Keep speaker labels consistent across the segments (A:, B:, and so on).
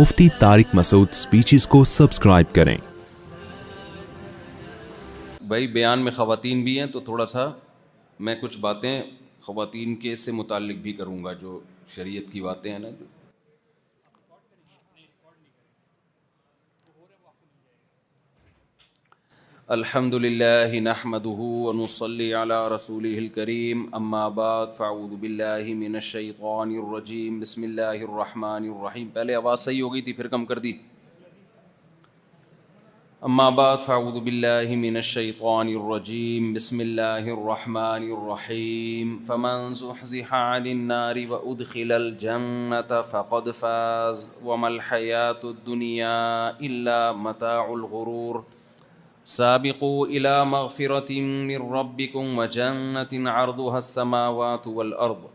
A: مفتی طارق مسعود speeches کو subscribe کریں۔
B: بھائی بیان میں خواتین بھی ہیں تو تھوڑا سا میں کچھ باتیں خواتین کے سے متعلق بھی کروں گا، جو شریعت کی باتیں ہیں نا۔ الحمد للہ نحمده ونصلی علی رسولہ الکریم، اما بعد فاعوذ باللہ من الشیطان الرجیم، بسم اللہ الرحمن الرحیم۔ پہلے آواز صحیح ہو گئی تھی، پھر کم کر دی۔ اما بعد فاعوذ باللہ من الشیطان الرجیم، بسم اللہ الرحمن الرحیم۔ فمن زحزح عن النار وادخل الجنة فقد فاز وما الحیاة الدنیا الا متاع الغرور۔ سابقوا إلى مغفرة من ربكم وجنة عرضها السماوات والأرض،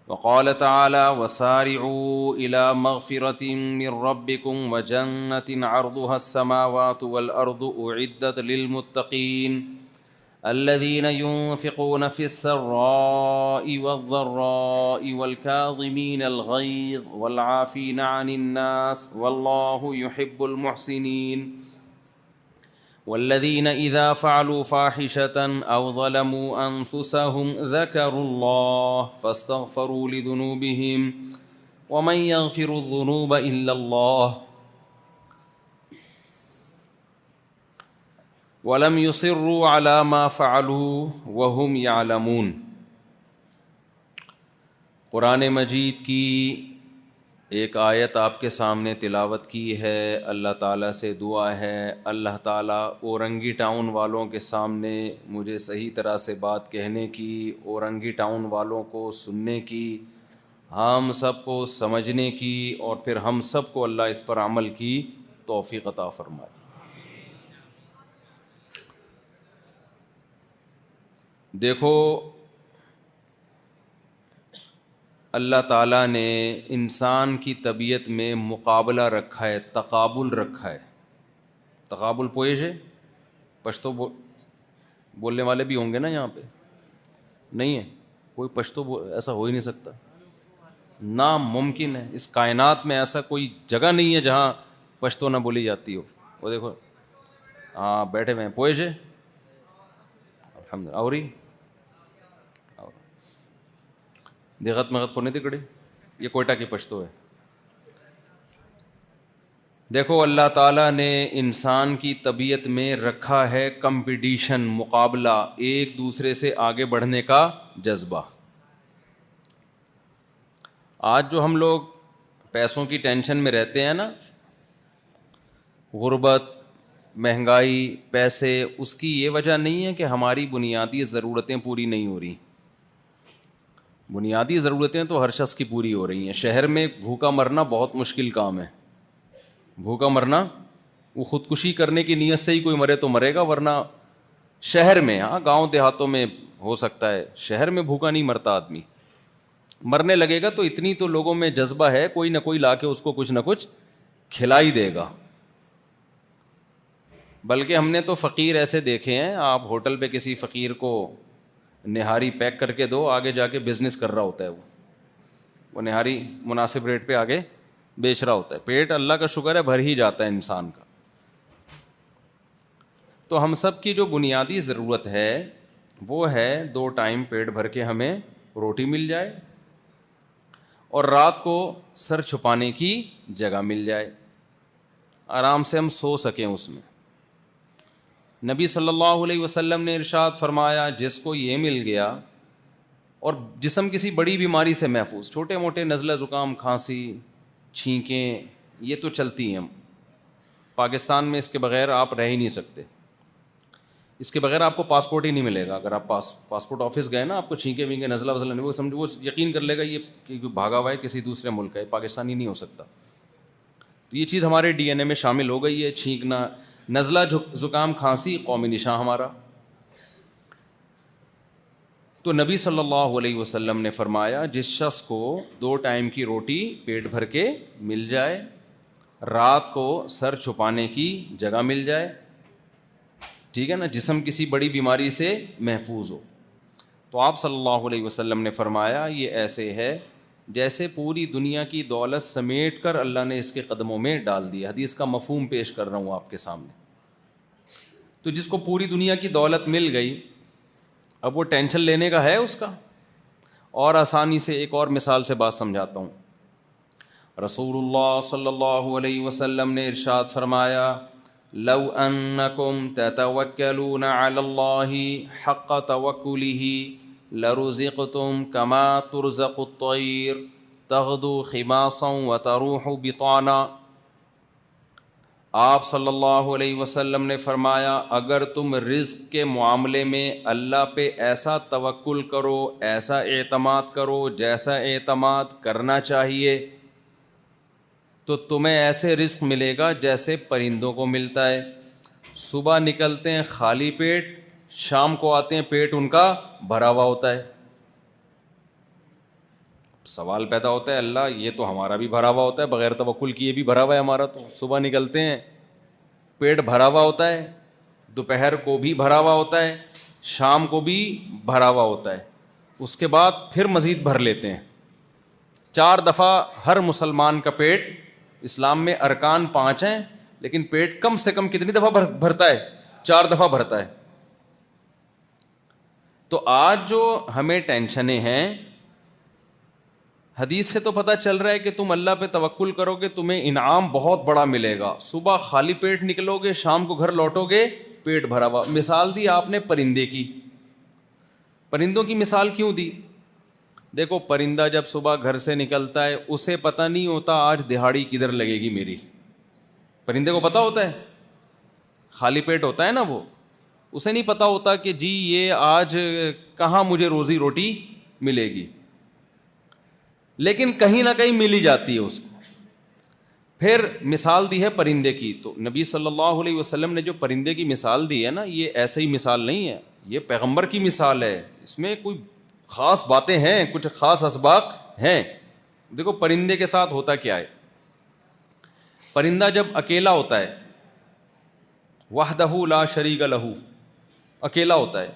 B: وقال تعالى وسارعوا إلى مغفرة من ربكم وجنة عرضها السماوات والأرض أعدت للمتقين الذين ينفقون في السراء والضراء والكاظمين الغيظ والعافين عن الناس والله يحب المحسنين والذين إذا فعلوا فاحشة أو ظلموا أنفسهم ذكروا الله فاستغفروا لذنوبهم ومن يغفر الذنوب إلا الله ولم يصروا على ما فعلوا وهم يعلمون۔ قرآن مجید کی ایک آیت آپ کے سامنے تلاوت کی ہے۔ اللہ تعالیٰ سے دعا ہے اللہ تعالیٰ اورنگی ٹاؤن والوں کے سامنے مجھے صحیح طرح سے بات کہنے کی، اورنگی ٹاؤن والوں کو سننے کی، ہم سب کو سمجھنے کی، اور پھر ہم سب کو اللہ اس پر عمل کی توفیق عطا فرمائے۔ دیکھو، اللہ تعالیٰ نے انسان کی طبیعت میں مقابلہ رکھا ہے، تقابل رکھا ہے۔ تقابل پوئش ہے؟ پشتو بولنے والے بھی ہوں گے نا یہاں پہ؟ نہیں ہے کوئی پشتو ایسا ہو ہی نہیں سکتا، ناممکن ہے۔ اس کائنات میں ایسا کوئی جگہ نہیں ہے جہاں پشتو نہ بولی جاتی ہو۔ وہ دیکھو، ہاں بیٹھے ہوئے ہیں، پوئش ہے الحمد للہ۔ اوری دیغت مغت خونے دکڑے، یہ کوئٹہ کی پشتو ہے۔ دیکھو، اللہ تعالیٰ نے انسان کی طبیعت میں رکھا ہے کمپٹیشن، مقابلہ، ایک دوسرے سے آگے بڑھنے کا جذبہ۔ آج جو ہم لوگ پیسوں کی ٹینشن میں رہتے ہیں نا، غربت، مہنگائی، پیسے، اس کی یہ وجہ نہیں ہے کہ ہماری بنیادی ضرورتیں پوری نہیں ہو رہی۔ بنیادی ضرورتیں تو ہر شخص کی پوری ہو رہی ہیں۔ شہر میں بھوکا مرنا بہت مشکل کام ہے۔ بھوکا مرنا، وہ خودکشی کرنے کی نیت سے ہی کوئی مرے تو مرے گا، ورنہ شہر میں، ہاں گاؤں دیہاتوں میں ہو سکتا ہے، شہر میں بھوکا نہیں مرتا آدمی۔ مرنے لگے گا تو اتنی تو لوگوں میں جذبہ ہے، کوئی نہ کوئی لا کے اس کو کچھ نہ کچھ کھلا ہی دے گا۔ بلکہ ہم نے تو فقیر ایسے دیکھے ہیں، آپ ہوٹل پہ کسی فقیر کو نہاری پیک کر کے دو، آگے جا کے بزنس کر رہا ہوتا ہے، وہ نہاری مناسب ریٹ پہ آگے بیچ رہا ہوتا ہے۔ پیٹ اللہ کا شکر ہے بھر ہی جاتا ہے انسان کا۔ تو ہم سب کی جو بنیادی ضرورت ہے وہ ہے 2 ٹائم پیٹ بھر کے ہمیں روٹی مل جائے، اور رات کو سر چھپانے کی جگہ مل جائے، آرام سے ہم سو سکیں اس میں۔ نبی صلی اللہ علیہ وسلم نے ارشاد فرمایا، جس کو یہ مل گیا اور جسم کسی بڑی بیماری سے محفوظ، چھوٹے موٹے نزلہ زکام، کھانسی، چھینکیں، یہ تو چلتی ہیں۔ پاکستان میں اس کے بغیر آپ رہ ہی نہیں سکتے، اس کے بغیر آپ کو پاسپورٹ ہی نہیں ملے گا۔ اگر آپ پاسپورٹ آفس گئے نا، آپ کو چھینکیں وینکیں نزلہ وزلہ نہیں، وہ سمجھ، وہ یقین کر لے گا یہ کہ بھاگا ہوا ہے کسی دوسرے ملک ہے، پاکستانی نہیں ہو سکتا۔ تو یہ چیز ہمارے ڈی این اے میں شامل ہو گئی ہے، چھینکنا، نزلہ زکام، کھانسی قومی نشان ہمارا۔ تو نبی صلی اللہ علیہ وسلم نے فرمایا، جس شخص کو 2 ٹائم کی روٹی پیٹ بھر کے مل جائے، رات کو سر چھپانے کی جگہ مل جائے، ٹھیک ہے نا، جسم کسی بڑی بیماری سے محفوظ ہو، تو آپ صلی اللہ علیہ وسلم نے فرمایا یہ ایسے ہے جیسے پوری دنیا کی دولت سمیٹ کر اللہ نے اس کے قدموں میں ڈال دیا. حدیث کا مفہوم پیش کر رہا ہوں آپ کے سامنے. تو جس کو پوری دنیا کی دولت مل گئی, اب وہ ٹینشن لینے کا ہے اس کا؟ اور آسانی سے ایک اور مثال سے بات سمجھاتا ہوں. رسول اللہ صلی اللہ علیہ وسلم نے ارشاد فرمایا, لو انکم تتوکلون علی اللہ حق توکلہ لرزقتم کما ترزق الطیر تغدو خماصا وتروح بطانا. آپ صلی اللہ علیہ وسلم نے فرمایا, اگر تم رزق کے معاملے میں اللہ پہ ایسا توکل کرو, ایسا اعتماد کرو جیسا اعتماد کرنا چاہیے, تو تمہیں ایسے رزق ملے گا جیسے پرندوں کو ملتا ہے. صبح نکلتے ہیں خالی پیٹ, شام کو آتے ہیں پیٹ ان کا بھرا ہوا ہوتا ہے. سوال پیدا ہوتا ہے, اللہ یہ تو ہمارا بھی بھرا ہوا ہوتا ہے, بغیر توکل کیے بھی بھرا ہوا ہے ہمارا. تو صبح نکلتے ہیں پیٹ بھرا ہوا ہوتا ہے, دوپہر کو بھی بھرا ہوا ہوتا ہے, شام کو بھی بھرا ہوا ہوتا ہے, اس کے بعد پھر مزید بھر لیتے ہیں. 4 دفعہ ہر مسلمان کا پیٹ, اسلام میں ارکان 5 ہیں لیکن پیٹ کم سے کم کتنی دفعہ بھرتا ہے؟ 4 دفعہ بھرتا ہے. تو آج جو ہمیں ٹینشنیں ہیں, حدیث سے تو پتہ چل رہا ہے کہ تم اللہ پہ توکل کرو گے تمہیں انعام بہت بڑا ملے گا. صبح خالی پیٹ نکلو گے, شام کو گھر لوٹو گے پیٹ بھرا ہوا. مثال دی آپ نے پرندے کی. پرندوں کی مثال کیوں دی؟ دیکھو, پرندہ جب صبح گھر سے نکلتا ہے اسے پتہ نہیں ہوتا آج دہاڑی کدھر لگے گی میری. پرندے کو پتہ ہوتا ہے؟ خالی پیٹ ہوتا ہے نا وہ, اسے نہیں پتہ ہوتا کہ جی یہ آج کہاں مجھے روزی روٹی ملے گی, لیکن کہیں نہ کہیں مل ہی جاتی ہے اس کو. پھر مثال دی ہے پرندے کی, تو نبی صلی اللہ علیہ وسلم نے جو پرندے کی مثال دی ہے نا, یہ ایسے ہی مثال نہیں ہے, یہ پیغمبر کی مثال ہے. اس میں کوئی خاص باتیں ہیں, کچھ خاص اسباق ہیں. دیکھو پرندے کے ساتھ ہوتا کیا ہے. پرندہ جب اکیلا ہوتا ہے, وحدہ لا شریک لہ, اکیلا ہوتا ہے,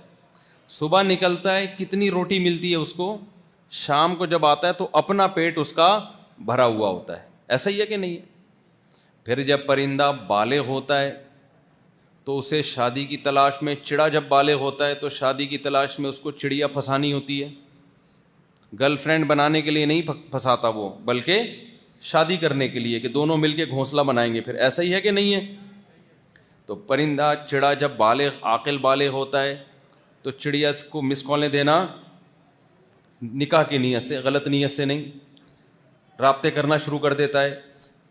B: صبح نکلتا ہے کتنی روٹی ملتی ہے اس کو, شام کو جب آتا ہے تو اپنا پیٹ اس کا بھرا ہوا ہوتا ہے. ایسا ہی ہے کہ نہیں ہے؟ پھر جب پرندہ بالغ ہوتا ہے تو اسے شادی کی تلاش میں, چڑا جب بالغ ہوتا ہے تو شادی کی تلاش میں اس کو چڑیا پھنسانی ہوتی ہے. گرل فرینڈ بنانے کے لیے نہیں پھنساتا وہ, بلکہ شادی کرنے کے لیے کہ دونوں مل کے گھونسلہ بنائیں گے. پھر ایسا ہی ہے کہ نہیں ہے؟ تو پرندہ چڑا جب بالغ عاقل بالغ ہوتا ہے تو چڑیا کو مس کالیں دینا نکاح کی نیت سے, غلط نیت سے نہیں, رابطے کرنا شروع کر دیتا ہے.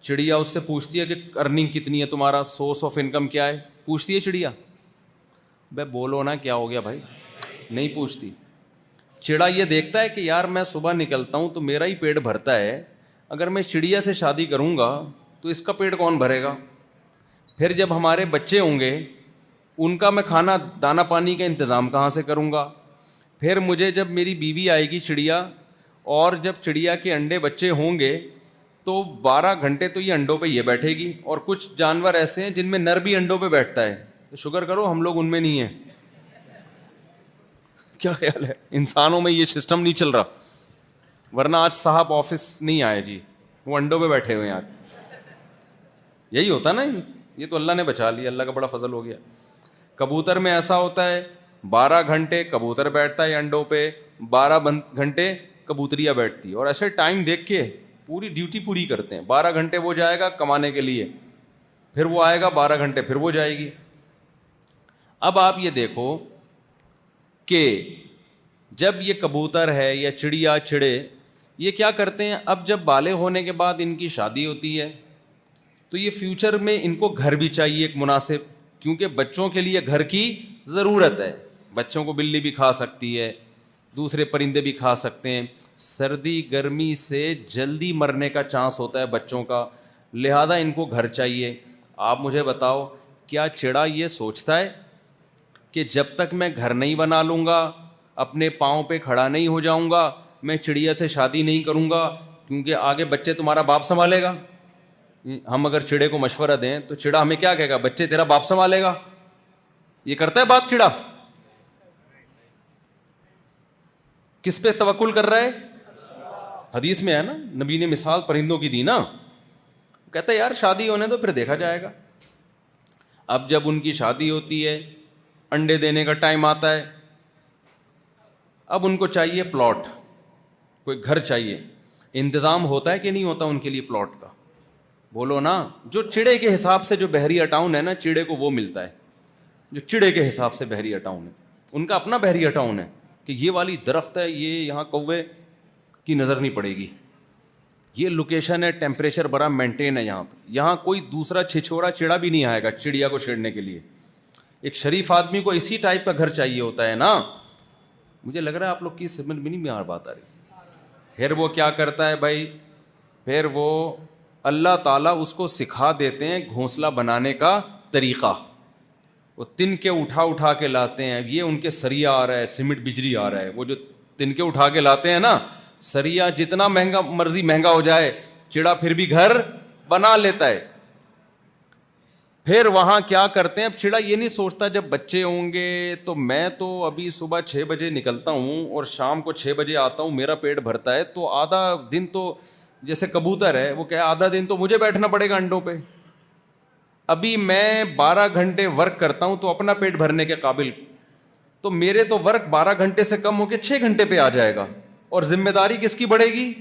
B: چڑیا اس سے پوچھتی ہے کہ ارننگ کتنی ہے تمہارا, سورس آف انکم کیا ہے, پوچھتی ہے چڑیا. بھائی بولو نا کیا ہو گیا بھائی, نہیں پوچھتی. چڑا یہ دیکھتا ہے کہ یار میں صبح نکلتا ہوں تو میرا ہی پیٹ بھرتا ہے, اگر میں چڑیا سے شادی کروں گا تو اس کا پیٹ کون بھرے گا. پھر جب ہمارے بچے ہوں گے ان کا میں کھانا دانا پانی کا انتظام کہاں سے کروں گا. پھر مجھے جب میری بیوی آئے گی چڑیا, اور جب چڑیا کے انڈے بچے ہوں گے تو 12 گھنٹے تو یہ انڈوں پہ یہ بیٹھے گی. اور کچھ جانور ایسے ہیں جن میں نر بھی انڈوں پہ بیٹھتا ہے, تو شکر کرو ہم لوگ ان میں نہیں ہیں. کیا خیال ہے, انسانوں میں یہ سسٹم نہیں چل رہا, ورنہ آج صاحب آفس نہیں آئے جی, وہ انڈوں پہ بیٹھے ہوئے ہیں آج. یہی ہوتا نا, یہ تو اللہ نے بچا لیا, اللہ کا بڑا فضل ہو گیا. کبوتر میں ایسا ہوتا ہے 12 گھنٹے کبوتر بیٹھتا ہے انڈوں پہ, 12 گھنٹے کبوتریاں بیٹھتی, اور ایسے ٹائم دیکھ کے پوری ڈیوٹی پوری کرتے ہیں. 12 گھنٹے وہ جائے گا کمانے کے لیے, پھر وہ آئے گا 12 گھنٹے پھر وہ جائے گی. اب آپ یہ دیکھو کہ جب یہ کبوتر ہے یا چڑیا چڑے یہ کیا کرتے ہیں, اب جب بالغ ہونے کے بعد ان کی شادی ہوتی ہے تو یہ فیوچر میں ان کو گھر بھی چاہیے ایک مناسب, کیونکہ بچوں کے لیے گھر کی ضرورت ہے. بچوں کو بلی بھی کھا سکتی ہے, دوسرے پرندے بھی کھا سکتے ہیں. سردی گرمی سے جلدی مرنے کا چانس ہوتا ہے بچوں کا, لہذا ان کو گھر چاہیے. آپ مجھے بتاؤ کیا چڑا یہ سوچتا ہے کہ جب تک میں گھر نہیں بنا لوں گا, اپنے پاؤں پہ کھڑا نہیں ہو جاؤں گا, میں چڑیا سے شادی نہیں کروں گا کیونکہ آگے بچے تمہارا باپ سنبھالے گا. ہم اگر چڑے کو مشورہ دیں تو چڑا ہمیں کیا کہے گا, بچے تیرا باپ سنبھالے گا. یہ کرتا ہے بات چڑا؟ کس پہ توکل کر رہا ہے؟ حدیث میں ہے نا, نبی نے مثال پرندوں کی دی نا, کہتا ہے یار شادی ہونے تو پھر دیکھا جائے گا. اب جب ان کی شادی ہوتی ہے, انڈے دینے کا ٹائم آتا ہے, اب ان کو چاہیے پلاٹ, کوئی گھر چاہیے. انتظام ہوتا ہے کہ نہیں ہوتا ان کے لیے پلاٹ کا؟ بولو نا. جو چڑے کے حساب سے جو بحریہ ٹاؤن ہے نا, چڑے کو وہ ملتا ہے جو چڑے کے حساب سے بحریہ ٹاؤن ہے. ان کا اپنا بحریہ ٹاؤن ہے کہ یہ والی درخت ہے, یہ یہاں کوے کی نظر نہیں پڑے گی, یہ لوکیشن ہے, ٹیمپریچر بڑا مینٹین ہے یہاں پہ, یہاں کوئی دوسرا چھچھورا چڑا بھی نہیں آئے گا چڑیا کو چھیڑنے کے لیے. ایک شریف آدمی کو اسی ٹائپ کا گھر چاہیے ہوتا ہے نا. مجھے لگ رہا ہے آپ لوگ کی سمجھ میں نہیں بات آ رہی. پھر وہ کیا کرتا ہے بھائی, پھر وہ اللہ تعالیٰ اس کو سکھا دیتے ہیں گھونسلہ بنانے کا طریقہ. وہ تن کے اٹھا کے لاتے ہیں, یہ ان کے سریا آ رہا ہے, سیمنٹ بجری آ رہا ہے, وہ جو تن کے اٹھا کے لاتے ہیں نا, سریا جتنا مہنگا مرضی مہنگا ہو جائے, چڑا پھر بھی گھر بنا لیتا ہے. پھر وہاں کیا کرتے ہیں, اب چڑا یہ نہیں سوچتا جب بچے ہوں گے تو میں تو ابھی صبح 6 بجے نکلتا ہوں اور شام کو 6 بجے آتا ہوں, میرا پیٹ بھرتا ہے, تو آدھا دن تو جیسے کبوتر ہے, وہ کیا آدھا دن تو مجھے بیٹھنا پڑے گا انڈوں پہ. ابھی میں 12 گھنٹے ورک کرتا ہوں تو اپنا پیٹ بھرنے کے قابل, تو میرے تو ورک 12 گھنٹے سے کم ہو کے 6 گھنٹے پہ آ جائے گا. اور ذمہ داری کس کی بڑھے گی؟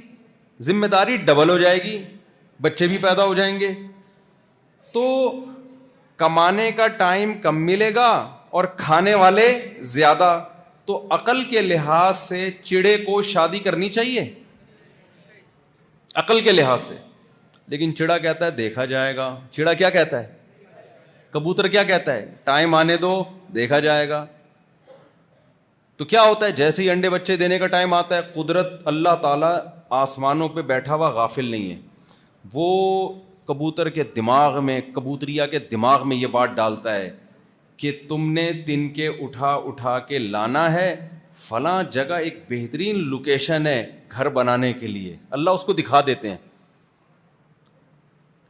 B: ذمہ داری ڈبل ہو جائے گی, بچے بھی پیدا ہو جائیں گے, تو کمانے کا ٹائم کم ملے گا اور کھانے والے زیادہ. تو عقل کے لحاظ سے چڑے کو شادی کرنی چاہیے, عقل کے لحاظ سے. لیکن چڑا کہتا ہے دیکھا جائے گا. چڑا کیا کہتا ہے؟ کبوتر کیا کہتا ہے؟ ٹائم آنے دو, دیکھا جائے گا. تو کیا ہوتا ہے, جیسے ہی انڈے بچے دینے کا ٹائم آتا ہے, قدرت اللہ تعالیٰ آسمانوں پہ بیٹھا ہوا غافل نہیں ہے, وہ کبوتر کے دماغ میں, کبوتریا کے دماغ میں یہ بات ڈالتا ہے کہ تم نے تن کے اٹھا کے لانا ہے, فلاں جگہ ایک بہترین لوکیشن ہے گھر بنانے کے لیے. اللہ اس کو دکھا دیتے ہیں.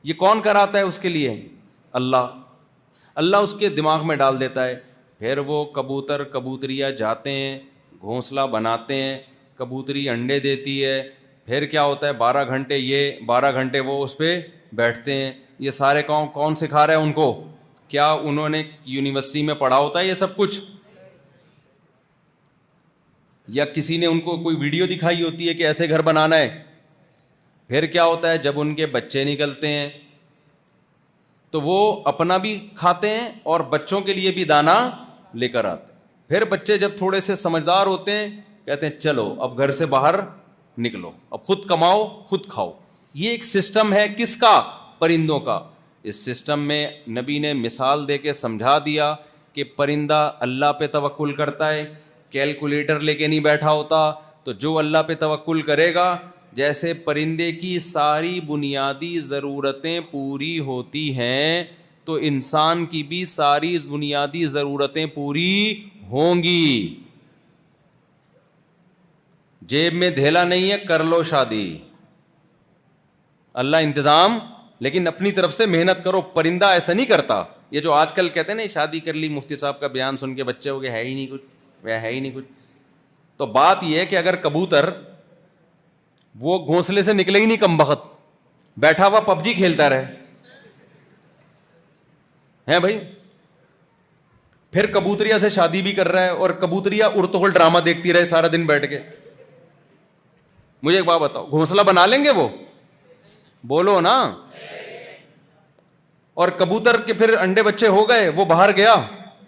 B: یہ کون کراتا ہے اس کے لیے؟ اللہ اس کے دماغ میں ڈال دیتا ہے. پھر وہ کبوتر کبوتریا جاتے ہیں, گھونسلہ بناتے ہیں, کبوتری انڈے دیتی ہے. پھر کیا ہوتا ہے, 12 گھنٹے یہ 12 گھنٹے وہ اس پہ بیٹھتے ہیں. یہ سارے کام کون سکھا رہا ہے ان کو؟ کیا انہوں نے یونیورسٹی میں پڑھا ہوتا ہے یہ سب کچھ, یا کسی نے ان کو کوئی ویڈیو دکھائی ہوتی ہے کہ ایسے گھر بنانا ہے؟ پھر کیا ہوتا ہے, جب ان کے بچے نکلتے ہیں تو وہ اپنا بھی کھاتے ہیں اور بچوں کے لیے بھی دانا لے کر آتے ہیں. پھر بچے جب تھوڑے سے سمجھدار ہوتے ہیں, کہتے ہیں چلو اب گھر سے باہر نکلو, اب خود کماؤ خود کھاؤ. یہ ایک سسٹم ہے کس کا؟ پرندوں کا. اس سسٹم میں نبی نے مثال دے کے سمجھا دیا کہ پرندہ اللہ پہ توکل کرتا ہے, کیلکولیٹر لے کے نہیں بیٹھا ہوتا. تو جو اللہ پہ توکل کرے گا, جیسے پرندے کی ساری بنیادی ضرورتیں پوری ہوتی ہیں, تو انسان کی بھی ساری بنیادی ضرورتیں پوری ہوں گی. جیب میں دھیلا نہیں ہے, کر لو شادی, اللہ انتظام, لیکن اپنی طرف سے محنت کرو. پرندہ ایسا نہیں کرتا. یہ جو آج کل کہتے ہیں نا شادی کر لی, مفتی صاحب کا بیان سن کے بچے ہو گئے, ہے ہی نہیں کچھ, وہ ہے ہی نہیں کچھ. تو بات یہ ہے کہ اگر کبوتر وہ گھونسلے سے نکلے ہی نہیں, کم بخت بیٹھا ہوا PUBG کھیلتا رہے ہیں بھائی, پھر کبوتریا سے شادی بھی کر رہا ہے اور کبوتریا ارطغرل ڈرامہ دیکھتی رہے سارا دن بیٹھ کے, مجھے ایک بات بتاؤ, گھونسلہ بنا لیں گے وہ؟ بولو نا. اور کبوتر کے پھر انڈے بچے ہو گئے, وہ باہر گیا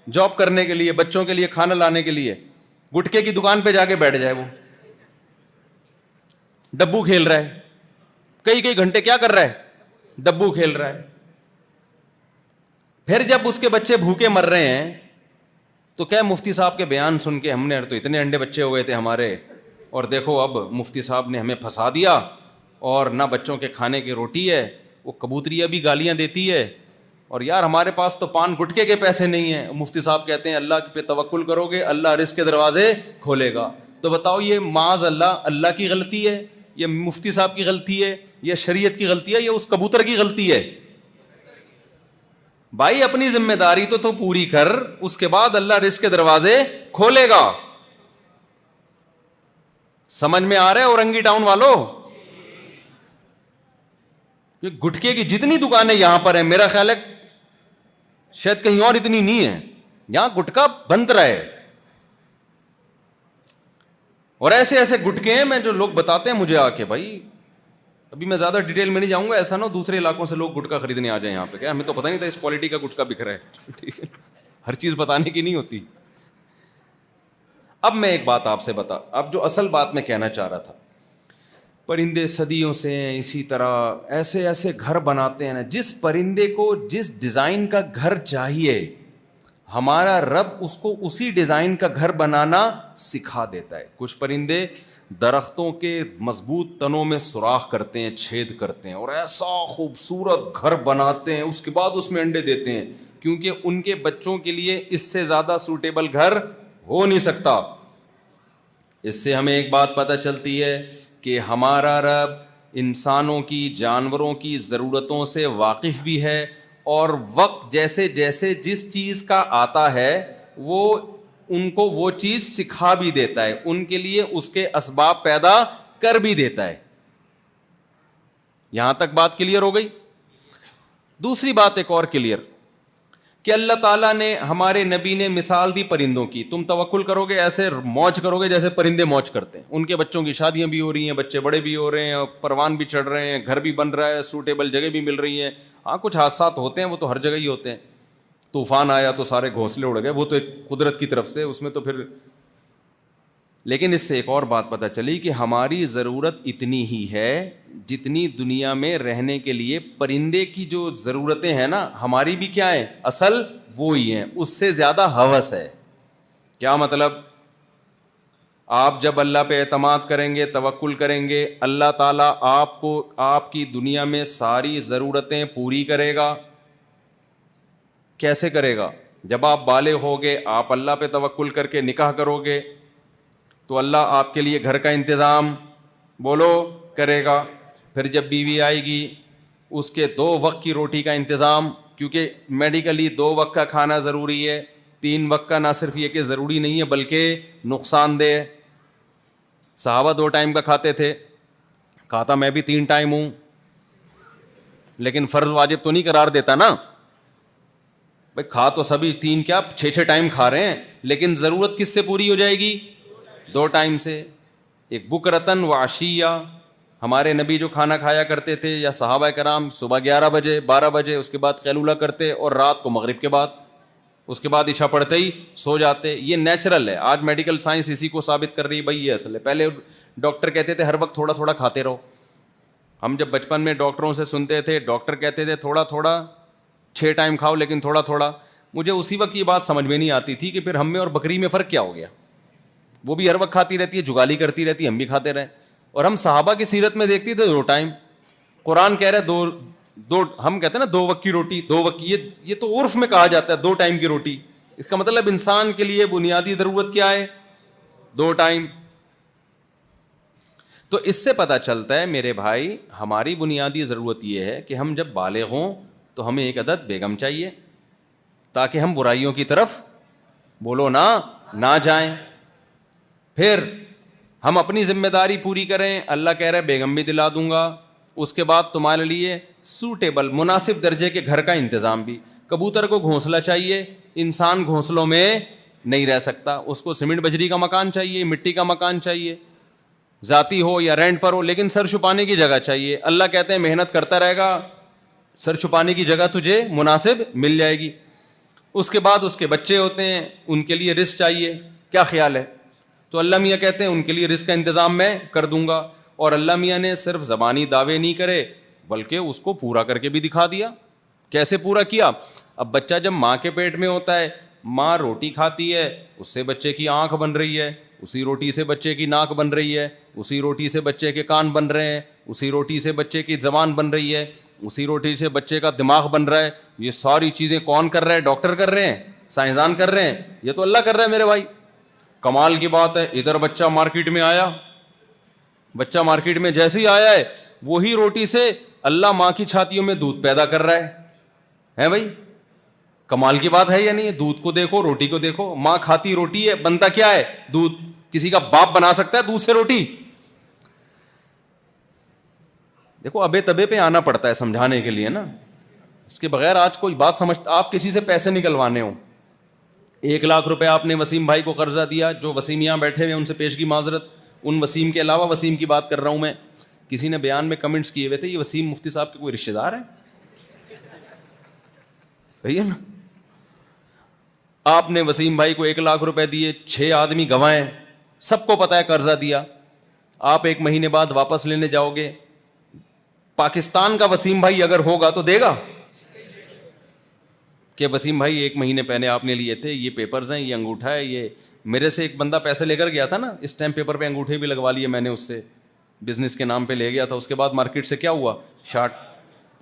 B: جاب کرنے کے لیے, بچوں کے لیے کھانا لانے کے لیے, گٹکے کی دکان پہ جا کے بیٹھ جائے, وہ ڈبو کھیل رہا ہے, کئی گھنٹے کیا کر رہا ہے؟ ڈبو کھیل رہا ہے. پھر جب اس کے بچے بھوکے مر رہے ہیں تو کیا مفتی صاحب کے بیان سن کے ہم نے تو اتنے انڈے بچے ہو گئے تھے ہمارے, اور دیکھو اب مفتی صاحب نے ہمیں پھنسا دیا, اور نہ بچوں کے کھانے کی روٹی ہے. وہ کبوتریاں بھی گالیاں دیتی ہے, اور یار ہمارے پاس تو پان گٹکے کے پیسے نہیں ہیں. مفتی صاحب کہتے ہیں اللہ پہ توکل کرو گے اللہ رزق کے دروازے کھولے گا. تو بتاؤ یہ معاذ اللہ کی غلطی ہے, یہ مفتی صاحب کی غلطی ہے, یہ شریعت کی غلطی ہے, یہ اس کبوتر کی غلطی ہے؟ بھائی اپنی ذمہ داری تو پوری کر, اس کے بعد اللہ رزق کے دروازے کھولے گا. سمجھ میں آ رہا ہے اورنگی ٹاؤن والوں؟ گٹکے کی جتنی دکانیں یہاں پر ہیں میرا خیال ہے شاید کہیں اور اتنی نہیں ہے, یہاں گٹکا بند رہا ہے. اور ایسے ایسے گٹکے ہیں میں جو لوگ بتاتے ہیں مجھے آ کے, بھائی ابھی میں زیادہ ڈیٹیل میں نہیں جاؤں گا, ایسا نہ دوسرے علاقوں سے لوگ گٹکا خریدنے آ جائیں یہاں پہ, کیا ہمیں تو پتہ نہیں تھا اس کوالٹی کا گٹکا بک رہا ہے. ٹھیک ہے, ہر چیز بتانے کی نہیں ہوتی. اب میں ایک بات آپ سے اب جو اصل بات میں کہنا چاہ رہا تھا, پرندے صدیوں سے اسی طرح ایسے ایسے گھر بناتے ہیں نا, جس پرندے کو جس ڈیزائن کا گھر چاہیے ہمارا رب اس کو اسی ڈیزائن کا گھر بنانا سکھا دیتا ہے. کچھ پرندے درختوں کے مضبوط تنوں میں سوراخ کرتے ہیں, چھید کرتے ہیں اور ایسا خوبصورت گھر بناتے ہیں, اس کے بعد اس میں انڈے دیتے ہیں, کیونکہ ان کے بچوں کے لیے اس سے زیادہ سوٹیبل گھر ہو نہیں سکتا. اس سے ہمیں ایک بات پتہ چلتی ہے کہ ہمارا رب انسانوں کی, جانوروں کی ضرورتوں سے واقف بھی ہے, اور وقت جیسے جیسے جس چیز کا آتا ہے وہ ان کو وہ چیز سکھا بھی دیتا ہے, ان کے لیے اس کے اسباب پیدا کر بھی دیتا ہے. یہاں تک بات کلیئر ہو گئی. دوسری بات ایک اور کلیئر, کہ اللہ تعالیٰ نے ہمارے نبی نے مثال دی پرندوں کی. تم توکل کرو گے, ایسے موج کرو گے جیسے پرندے موج کرتے ہیں, ان کے بچوں کی شادیاں بھی ہو رہی ہیں, بچے بڑے بھی ہو رہے ہیں, پروان بھی چڑھ رہے ہیں, گھر بھی بن رہا ہے, سوٹیبل جگہ بھی مل رہی ہے. ہاں کچھ حادثات ہوتے ہیں, وہ تو ہر جگہ ہی ہوتے ہیں, طوفان آیا تو سارے گھونسلے اڑ گئے, وہ تو ایک قدرت کی طرف سے, اس میں تو پھر. لیکن اس سے ایک اور بات پتہ چلی کہ ہماری ضرورت اتنی ہی ہے جتنی دنیا میں رہنے کے لیے پرندے کی جو ضرورتیں ہیں نا, ہماری بھی کیا ہیں, اصل وہی ہیں, اس سے زیادہ ہوس ہے. کیا مطلب؟ آپ جب اللہ پہ اعتماد کریں گے, توکل کریں گے, اللہ تعالیٰ آپ کو آپ کی دنیا میں ساری ضرورتیں پوری کرے گا. کیسے کرے گا؟ جب آپ بالغ ہوگے, آپ اللہ پہ توکل کر کے نکاح کرو گے تو اللہ آپ کے لیے گھر کا انتظام بولو کرے گا. پھر جب بیوی آئے گی اس کے 2 وقت کی روٹی کا انتظام, کیونکہ میڈیکلی 2 وقت کا کھانا ضروری ہے, 3 وقت کا نہ صرف یہ کہ ضروری نہیں ہے بلکہ نقصان دہ. صحابہ 2 ٹائم کا کھاتے تھے, کہا تھا میں بھی 3 ٹائم ہوں, لیکن فرض واجب تو نہیں قرار دیتا نا بھائی, کھا تو سبھی 3 کیا 6 ٹائم کھا رہے ہیں, لیکن ضرورت کس سے پوری ہو جائے گی؟ 2 ٹائم سے. ایک بکرتن و عشیہ, ہمارے نبی جو کھانا کھایا کرتے تھے یا صحابہ کرام, صبح 11 بجے 12 بجے, اس کے بعد قیلولہ کرتے, اور رات کو مغرب کے بعد, اس کے بعد عشاء پڑھتے ہی سو جاتے. یہ نیچرل ہے. آج میڈیکل سائنس اسی کو ثابت کر رہی ہے بھائی یہ اصل ہے. پہلے ڈاکٹر کہتے تھے ہر وقت تھوڑا تھوڑا کھاتے رہو. ہم جب بچپن میں ڈاکٹروں سے سنتے تھے, ڈاکٹر کہتے تھے تھوڑا تھوڑا 6 ٹائم کھاؤ لیکن تھوڑا تھوڑا. مجھے اسی وقت یہ بات سمجھ میں نہیں آتی تھی کہ پھر ہم میں اور بکری میں فرق کیا ہو گیا. وہ بھی ہر وقت کھاتی رہتی ہے, جگالی کرتی رہتی ہے, ہم بھی کھاتے رہے. اور ہم صحابہ کی سیرت میں دیکھتے تھے 2 ٹائم. قرآن کہہ رہے 2 ہم کہتے ہیں نا 2 وقت کی روٹی, 2 وقت, یہ تو عرف میں کہا جاتا ہے 2 ٹائم کی روٹی. اس کا مطلب انسان کے لیے بنیادی ضرورت کیا ہے؟ 2 ٹائم. تو اس سے پتہ چلتا ہے میرے بھائی, ہماری بنیادی ضرورت یہ ہے کہ ہم جب بالغ ہوں تو ہمیں ایک عدد بیگم چاہیے تاکہ ہم برائیوں کی طرف بولو نہ جائیں. پھر ہم اپنی ذمہ داری پوری کریں. اللہ کہہ رہے بیگم بھی دلا دوں گا, اس کے بعد تمہارے لیے سوٹیبل مناسب درجے کے گھر کا انتظام بھی. کبوتر کو گھونسلہ چاہیے, انسان گھونسلوں میں نہیں رہ سکتا, اس کو سیمنٹ بجری کا مکان چاہیے, مٹی کا مکان چاہیے, ذاتی ہو یا رینٹ پر ہو, لیکن سر چھپانے کی جگہ چاہیے. اللہ کہتے ہیں محنت کرتا رہے گا, سر چھپانے کی جگہ تجھے مناسب مل جائے گی. اس کے بعد اس کے بچے ہوتے ہیں, ان کے لیے رزق چاہیے. کیا خیال ہے؟ تو اللہ میاں کہتے ہیں ان کے لیے رزق کا انتظام میں کر دوں گا. اور اللہ میاں نے صرف زبانی دعوے نہیں کرے بلکہ اس کو پورا کر کے بھی دکھا دیا. کیسے پورا کیا؟ اب بچہ جب ماں کے پیٹ میں ہوتا ہے, ماں روٹی کھاتی ہے, اس سے بچے کی آنکھ بن رہی ہے, اسی روٹی سے بچے کی ناک بن رہی ہے, اسی روٹی سے بچے کے کان بن رہے ہیں, اسی روٹی سے بچے کی زبان بن رہی ہے, اسی روٹی سے بچے کا دماغ بن رہا ہے. یہ ساری چیزیں کون کر رہا ہے؟ ڈاکٹر کر رہے ہیں, سائنسدان کر رہے ہیں, یہ تو اللہ کر رہا ہے میرے بھائی. کمال کی بات ہے, ادھر بچہ مارکیٹ میں آیا, بچہ مارکیٹ میں جیسے ہی آیا ہے وہی روٹی سے اللہ ماں کی چھاتیوں میں دودھ پیدا کر رہا ہے بھائی. کمال کی بات ہے یا نہیں ہے؟ دودھ کو دیکھو, روٹی کو دیکھو, ماں کھاتی روٹی ہے, بنتا کیا ہے؟ دودھ. کسی کا باپ بنا سکتا ہے دودھ سے روٹی؟ دیکھو ابے تبے پہ آنا پڑتا ہے سمجھانے کے لیے نا, اس کے بغیر آج کوئی بات سمجھتا. آپ کسی سے پیسے نکلوانے ہوں, 1,00,000 روپے آپ نے وسیم بھائی کو قرضہ دیا, جو وسیم یہاں بیٹھے ہوئے ان سے پیش کی معذرت, ان وسیم کے علاوہ وسیم کی بات کر رہا ہوں میں. کسی نے بیان میں کمنٹس کیے ہوئے تھے یہ وسیم مفتی صاحب کے کوئی رشتہ دار ہے, صحیح ہے نا. آپ نے وسیم بھائی کو 1,00,000 روپے دیے, 6 آدمی گنوائے, سب کو پتا ہے قرضہ دیا, آپ 1 مہینے بعد واپس لینے جاؤ گے, پاکستان کا وسیم بھائی اگر ہوگا تو دے گا کہ وسیم بھائی 1 مہینے پہلے آپ نے لیے تھے, یہ پیپرز ہیں, یہ انگوٹھا ہے, یہ میرے سے ایک بندہ پیسے لے کر گیا تھا نا, اس ٹائم پیپر پہ انگوٹھے بھی لگوا لیے میں نے اس سے, بزنس کے نام پہ لے گیا تھا, اس کے بعد مارکیٹ سے کیا ہوا, شارٹ.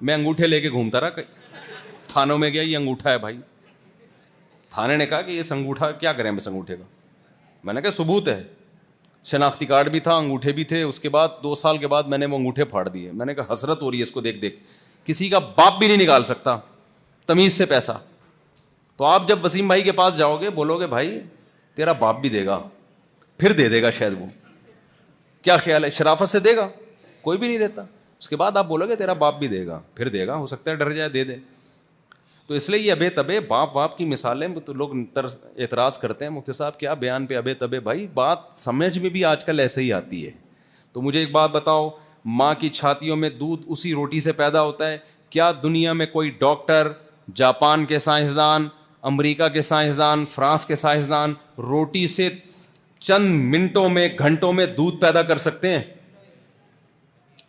B: میں انگوٹھے لے کے گھومتا رہا, تھانوں میں گیا, یہ انگوٹھا ہے بھائی. تھانے نے کہا کہ یہ انگوٹھا کیا کریں بس انگوٹھے کا. میں نے کہا ثبوت ہے, شناختی کارڈ بھی تھا, انگوٹھے بھی تھے. اس کے بعد 2 سال کے بعد میں نے وہ انگوٹھے پھاڑ دیے. میں نے کہا حسرت ہو رہی ہے اس کو دیکھ دیکھ, کسی کا باپ بھی نہیں نکال سکتا تمیز سے پیسہ. تو آپ جب وسیم بھائی کے پاس جاؤ گے بولو گے بھائی تیرا باپ بھی دے گا, پھر دے دے گا شاید, وہ کیا خیال ہے, شرافت سے دے گا, کوئی بھی نہیں دیتا. اس کے بعد آپ بولو گے تیرا باپ بھی دے گا, پھر دے گا, ہو سکتا ہے ڈر جائے دے دے. تو اس لیے یہ ابے تبے باپ واپ کی مثالیں تو لوگ اعتراض کرتے ہیں مفتی صاحب کیا بیان پہ ابے تبے. بھائی بات سمجھ میں بھی آج کل ایسے ہی آتی ہے. تو مجھے ایک بات بتاؤ, ماں کی چھاتیوں میں دودھ اسی روٹی سے پیدا ہوتا ہے. کیا دنیا میں کوئی ڈاکٹر, جاپان کے سائنسدان, امریکہ کے سائنسدان, فرانس کے سائنسدان روٹی سے چند منٹوں میں گھنٹوں میں دودھ پیدا کر سکتے ہیں؟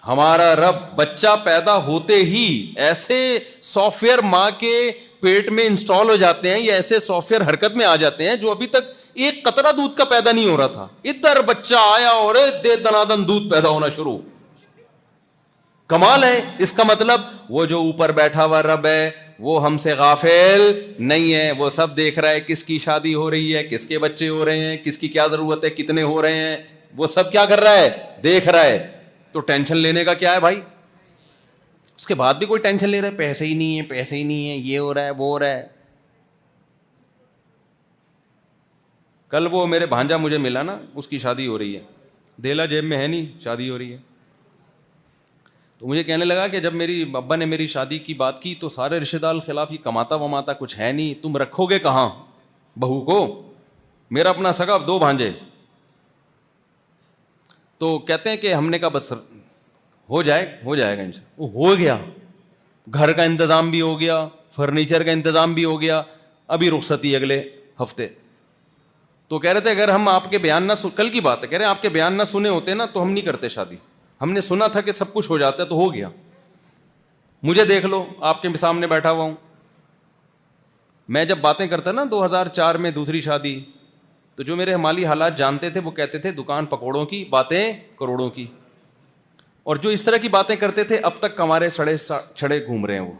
B: ہمارا رب بچہ پیدا ہوتے ہی ایسے سافٹ ویئر ماں کے پیٹ میں انسٹال ہو جاتے ہیں, یا ایسے سافٹ ویئر حرکت میں آ جاتے ہیں جو ابھی تک ایک قطرہ دودھ کا پیدا نہیں ہو رہا تھا, ادھر بچہ آیا اور دے دنادن دودھ پیدا ہونا شروع. کمال ہے. اس کا مطلب وہ جو اوپر بیٹھا ہوا رب ہے وہ ہم سے غافل نہیں ہے, وہ سب دیکھ رہا ہے کس کی شادی ہو رہی ہے, کس کے بچے ہو رہے ہیں, کس کی کیا ضرورت ہے, کتنے ہو رہے ہیں, وہ سب کیا کر رہا ہے, دیکھ رہا ہے. تو ٹینشن لینے کا کیا ہے بھائی. اس کے بعد بھی کوئی ٹینشن لے رہا ہے, پیسے ہی نہیں ہے, پیسے ہی نہیں ہے, یہ ہو رہا ہے, وہ ہو رہا ہے. کل وہ میرے بھانجا مجھے ملا نا, اس کی شادی ہو رہی ہے, دیلا جیب میں ہے نہیں, شادی ہو رہی ہے. تو مجھے کہنے لگا کہ جب میری ابا نے میری شادی کی بات کی تو سارے رشتے دار خلاف, ہی کماتا وماتا کچھ ہے نہیں, تم رکھو گے کہاں بہو کو. میرا اپنا سگا 2 بھانجے. تو کہتے ہیں کہ ہم نے کہا بس ہو جائے گا انشاءاللہ. وہ ہو گیا, گھر کا انتظام بھی ہو گیا, فرنیچر کا انتظام بھی ہو گیا, ابھی رخصتی اگلے ہفتے. تو کہہ رہے تھے اگر ہم آپ کے بیان نہ کل کی بات ہے, کہہ رہے ہیں آپ کے بیان نہ سنے ہوتے نا تو ہم نہیں کرتے شادی. ہم نے سنا تھا کہ سب کچھ ہو جاتا ہے تو ہو گیا. مجھے دیکھ لو, آپ کے سامنے بیٹھا ہوا ہوں. میں جب باتیں کرتا نا 2004 میں دوسری شادی, تو جو میرے مالی حالات جانتے تھے وہ کہتے تھے دکان پکوڑوں کی, باتیں کروڑوں کی. اور جو اس طرح کی باتیں کرتے تھے اب تک کمارے چھڑے گھوم رہے ہیں. وہ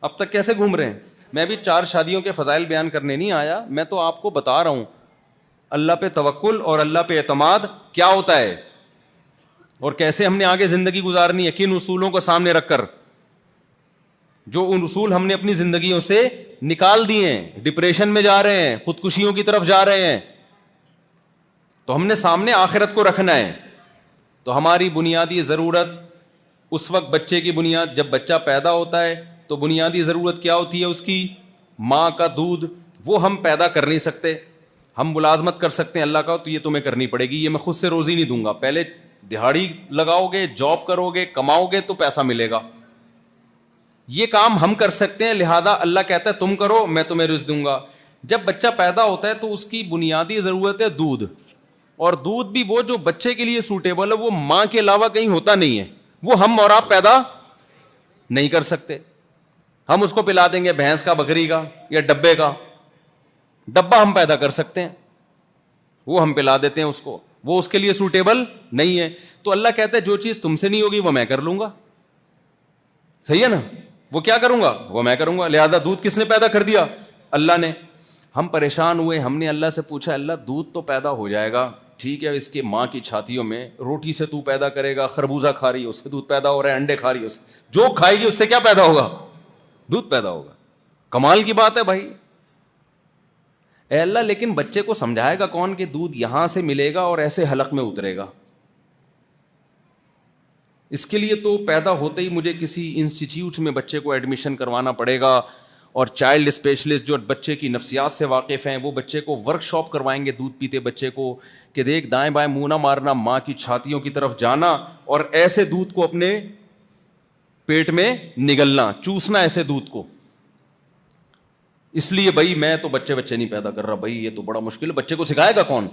B: اب تک کیسے گھوم رہے ہیں. میں بھی 4 شادیوں کے فضائل بیان کرنے نہیں آیا, میں تو آپ کو بتا رہا ہوں اللہ پہ توکل اور اللہ پہ اعتماد کیا ہوتا ہے, اور کیسے ہم نے آگے زندگی گزارنی ہے, کن اصولوں کو سامنے رکھ کر. جو ان اصول ہم نے اپنی زندگیوں سے نکال دیے ہیں, ڈپریشن میں جا رہے ہیں, خودکشیوں کی طرف جا رہے ہیں, تو ہم نے سامنے آخرت کو رکھنا ہے. تو ہماری بنیادی ضرورت اس وقت بچے کی بنیاد, جب بچہ پیدا ہوتا ہے تو بنیادی ضرورت کیا ہوتی ہے اس کی, ماں کا دودھ. وہ ہم پیدا کر نہیں سکتے. ہم ملازمت کر سکتے ہیں اللہ کا, تو یہ تمہیں کرنی پڑے گی, یہ میں خود سے روزی نہیں دوں گا. پہلے دہاڑی لگاؤ گے, جاب کرو گے, کماؤ گے تو پیسہ ملے گا. یہ کام ہم کر سکتے ہیں, لہذا اللہ کہتا ہے تم کرو میں تمہیں رزق دوں گا. جب بچہ پیدا ہوتا ہے تو اس کی بنیادی ضرورت ہے دودھ, اور دودھ بھی وہ جو بچے کے لیے سوٹیبل ہے, وہ ماں کے علاوہ کہیں ہوتا نہیں ہے. وہ ہم اور آپ پیدا نہیں کر سکتے. ہم اس کو پلا دیں گے بھینس کا, بکری کا, یا ڈبے کا. ڈبہ ہم پیدا کر سکتے ہیں, وہ ہم پلا دیتے ہیں اس کو, وہ اس کے لیے سوٹیبل نہیں ہے. تو اللہ کہتا ہے جو چیز تم سے نہیں ہوگی وہ میں کر لوں گا. صحیح ہے نا, وہ کیا کروں گا, وہ میں کروں گا. لہذا دودھ کس نے پیدا کر دیا, اللہ نے. ہم پریشان ہوئے, ہم نے اللہ سے پوچھا اللہ دودھ تو پیدا ہو جائے گا, ٹھیک ہے, اس کے ماں کی چھاتیوں میں روٹی سے تو پیدا کرے گا, خربوزہ کھا رہی ہے اس سے دودھ پیدا ہو رہا ہے, انڈے کھا رہی ہے اس سے, جو کھائے گی اس سے کیا پیدا ہوگا, دودھ پیدا ہوگا. کمال کی بات ہے بھائی. اے اللہ, لیکن بچے کو سمجھائے گا کون کہ دودھ یہاں سے ملے گا اور ایسے حلق میں اترے گا. اس کے لیے تو پیدا ہوتے ہی مجھے کسی انسٹیٹیوٹ میں بچے کو ایڈمیشن کروانا پڑے گا, اور چائلڈ اسپیشلسٹ جو بچے کی نفسیات سے واقف ہیں وہ بچے کو ورک شاپ کروائیں گے دودھ پیتے بچے کو, کہ دیکھ دائیں بائیں منہ نہ مارنا, ماں کی چھاتیوں کی طرف جانا اور ایسے دودھ کو اپنے پیٹ میں نگلنا, چوسنا ایسے دودھ کو. اس لیے بھائی میں تو بچے نہیں پیدا کر رہا بھائی, یہ تو بڑا مشکل ہے, بچے کو سکھائے گا کون؟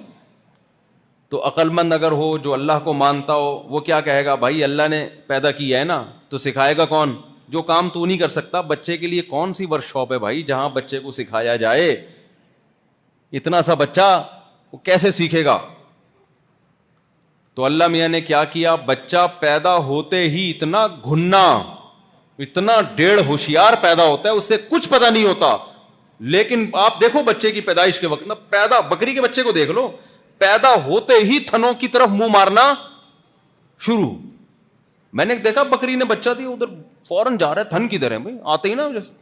B: تو عقل مند اگر ہو, جو اللہ کو مانتا ہو, وہ کیا کہے گا, بھائی اللہ نے پیدا کیا ہے نا, تو سکھائے گا کون؟ جو کام تو نہیں کر سکتا. بچے کے لیے کون سی ورک شاپ ہے بھائی جہاں بچے کو سکھایا جائے؟ اتنا سا بچہ وہ کیسے سیکھے گا؟ تو اللہ میاں نے کیا کیا, بچہ پیدا ہوتے ہی اتنا گھنا, اتنا ڈیڑھ ہوشیار پیدا ہوتا ہے, اس سے کچھ پتہ نہیں ہوتا. لیکن آپ دیکھو بچے کی پیدائش کے وقت نا, پیدا بکری کے بچے کو دیکھ لو, پیدا ہوتے ہی تھنوں کی طرف منہ مارنا شروع. میں نے دیکھا بکری نے بچہ دیا, ادھر فوراً جا رہا ہے, تھن کدھر ہے بھائی, آتے ہی نا جیسے.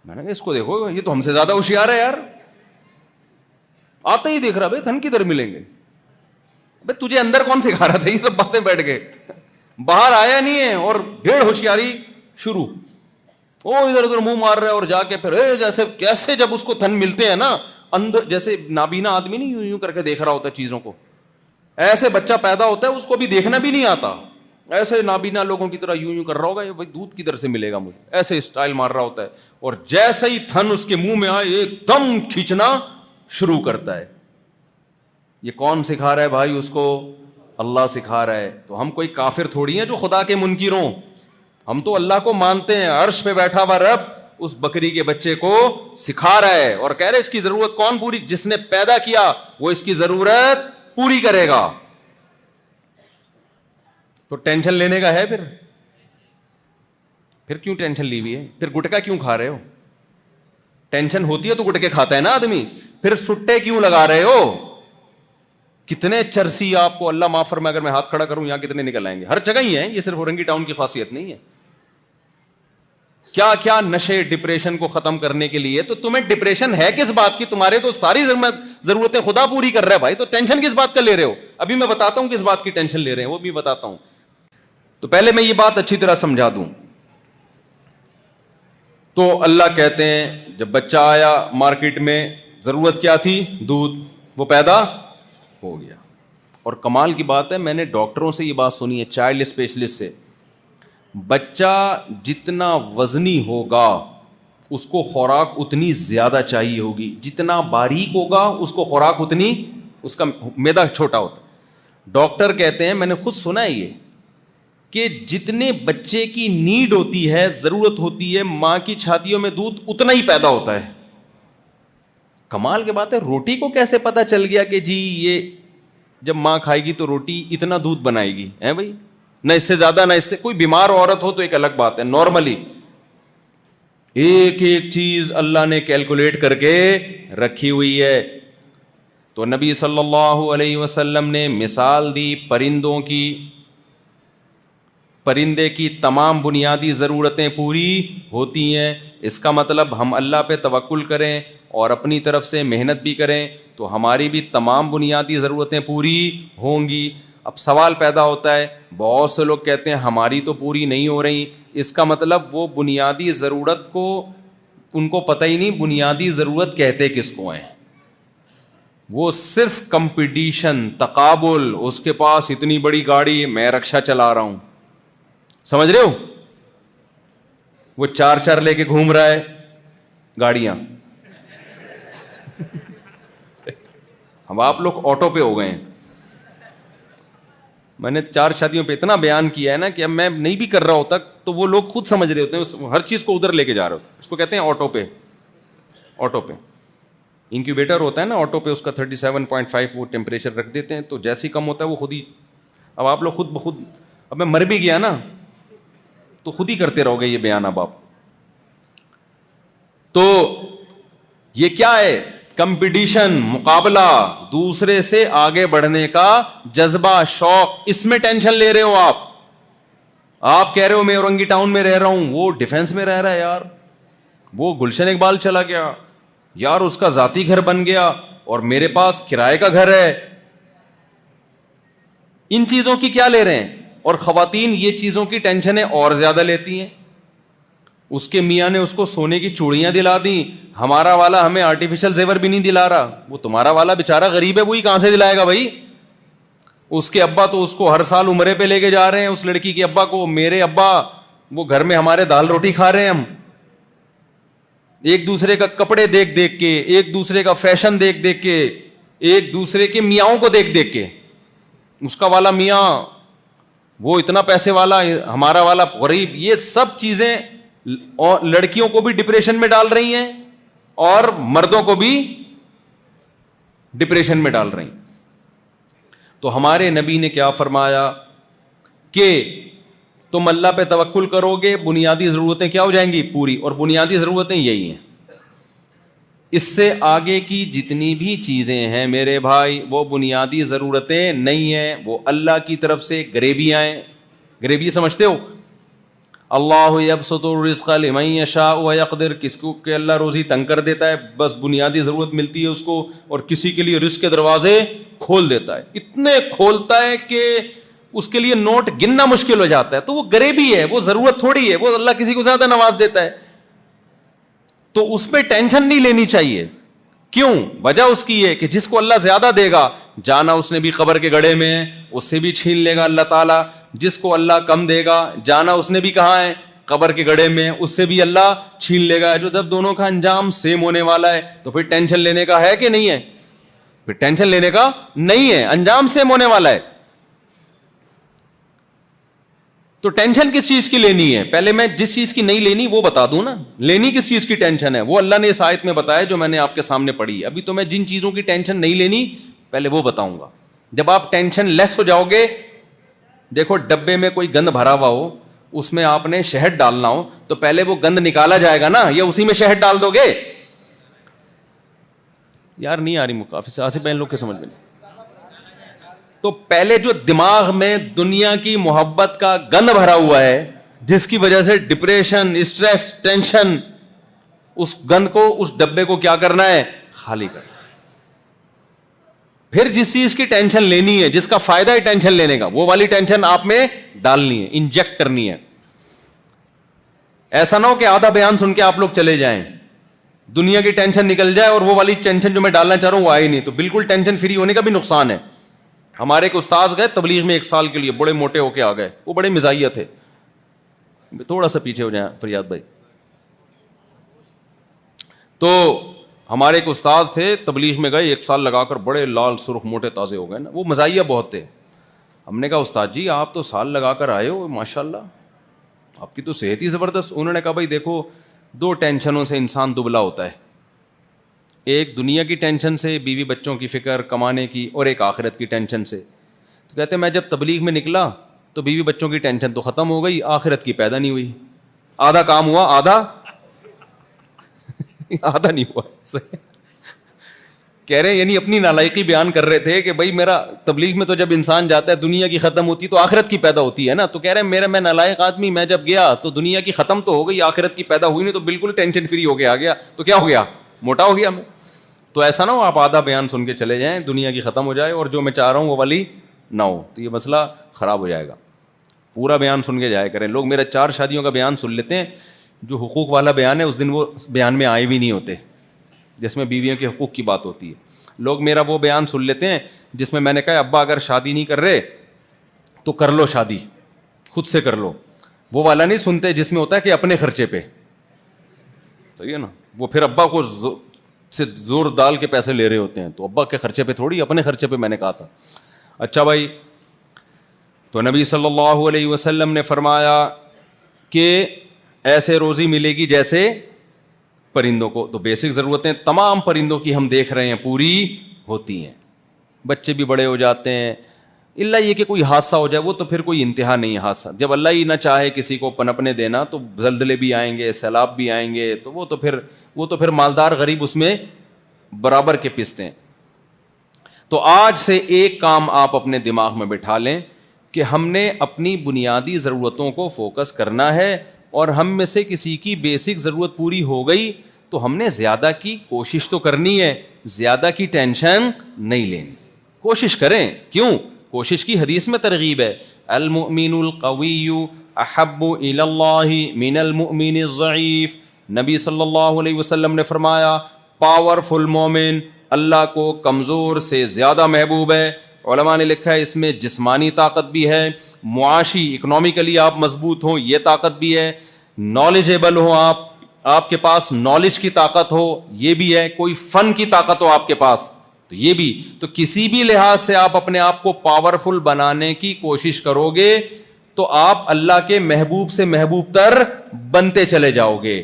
B: میں نے کہا اس کو دیکھو, یہ تو ہم سے زیادہ ہوشیار ہے یار, آتے ہی دیکھ رہا بھائی تھن کدھر ملیں گے. بھائی تجھے اندر کون سکھا رہا تھا یہ سب باتیں بیٹھ کے, باہر آیا نہیں ہے اور ڈیڑھ ہوشیاری شروع. وہ ادھر ادھر منہ مار رہا ہے, اور جا کے پھر جیسے کیسے جب اس کو تھن ملتے ہیں نا اندر, جیسے نابینا آدمی نہیں یوں یوں کر کے دیکھ رہا ہوتا ہے چیزوں کو, ایسے بچہ پیدا ہوتا ہے, اس کو بھی دیکھنا بھی نہیں آتا, ایسے نابینا لوگوں کی طرح یوں یوں کر رہا ہوگا, یہ بھائی دودھ کدھر سے ملے گا مجھے, ایسے اسٹائل مار رہا ہوتا ہے. اور جیسے ہی تھن اس کے منہ میں آئے ایک دم کھینچنا شروع کرتا ہے. یہ کون سکھا رہا ہے بھائی اس کو؟ اللہ سکھا رہا ہے. تو ہم کوئی کافر تھوڑی ہیں جو خدا کے منکر ہوں, ہم تو اللہ کو مانتے ہیں. عرش پہ بیٹھا ہوا رب اس بکری کے بچے کو سکھا رہا ہے اور کہہ رہے اس کی ضرورت کون پوری؟ جس نے پیدا کیا وہ اس کی ضرورت پوری کرے گا. تو ٹینشن لینے کا ہے پھر کیوں ٹینشن لی ہوئی ہے؟ پھر گٹکا کیوں کھا رہے ہو؟ ٹینشن ہوتی ہے تو گٹکے کھاتا ہے نا آدمی. پھر سٹے کیوں لگا رہے ہو؟ کتنے چرسی آپ کو اللہ معاف فرمائے, اگر میں ہاتھ کھڑا کروں یہاں کتنے نکل آئیں گے, ہر جگہ ہی ہیں, یہ صرف اورنگی ٹاؤن کی خاصیت نہیں ہے. کیا کیا نشے ڈپریشن کو ختم کرنے کے لیے. تو تمہیں ڈپریشن ہے کس بات کی؟ تمہارے تو ساری ضرورتیں خدا پوری کر رہا ہے بھائی, تو ٹینشن کس بات کا لے رہے ہو؟ ابھی میں بتاتا ہوں کس بات کی ٹینشن لے رہے ہیں, وہ بھی بتاتا ہوں. تو پہلے میں یہ بات اچھی طرح سمجھا دوں. تو اللہ کہتے ہیں جب بچہ آیا مارکیٹ میں, ضرورت کیا تھی؟ دودھ, وہ پیدا ہو گیا. اور کمال کی بات ہے, میں نے ڈاکٹروں سے یہ بات سنی ہے, چائلڈ اسپیشلسٹ سے, بچہ جتنا وزنی ہوگا اس کو خوراک اتنی زیادہ چاہیے ہوگی, جتنا باریک ہوگا اس کو خوراک اتنی, اس کا معدہ چھوٹا ہوتا ہے. ڈاکٹر کہتے ہیں, میں نے خود سنا ہے یہ, کہ جتنے بچے کی نیڈ ہوتی ہے, ضرورت ہوتی ہے, ماں کی چھاتیوں میں دودھ اتنا ہی پیدا ہوتا ہے. کمال کی بات ہے, روٹی کو کیسے پتا چل گیا کہ جی یہ جب ماں کھائے گی تو روٹی اتنا دودھ بنائے گی؟ ہے بھائی, نہ اس سے زیادہ نہ اس سے. کوئی بیمار عورت ہو تو ایک الگ بات ہے, نارملی ایک ایک چیز اللہ نے کیلکولیٹ کر کے رکھی ہوئی ہے. تو نبی صلی اللہ علیہ وسلم نے مثال دی پرندوں کی, پرندے کی تمام بنیادی ضرورتیں پوری ہوتی ہیں. اس کا مطلب ہم اللہ پہ توکل کریں اور اپنی طرف سے محنت بھی کریں تو ہماری بھی تمام بنیادی ضرورتیں پوری ہوں گی. اب سوال پیدا ہوتا ہے, بہت سے لوگ کہتے ہیں ہماری تو پوری نہیں ہو رہی. اس کا مطلب وہ بنیادی ضرورت کو ان کو پتہ ہی نہیں بنیادی ضرورت کہتے کس کو ہیں. وہ صرف کمپٹیشن, تقابل, اس کے پاس اتنی بڑی گاڑی, میں رکشا چلا رہا ہوں, سمجھ رہے ہو, وہ 4 لے کے گھوم رہا ہے گاڑیاں. اب آپ لوگ آٹو پہ ہو گئے ہیں. میں نے 4 شادیوں پہ اتنا بیان کیا ہے نا کہ اب میں نہیں بھی کر رہا ہوتا تو وہ لوگ خود سمجھ رہے ہوتے ہیں, ہر چیز کو ادھر لے کے جا رہے ہوتے. اس کو کہتے ہیں آٹو پہ. آٹو پہ انکیوبیٹر ہوتا ہے نا آٹو پہ, اس کا 37.5 وہ ٹیمپریچر رکھ دیتے ہیں, تو جیسے ہی کم ہوتا ہے وہ خود ہی. اب آپ لوگ خود بخود, اب میں مر بھی گیا نا تو خود ہی کرتے رہو گے یہ بیان. اب آپ تو یہ کیا ہے؟ کمپٹیشن, مقابلہ, دوسرے سے آگے بڑھنے کا جذبہ, شوق. اس میں ٹینشن لے رہے ہو آپ کہہ رہے ہو میں اورنگی ٹاؤن میں رہ رہا ہوں, وہ ڈیفینس میں رہ رہا ہے یار, وہ گلشن اقبال چلا گیا یار, اس کا ذاتی گھر بن گیا اور میرے پاس کرائے کا گھر ہے. ان چیزوں کی کیا لے رہے ہیں؟ اور خواتین یہ چیزوں کی ٹینشنیں اور زیادہ لیتی ہیں. اس کے میاں نے اس کو سونے کی چوڑیاں دلا دیں, ہمارا والا ہمیں آرٹیفیشل زیور بھی نہیں دلا رہا, وہ تمہارا والا بیچارہ غریب ہے, وہی کہاں سے دلائے گا بھائی. اس کے ابا تو اس کو ہر سال عمرے پہ لے کے جا رہے ہیں, اس لڑکی کے ابا کو. میرے ابا وہ گھر میں ہمارے دال روٹی کھا رہے ہیں ہم, ایک دوسرے کا کپڑے دیکھ دیکھ کے, ایک دوسرے کا فیشن دیکھ دیکھ کے, ایک دوسرے کے میاؤں کو دیکھ دیکھ کے. اس کا والا میاں وہ اتنا پیسے والا, ہمارا والا غریب. یہ سب چیزیں اور لڑکیوں کو بھی ڈپریشن میں ڈال رہی ہیں اور مردوں کو بھی ڈپریشن میں ڈال رہی ہیں. تو ہمارے نبی نے کیا فرمایا کہ تم اللہ پہ توکل کرو گے, بنیادی ضرورتیں کیا ہو جائیں گی پوری, اور بنیادی ضرورتیں یہی ہیں. اس سے آگے کی جتنی بھی چیزیں ہیں میرے بھائی وہ بنیادی ضرورتیں نہیں ہیں, وہ اللہ کی طرف سے گریبیاں ہیں. گریبی سمجھتے ہو؟ اللہ یبسط الرزق لمن یشاء ویقدر, کس کو کہ اللہ روزی تنگ کر دیتا ہے, بس بنیادی ضرورت ملتی ہے اس کو, اور کسی کے لیے رزق کے دروازے کھول دیتا ہے. اتنے کھولتا ہے کہ اس کے لیے نوٹ گننا مشکل ہو جاتا ہے. تو وہ غریبی ہے, وہ ضرورت تھوڑی ہے, وہ اللہ کسی کو زیادہ نواز دیتا ہے. تو اس پہ ٹینشن نہیں لینی چاہیے. کیوں؟ وجہ اس کی ہے کہ جس کو اللہ زیادہ دے گا, جانا اس نے بھی قبر کے گڑھے میں ہے, اس سے بھی چھین لے گا اللہ تعالیٰ. جس کو اللہ کم دے گا, جانا اس نے بھی کہاں ہے, قبر کے گڑھے میں, اس سے بھی اللہ چھین لے گا. جو جب دونوں کا انجام سیم ہونے والا ہے تو پھر ٹینشن لینے کا ہے کہ نہیں ہے؟ پھر ٹینشن لینے کا نہیں ہے, انجام سیم ہونے والا ہے. تو ٹینشن کس چیز کی لینی ہے؟ پہلے میں جس چیز کی نہیں لینی وہ بتا دوں نا. لینی کس چیز کی ٹینشن ہے وہ اللہ نے اس آیت میں بتایا جو میں نے آپ کے سامنے پڑھی. ابھی تو میں جن چیزوں کی ٹینشن نہیں لینی پہلے وہ بتاؤں گا. جب آپ ٹینشن لیس ہو جاؤ گے, دیکھو ڈبے میں کوئی گند بھرا ہوا ہو, اس میں آپ نے شہد ڈالنا ہو, تو پہلے وہ گند نکالا جائے گا نا, یا اسی میں شہد ڈال دو گے؟ یار نہیں آ رہی کافی سے آصف بہن لوگ کے سمجھ میں نہیں. تو پہلے جو دماغ میں دنیا کی محبت کا گند بھرا ہوا ہے, جس کی وجہ سے ڈپریشن, اسٹریس, ٹینشن, اس گند کو, اس ڈبے کو کیا کرنا ہے؟ خالی کرنا. پھر جس چیز کی ٹینشن لینی ہے, جس کا فائدہ ہے ٹینشن لینے کا, وہ والی ٹینشن آپ میں ڈالنی ہے, انجیکٹ کرنی ہے. ایسا نہ ہو کہ آدھا بیان سن کے آپ لوگ چلے جائیں, دنیا کی ٹینشن نکل جائے اور وہ والی ٹینشن جو میں ڈالنا چاہ رہا ہوں وہ آئی نہیں. تو بالکل ٹینشن فری ہونے کا بھی نقصان ہے. ہمارے ایک استاذ گئے تبلیغ میں 1 سال کے لیے, بڑے موٹے ہو کے آ گئے, وہ بڑے مزاحیہ تھے. تھوڑا سا پیچھے ہو جائیں فریاد بھائی. تو ہمارے ایک استاذ تھے, تبلیغ میں گئے, 1 سال لگا کر بڑے لال سرخ موٹے تازے ہو گئے نا, وہ مزاحیہ بہت تھے. ہم نے کہا استاد جی آپ تو سال لگا کر آئے ہو, ماشاء اللہ آپ کی تو صحت ہی زبردست. انہوں نے کہا بھائی دیکھو 2 ٹینشنوں سے انسان دبلا ہوتا ہے, ایک دنیا کی ٹینشن سے, بیوی بچوں کی فکر, کمانے کی, اور ایک آخرت کی ٹینشن سے. تو کہتے میں جب تبلیغ میں نکلا تو بیوی بچوں کی ٹینشن تو ختم ہو گئی, آخرت کی پیدا نہیں ہوئی. آدھا کام ہوا, آدھا نہیں ہوا. کہہ رہے ہیں یعنی اپنی نالائقی بیان کر رہے تھے کہ بھائی میرا تبلیغ میں تو جب انسان جاتا ہے دنیا کی ختم ہوتی تو آخرت کی پیدا ہوتی ہے نا. تو کہہ رہے ہیں میں نالائق آدمی, میں جب گیا تو دنیا کی ختم تو ہو گئی, آخرت کی پیدا ہوئی نہیں, تو بالکل ٹینشن فری ہو کے آ گیا. تو کیا ہو گیا؟ موٹا ہو گیا میں. تو ایسا نہ ہو آپ آدھا بیان سن کے چلے جائیں, دنیا کی ختم ہو جائے اور جو میں چاہ رہا ہوں وہ والی نہ ہو, تو یہ مسئلہ خراب ہو جائے گا. پورا بیان سن کے جایا کریں. لوگ میرا 4 شادیوں کا بیان سن لیتے ہیں, جو حقوق والا بیان ہے اس دن وہ بیان میں آئے بھی نہیں ہوتے, جس میں بیویوں کے حقوق کی بات ہوتی ہے. لوگ میرا وہ بیان سن لیتے ہیں جس میں نے کہا ابا اگر شادی نہیں کر رہے تو کر لو شادی, خود سے کر لو. وہ والا نہیں سنتے جس میں ہوتا ہے کہ اپنے خرچے پہ. صحیح ہے نا, وہ پھر ابا کو سے زور ڈال کے پیسے لے رہے ہوتے ہیں, تو ابا کے خرچے پہ تھوڑی, اپنے خرچے پہ میں نے کہا تھا. اچھا بھائی, تو نبی صلی اللہ علیہ وسلم نے فرمایا کہ ایسے روزی ملے گی جیسے پرندوں کو. تو بیسک ضرورتیں تمام پرندوں کی ہم دیکھ رہے ہیں پوری ہوتی ہیں. بچے بھی بڑے ہو جاتے ہیں, اللہ یہ کہ کوئی حادثہ ہو جائے وہ تو پھر کوئی انتہا نہیں ہے حادثہ. جب اللہ ہی نہ چاہے کسی کو پنپنے دینا تو زلزلے بھی آئیں گے, سیلاب بھی آئیں گے, تو وہ تو پھر مالدار غریب اس میں برابر کے پستے ہیں. تو آج سے ایک کام آپ اپنے دماغ میں بٹھا لیں کہ ہم نے اپنی بنیادی ضرورتوں کو فوکس کرنا ہے, اور ہم میں سے کسی کی بیسک ضرورت پوری ہو گئی تو ہم نے زیادہ کی کوشش تو کرنی ہے, زیادہ کی ٹینشن نہیں لینی. کوشش کریں. کیوں؟ کوشش کی حدیث میں ترغیب ہے. المؤمن القوی احب الی اللہ من المؤمن الضعیف. نبی صلی اللہ علیہ وسلم نے فرمایا پاورفل مومن اللہ کو کمزور سے زیادہ محبوب ہے. علماء نے لکھا ہے اس میں جسمانی طاقت بھی ہے, معاشی اکنامکلی آپ مضبوط ہوں یہ طاقت بھی ہے, نالجیبل ہوں آپ کے پاس نالج کی طاقت ہو یہ بھی ہے, کوئی فن کی طاقت ہو آپ کے پاس تو یہ بھی. تو کسی بھی لحاظ سے آپ اپنے آپ کو پاورفل بنانے کی کوشش کرو گے تو آپ اللہ کے محبوب سے محبوب تر بنتے چلے جاؤ گے.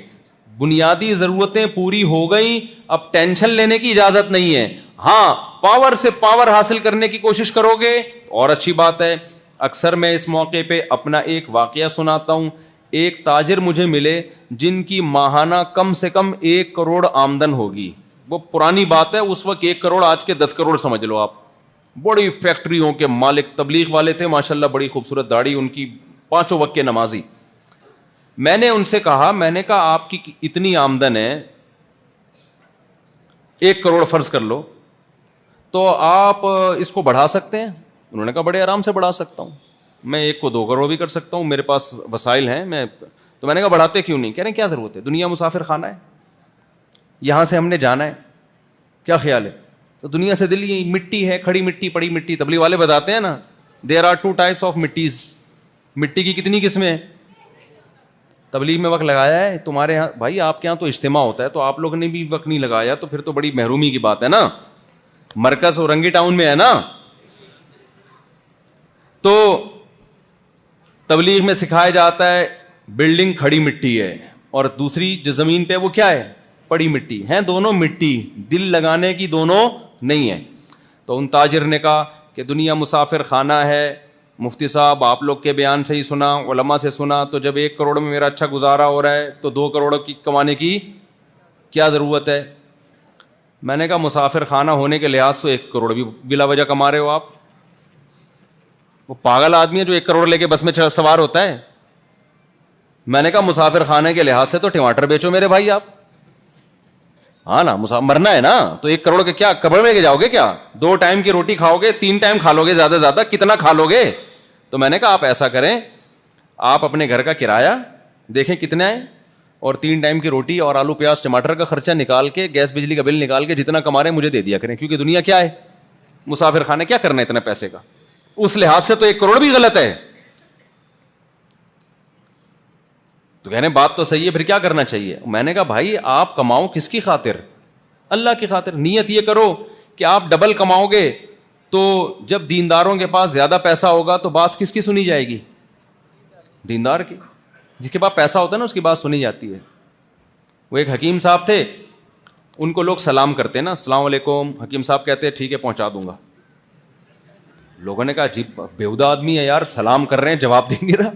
B: بنیادی ضرورتیں پوری ہو گئیں, اب ٹینشن لینے کی اجازت نہیں ہے. ہاں پاور سے پاور حاصل کرنے کی کوشش کرو گے اور اچھی بات ہے. اکثر میں اس موقع پہ اپنا ایک واقعہ سناتا ہوں. ایک تاجر مجھے ملے جن کی ماہانہ کم سے کم 1 کروڑ آمدن ہوگی. وہ پرانی بات ہے, اس وقت 1 کروڑ آج کے 10 کروڑ سمجھ لو آپ. بڑی فیکٹریوں کے مالک, تبلیغ والے تھے ماشاءاللہ, بڑی خوبصورت داڑھی ان کی, 5 وقت کے نمازی. میں نے ان سے کہا, میں نے کہا آپ کی اتنی آمدن ہے 1 کروڑ فرض کر لو, تو آپ اس کو بڑھا سکتے ہیں؟ انہوں نے کہا بڑے آرام سے بڑھا سکتا ہوں, میں 1 کو 2 کروڑ بھی کر سکتا ہوں, میرے پاس وسائل ہیں. تو میں نے کہا بڑھاتے کیوں نہیں؟ کہہ رہے ہیں کیا ضرورت ہے, دنیا مسافر خانہ ہے, یہاں سے ہم نے جانا ہے, کیا خیال ہے؟ تو دنیا سے دل یہ مٹی ہے, کھڑی مٹی, پڑی مٹی. تبلیغ والے بتاتے ہیں نا دیر آر 2 types آف مٹیز. مٹی کی کتنی قسمیں ہیں؟ تبلیغ میں وقت لگایا ہے تمہارے یہاں بھائی, آپ کے یہاں تو اجتماع ہوتا ہے تو آپ لوگوں نے بھی وقت نہیں لگایا, تو پھر تو بڑی محرومی کی بات ہے نا. مرکز اورنگی ٹاؤن میں ہے نا. تو تبلیغ میں سکھایا جاتا ہے بلڈنگ کھڑی مٹی ہے اور دوسری جو زمین پہ وہ کیا ہے, پڑی مٹی ہے. دونوں مٹی, دل لگانے کی دونوں نہیں ہے. تو ان تاجر نے کہا کہ دنیا مسافر خانہ ہے. مفتی صاحب آپ لوگ کے بیان سے ہی سنا, علماء سے سنا, تو جب 1 کروڑ میں میرا اچھا گزارا ہو رہا ہے تو 2 کروڑ کی کمانے کی کیا ضرورت ہے؟ میں نے کہا مسافر خانہ ہونے کے لحاظ سے 1 کروڑ بھی بلا وجہ کما رہے ہو آپ. وہ پاگل آدمی ہے جو 1 کروڑ لے کے بس میں سوار ہوتا ہے. میں نے کہا مسافر خانے کے لحاظ سے تو ٹماٹر بیچو میرے بھائی آپ. ہاں نا, مرنا ہے نا, تو 1 کروڑ کے کیا قبر میں کے جاؤ گے کیا؟ 2 ٹائم کی روٹی کھاؤ گے, 3 ٹائم کھا لو گے زیادہ سے زیادہ, کتنا کھا لو گے؟ تو میں نے کہا آپ ایسا کریں, آپ اپنے گھر کا کرایہ دیکھیں کتنا ہے, اور 3 ٹائم کی روٹی اور آلو پیاز ٹماٹر کا خرچہ نکال کے, گیس بجلی کا بل نکال کے جتنا کما رہے ہیں مجھے دے دیا کریں, کیونکہ دنیا کیا ہے, مسافر خانے, کیا کرنا ہے اتنے پیسے کا. اس لحاظ سے تو 1 کروڑ بھی غلط ہے. تو کہنے بات تو صحیح ہے, پھر کیا کرنا چاہیے؟ میں نے کہا بھائی آپ کماؤ کس کی خاطر؟ اللہ کی خاطر. نیت یہ کرو کہ آپ ڈبل کماؤ گے, تو جب دینداروں کے پاس زیادہ پیسہ ہوگا تو بات کس کی سنی جائے گی؟ دیندار کی. جس کے پاس پیسہ ہوتا ہے نا اس کی بات سنی جاتی ہے. وہ ایک حکیم صاحب تھے, ان کو لوگ سلام کرتے ہیں نا, السلام علیکم, حکیم صاحب کہتے ہیں ٹھیک ہے پہنچا دوں گا. لوگوں نے کہا عجیب بیہودہ آدمی ہے یار, سلام کر رہے ہیں جواب دیں گے نا.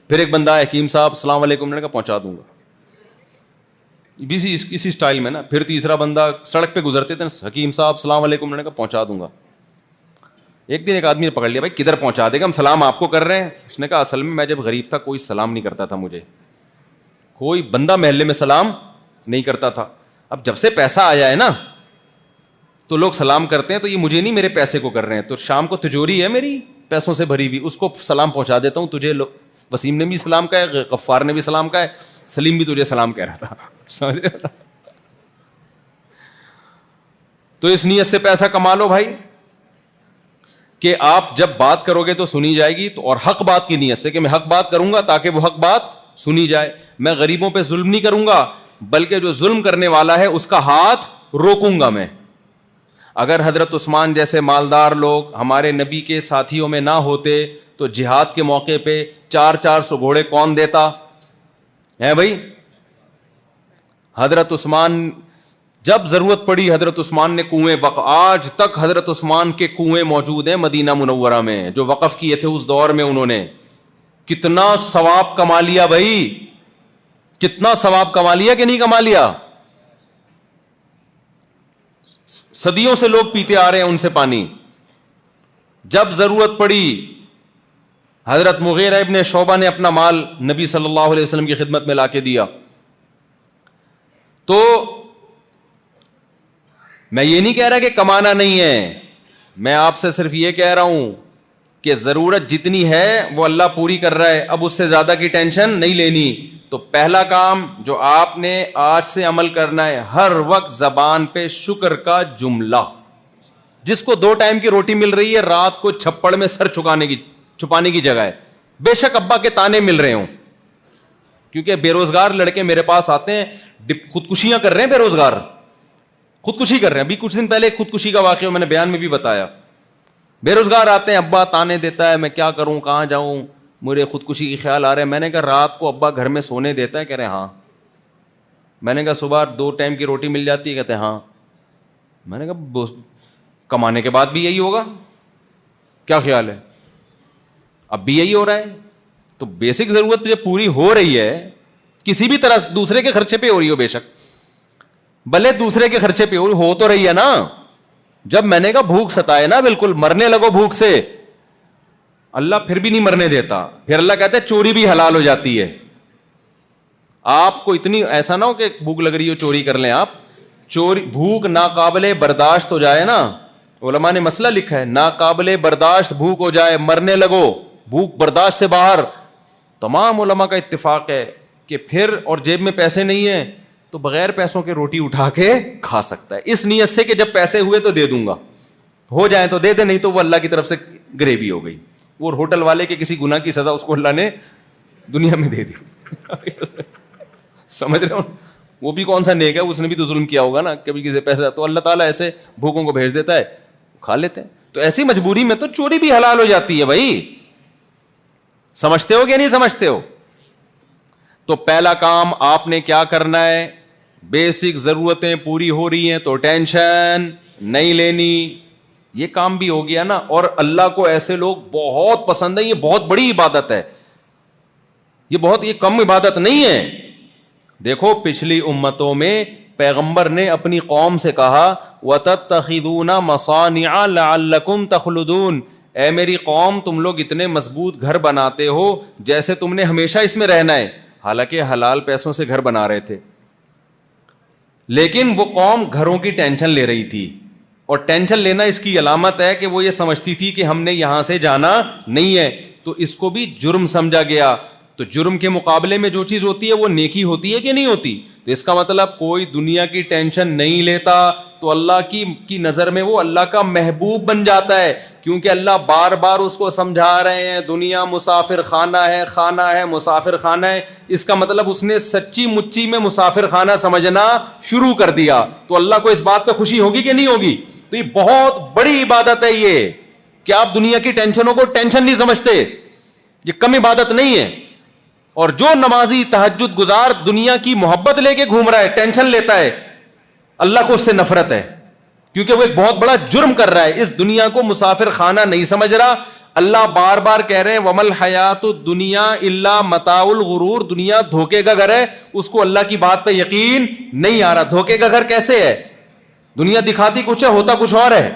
B: پھر ایک بندہ ہے, حکیم صاحب السلام علیکم, انہوں نے کہا پہنچا دوں گا, اسی اسٹائل میں نا. پھر تیسرا بندہ, سڑک پہ گزرتے تھے, حکیم صاحب السلام علیکم, انہوں نے کہا پہنچا دوں گا. ایک دن ایک آدمی نے پکڑ لیا, بھائی کدھر پہنچا دے گا, ہم سلام آپ کو کر رہے ہیں. اس نے کہا اصل میں جب غریب تھا کوئی سلام نہیں کرتا تھا, مجھے کوئی بندہ محلے میں سلام نہیں کرتا تھا. اب جب سے پیسہ آیا ہے نا تو لوگ سلام کرتے ہیں, تو یہ مجھے نہیں میرے پیسے کو کر رہے ہیں. تو شام کو تجوری ہے میری پیسوں سے بھری ہوئی, اس کو سلام پہنچا دیتا ہوں. تجھے وسیم نے بھی سلام کہا ہے, غفار نے بھی سلام کہا ہے, سلیم بھی تجھے سلام کہہ رہا تھا. سمجھ رہے ہو؟ تو اس نیت سے پیسہ کما لو بھائی کہ آپ جب بات کرو گے تو سنی جائے گی, تو اور حق بات کی نیت سے کہ میں حق بات کروں گا تاکہ وہ حق بات سنی جائے. میں غریبوں پہ ظلم نہیں کروں گا, بلکہ جو ظلم کرنے والا ہے اس کا ہاتھ روکوں گا میں. اگر حضرت عثمان جیسے مالدار لوگ ہمارے نبی کے ساتھیوں میں نہ ہوتے تو جہاد کے موقع پہ 400 گھوڑے کون دیتا ہے بھائی؟ حضرت عثمان جب ضرورت پڑی, حضرت عثمان نے کنویں آج تک حضرت عثمان کے کنویں موجود ہیں مدینہ منورہ میں, جو وقف کیے تھے اس دور میں. انہوں نے کتنا ثواب کما لیا بھائی, کتنا ثواب کما لیا کہ نہیں کما لیا. صدیوں سے لوگ پیتے آ رہے ہیں ان سے پانی. جب ضرورت پڑی حضرت مغیرہ ابن شعبہ نے اپنا مال نبی صلی اللہ علیہ وسلم کی خدمت میں لا کے دیا. تو میں یہ نہیں کہہ رہا کہ کمانا نہیں ہے, میں آپ سے صرف یہ کہہ رہا ہوں کہ ضرورت جتنی ہے وہ اللہ پوری کر رہا ہے, اب اس سے زیادہ کی ٹینشن نہیں لینی. تو پہلا کام جو آپ نے آج سے عمل کرنا ہے, ہر وقت زبان پہ شکر کا جملہ. جس کو 2 ٹائم کی روٹی مل رہی ہے, رات کو چھپڑ میں سر چھپانے کی جگہ ہے. بے شک ابا کے تانے مل رہے ہوں, کیونکہ بے روزگار لڑکے میرے پاس آتے ہیں, خودکشیاں کر رہے ہیں, بے روزگار خودکشی کر رہے ہیں. ابھی کچھ دن پہلے خودکشی کا واقعہ میں نے بیان میں بھی بتایا. بے روزگار آتے ہیں, ابا تانے دیتا ہے, میں کیا کروں, کہاں جاؤں, مجھے خودکشی کی خیال آ رہے ہیں. میں نے کہا رات کو ابا گھر میں سونے دیتا ہے؟ کہہ رہے ہاں. میں نے کہا صبح 2 ٹائم کی روٹی مل جاتی ہے؟ کہتے ہیں ہاں. میں نے کہا کمانے کے بعد بھی یہی ہوگا؟ کیا خیال ہے؟ اب بھی یہی ہو رہا ہے. تو بیسک ضرورت جو پوری ہو رہی ہے کسی بھی طرح, دوسرے کے خرچے پہ ہو رہی ہو, بے شک بھلے دوسرے کے خرچے پہ ہو تو رہی ہے نا. جب میں نے کہا بھوک ستائے نا, بالکل مرنے لگو بھوک سے, اللہ پھر بھی نہیں مرنے دیتا. پھر اللہ کہتا ہے چوری بھی حلال ہو جاتی ہے. آپ کو اتنی ایسا نہ ہو کہ بھوک لگ رہی ہو چوری کر لیں آپ. چوری بھوک ناقابل برداشت ہو جائے نا, علماء نے مسئلہ لکھا ہے, ناقابل برداشت بھوک ہو جائے, مرنے لگو, بھوک برداشت سے باہر, تمام علماء کا اتفاق ہے کہ پھر, اور جیب میں پیسے نہیں ہیں تو بغیر پیسوں کے روٹی اٹھا کے کھا سکتا ہے, اس نیت سے کہ جب پیسے ہوئے تو دے دوں گا, ہو جائیں تو دے دے, نہیں تو وہ اللہ کی طرف سے گریوی ہو گئی. وہ ہوٹل والے کے کسی گناہ کی سزا اس کو اللہ نے دنیا میں دے دی. سمجھ رہے ہو, وہ بھی کون سا نیک ہے, اس نے بھی تو ظلم کیا ہوگا نا, کبھی کسی پیسہ, تو اللہ تعالیٰ ایسے بھوکوں کو بھیج دیتا ہے, کھا لیتے ہیں. تو ایسی مجبوری میں تو چوری بھی حلال ہو جاتی ہے بھائی. سمجھتے ہو کہ نہیں سمجھتے ہو؟ تو پہلا کام آپ نے کیا کرنا ہے, بیسک ضرورتیں پوری ہو رہی ہیں تو ٹینشن نہیں لینی. یہ کام بھی ہو گیا نا. اور اللہ کو ایسے لوگ بہت پسند ہیں, یہ بہت بڑی عبادت ہے, یہ کم عبادت نہیں ہے. دیکھو پچھلی امتوں میں پیغمبر نے اپنی قوم سے کہا وَتَتَّخِذُونَ مَصَانِعَ لَعَلَّكُمْ تَخْلُدُونَ, اے میری قوم تم لوگ اتنے مضبوط گھر بناتے ہو جیسے تم نے ہمیشہ اس میں رہنا ہے. حالانکہ حلال پیسوں سے گھر بنا رہے تھے, لیکن وہ قوم گھروں کی ٹینشن لے رہی تھی. اور ٹینشن لینا اس کی علامت ہے کہ وہ یہ سمجھتی تھی کہ ہم نے یہاں سے جانا نہیں ہے, تو اس کو بھی جرم سمجھا گیا. تو جرم کے مقابلے میں جو چیز ہوتی ہے وہ نیکی ہوتی ہے کہ نہیں ہوتی؟ تو اس کا مطلب کوئی دنیا کی ٹینشن نہیں لیتا تو اللہ کی نظر میں وہ اللہ کا محبوب بن جاتا ہے, کیونکہ اللہ بار بار اس کو سمجھا رہے ہیں دنیا مسافر خانہ ہے, خانہ ہے مسافر خانہ ہے. اس کا مطلب اس نے سچی مچی میں مسافر خانہ سمجھنا شروع کر دیا. تو اللہ کو اس بات پہ خوشی ہوگی کہ نہیں ہوگی؟ تو یہ بہت بڑی عبادت ہے یہ, کہ آپ دنیا کی ٹینشنوں کو ٹینشن نہیں سمجھتے. یہ کم عبادت نہیں ہے. اور جو نمازی تہجد گزار دنیا کی محبت لے کے گھوم رہا ہے, ٹینشن لیتا ہے, اللہ کو اس سے نفرت ہے, کیونکہ وہ ایک بہت بڑا جرم کر رہا ہے, اس دنیا کو مسافر خانہ نہیں سمجھ رہا. اللہ بار بار کہہ رہے ہیں وَمَا الْحَيَاةُ الدُّنْيَا إِلَّا مَتَاعُ الْغُرُورِ, دنیا دھوکے کا گھر ہے. اس کو اللہ کی بات پہ یقین نہیں آ رہا. دھوکے کا گھر کیسے ہے؟ دنیا دکھاتی کچھ ہے, ہوتا کچھ اور ہے.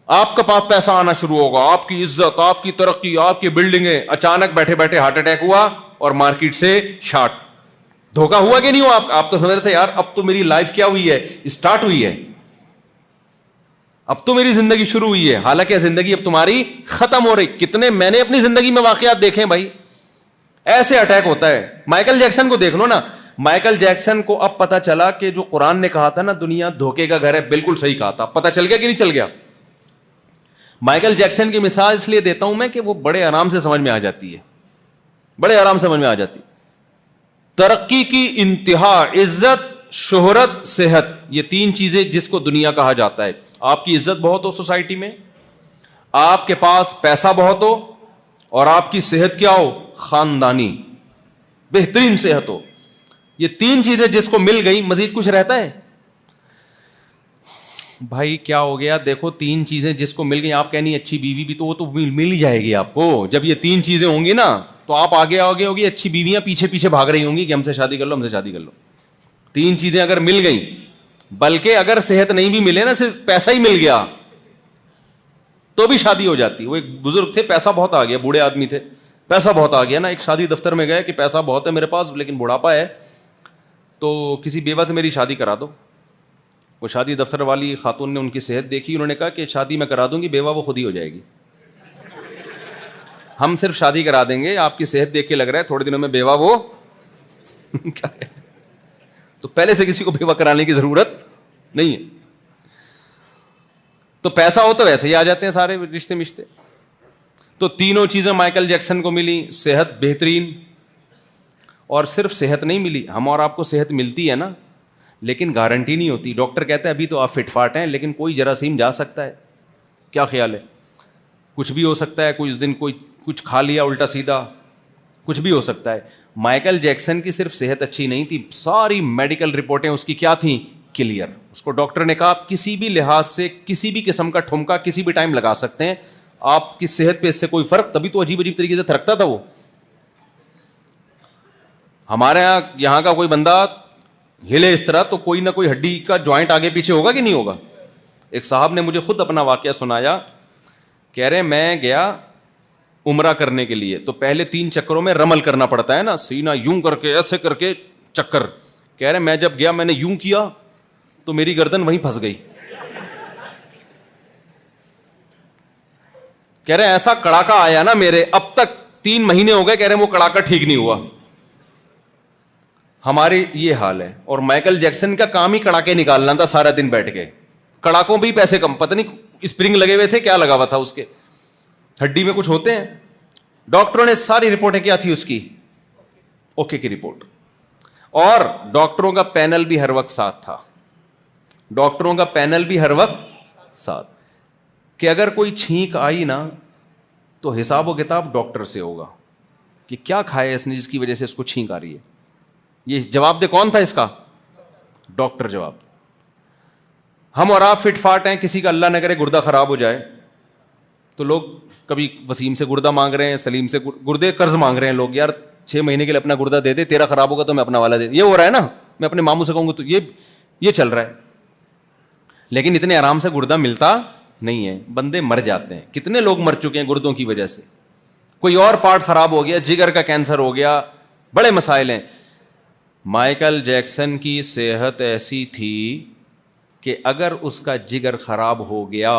B: آپ کے پاس پیسہ آنا شروع ہوگا, آپ کی عزت, آپ کی ترقی, آپ کی بلڈنگیں, اچانک بیٹھے بیٹھے ہارٹ اٹیک ہوا اور مارکیٹ سے شارٹ. دھوکا ہوا کہ نہیں ہوا؟ آپ تو سمجھ رہے تھے یار اب تو میری لائف کیا ہوئی ہے, اسٹارٹ ہوئی ہے, اب تو میری زندگی شروع ہوئی ہے. حالانکہ زندگی اب تمہاری ختم ہو رہی. کتنے میں نے اپنی زندگی میں واقعات دیکھے بھائی, ایسے اٹیک ہوتا ہے. مائیکل جیکسن کو دیکھ لو نا, مائیکل جیکسن کو اب پتا چلا کہ جو قرآن نے کہا تھا نا دنیا دھوکے کا گھر ہے, بالکل صحیح کہا تھا. پتا چل گیا کہ نہیں چل گیا؟ مائیکل جیکسن کی مثال اس لیے دیتا ہوں میں کہ وہ بڑے آرام سے سمجھ میں آ جاتی ہے, بڑے آرام سے سمجھ میں آ جاتی. ترقی کی انتہا عزت, شہرت, صحت, یہ 3 چیزیں جس کو دنیا کہا جاتا ہے. آپ کی عزت بہت ہو سوسائٹی میں, آپ کے پاس پیسہ بہت ہو, اور آپ کی صحت کیا ہو؟ خاندانی بہترین صحت ہو. یہ 3 چیزیں جس کو مل گئی مزید کچھ رہتا ہے؟ بھائی کیا ہو گیا؟ دیکھو 3 چیزیں جس کو مل گئی, آپ کہنی اچھی بیوی بھی تو وہ تو مل ہی جائے گی آپ کو. جب یہ 3 چیزیں ہوں گی نا تو آپ آگے ہوگی, اچھی بیویاں پیچھے پیچھے بھاگ رہی ہوں گی کہ ہم سے شادی کر لو, ہم سے شادی کر لو. 3 چیزیں اگر مل گئیں, بلکہ اگر صحت نہیں بھی ملے نا, صرف پیسہ ہی مل گیا تو بھی شادی ہو جاتی. وہ ایک بزرگ تھے, پیسہ بہت آ گیا, بوڑھے آدمی تھے, پیسہ بہت آ گیا نا. ایک شادی دفتر میں گئے کہ پیسہ بہت ہے میرے پاس لیکن بڑھاپا ہے, تو کسی بیوہ سے میری شادی کرا دو. وہ شادی دفتر والی خاتون نے ان کی صحت دیکھی, انہوں نے کہا کہ شادی میں کرا دوں گی, بیوہ وہ خود ہی ہو جائے گی, ہم صرف شادی کرا دیں گے, آپ کی صحت دیکھ کے لگ رہا ہے تھوڑے دنوں میں بیوہ وہ کیا ہے. تو پہلے سے کسی کو بیوہ کرانے کی ضرورت نہیں ہے. تو پیسہ ہو تو ویسے ہی آ جاتے ہیں سارے رشتے مشتے. تو تینوں چیزیں مائیکل جیکسن کو ملی, صحت بہترین, اور صرف صحت نہیں ملی, ہم اور آپ کو صحت ملتی ہے نا, لیکن گارنٹی نہیں ہوتی. ڈاکٹر کہتا ہے ابھی تو آپ فٹ فاٹ ہیں, لیکن کوئی جراثیم جا سکتا ہے. کیا خیال ہے؟ کچھ بھی ہو سکتا ہے, کچھ دن کوئی کچھ کھا لیا الٹا سیدھا, کچھ بھی ہو سکتا ہے. مائیکل جیکسن کی صرف صحت اچھی نہیں تھی, ساری میڈیکل رپورٹیں اس کی کیا تھیں؟ کلیئر. اس کو ڈاکٹر نے کہا آپ کسی بھی لحاظ سے کسی بھی قسم کا ٹھمکا کسی بھی ٹائم لگا سکتے ہیں, آپ کی صحت پہ اس سے کوئی فرق. تبھی تو عجیب عجیب طریقے سے تھرکتا تھا وہ. ہمارے یہاں کا کوئی بندہ ہلے اس طرح تو کوئی نہ کوئی ہڈی کا جوائنٹ آگے پیچھے ہوگا کہ نہیں ہوگا. ایک صاحب نے مجھے خود اپنا واقعہ سنایا, کہہ رہے میں گیا عمرہ کرنے کے لیے, تو پہلے 3 چکروں میں رمل کرنا پڑتا ہے نا, سینہ یوں کر کے ایسے کر کے چکر. کہہ رہے میں جب گیا میں نے یوں کیا تو میری گردن وہیں پھنس گئی. کہہ رہے ایسا کڑاکا آیا نا میرے, اب تک 3 مہینے ہو گئے, کہہ رہے وہ کڑاکا ٹھیک نہیں ہوا. ہمارے یہ حال ہے. اور مائیکل جیکسن کا کام ہی کڑاکے نکالنا تھا سارا دن بیٹھ کے. کڑاکوں پہ ہی پیسے کم, پتہ نہیں اسپرنگ لگے ہوئے تھے, کیا لگا ہوا تھا اس کے, ہڈی میں کچھ ہوتے ہیں. ڈاکٹروں نے ساری رپورٹیں کیا تھی اس کی, اوکے کی رپورٹ. اور ڈاکٹروں کا پینل بھی ہر وقت ساتھ تھا, ڈاکٹروں کا پینل بھی ہر وقت ساتھ, کہ اگر کوئی چھینک آئی نا تو حساب و کتاب ڈاکٹر سے ہوگا کہ کیا کھایا اس نے جس کی وجہ سے اس کو چھینک آ رہی ہے. یہ جواب دے کون تھا اس کا؟ ڈاکٹر جواب. ہم اور آپ فٹ فاٹ ہیں, کسی کا اللہ نہ کرے گردہ خراب ہو جائے تو لوگ کبھی وسیم سے گردہ مانگ رہے ہیں, سلیم سے گردے قرض مانگ رہے ہیں لوگ, یار 6 مہینے کے لیے اپنا گردہ دے دے, تیرا خراب ہوگا تو میں اپنا والا دے دے. یہ ہو رہا ہے نا, میں اپنے ماموں سے کہوں گا تو یہ چل رہا ہے. لیکن اتنے آرام سے گردہ ملتا نہیں ہے, بندے مر جاتے ہیں. کتنے لوگ مر چکے ہیں گردوں کی وجہ سے, کوئی اور پارٹ خراب ہو گیا, جگر کا کینسر ہو گیا, بڑے مسائل ہیں. مائیکل جیکسن کی صحت ایسی تھی کہ اگر اس کا جگر خراب ہو گیا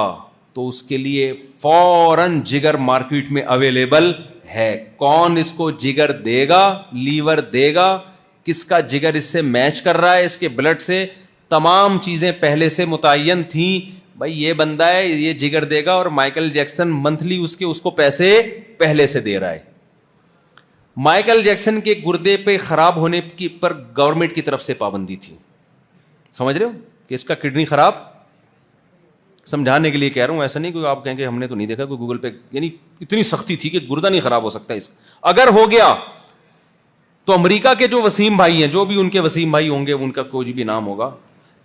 B: تو اس کے لیے فوراً جگر مارکیٹ میں اویلیبل ہے. کون اس کو جگر دے گا, لیور دے گا, کس کا جگر اس سے میچ کر رہا ہے, اس کے بلڈ سے, تمام چیزیں پہلے سے متعین تھیں. بھائی یہ بندہ ہے, یہ جگر دے گا, اور مائیکل جیکسن منتھلی اس کو پیسے پہلے سے دے رہا ہے. مائیکل جیکسن کے گردے پہ خراب ہونے کی پر گورنمنٹ کی طرف سے پابندی تھی. سمجھ رہے ہو کہ اس کا کڈنی خراب, سمجھانے کے لیے کہہ رہا ہوں, ایسا نہیں کہ آپ کہیں کہ ہم نے تو نہیں دیکھا کوئی گوگل پہ, یعنی اتنی سختی تھی کہ گردہ نہیں خراب ہو سکتا اس. اگر ہو گیا تو امریکہ کے جو وسیم بھائی ہیں, جو بھی ان کے وسیم بھائی ہوں گے, ان کا کوئی بھی نام ہوگا,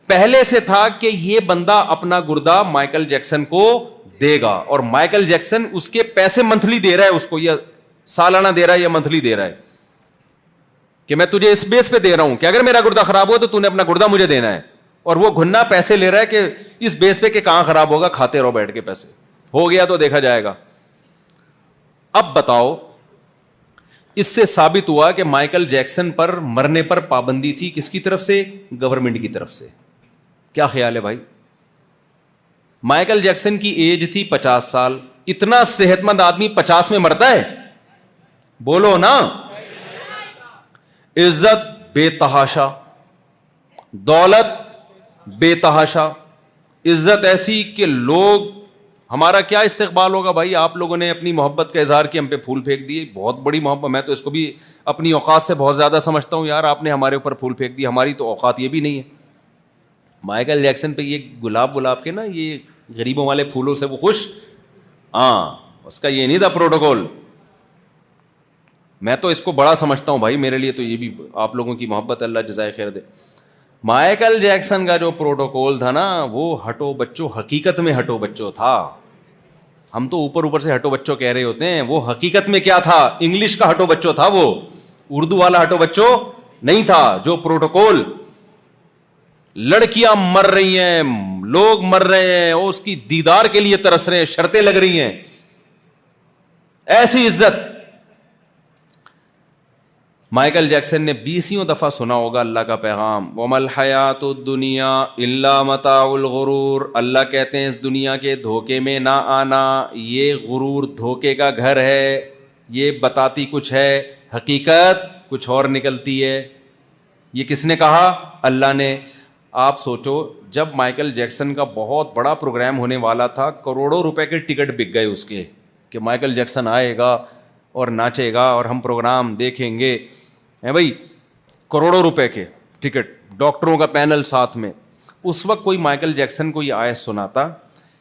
B: پہلے سے تھا کہ یہ بندہ اپنا گردہ مائیکل جیکسن کو دے گا, اور مائیکل جیکسن اس کے پیسے منتھلی دے رہا ہے اس کو, یا سالانہ دے رہا ہے یا منتھلی دے رہا ہے, کہ میں تجھے اس بیس پہ دے رہا ہوں کہ اگر میرا گردہ خراب ہوا تو تو نے اپنا گردہ مجھے دینا ہے. اور وہ گھننا پیسے لے رہا ہے کہ اس بیس پہ کہ کہاں خراب ہوگا, کھاتے رہو بیٹھ کے, پیسے ہو گیا تو دیکھا جائے گا. اب بتاؤ, اس سے ثابت ہوا کہ مائیکل جیکسن پر مرنے پر پابندی تھی, کس کی طرف سے؟ گورنمنٹ کی طرف سے. کیا خیال ہے بھائی؟ مائیکل جیکسن کی ایج تھی 50 سال. اتنا صحت مند آدمی 50 میں مرتا ہے؟ بولو نا. عزت بے تحاشا, دولت بے تحاشا, عزت ایسی کہ لوگ, ہمارا کیا استقبال ہوگا بھائی. آپ لوگوں نے اپنی محبت کا اظہار کیا, ہم پہ پھول پھینک دیے, بہت بڑی محبت, میں تو اس کو بھی اپنی اوقات سے بہت زیادہ سمجھتا ہوں. یار آپ نے ہمارے اوپر پھول پھینک دی, ہماری تو اوقات یہ بھی نہیں ہے. مائیکل جیکسن پہ یہ گلاب کے نا, یہ غریبوں والے پھولوں سے وہ خوش, ہاں اس کا یہ نہیں تھا پروٹوکول. میں تو اس کو بڑا سمجھتا ہوں بھائی, میرے لیے تو یہ بھی آپ لوگوں کی محبت, اللہ جزائے خیر دے. مائیکل جیکسن کا جو پروٹوکول تھا نا, وہ ہٹو بچوں, حقیقت میں ہٹو بچوں تھا. ہم تو اوپر سے ہٹو بچوں کہہ رہے ہوتے ہیں, وہ حقیقت میں کیا تھا؟ انگلش کا ہٹو بچوں تھا وہ, اردو والا ہٹو بچوں نہیں تھا. جو پروٹوکول, لڑکیاں مر رہی ہیں, لوگ مر رہے ہیں, اس کی دیدار کے لیے ترس رہے ہیں, شرطیں لگ رہی ہیں, ایسی عزت. مائیکل جیکسن نے 20 دفعہ سنا ہوگا اللہ کا پیغام، وَمَا الْحَيَاةُ الدُّنْيَا إِلَّا مَتَاعُ الْغُرُورِ، اللہ کہتے ہیں اس دنیا کے دھوکے میں نہ آنا، یہ غرور دھوکے کا گھر ہے، یہ بتاتی کچھ ہے، حقیقت کچھ اور نکلتی ہے۔ یہ کس نے کہا؟ اللہ نے۔ آپ سوچو جب مائیکل جیکسن کا بہت بڑا پروگرام ہونے والا تھا، کروڑوں روپے کے ٹکٹ بک گئے اس کے، کہ مائیکل جیکسن آئے گا اور ناچے گا اور ہم پروگرام دیکھیں گے، ہیں بھائی، کروڑوں روپے کے ٹکٹ، ڈاکٹروں کا پینل ساتھ میں۔ اس وقت کوئی مائیکل جیکسن کو یہ آیت سناتا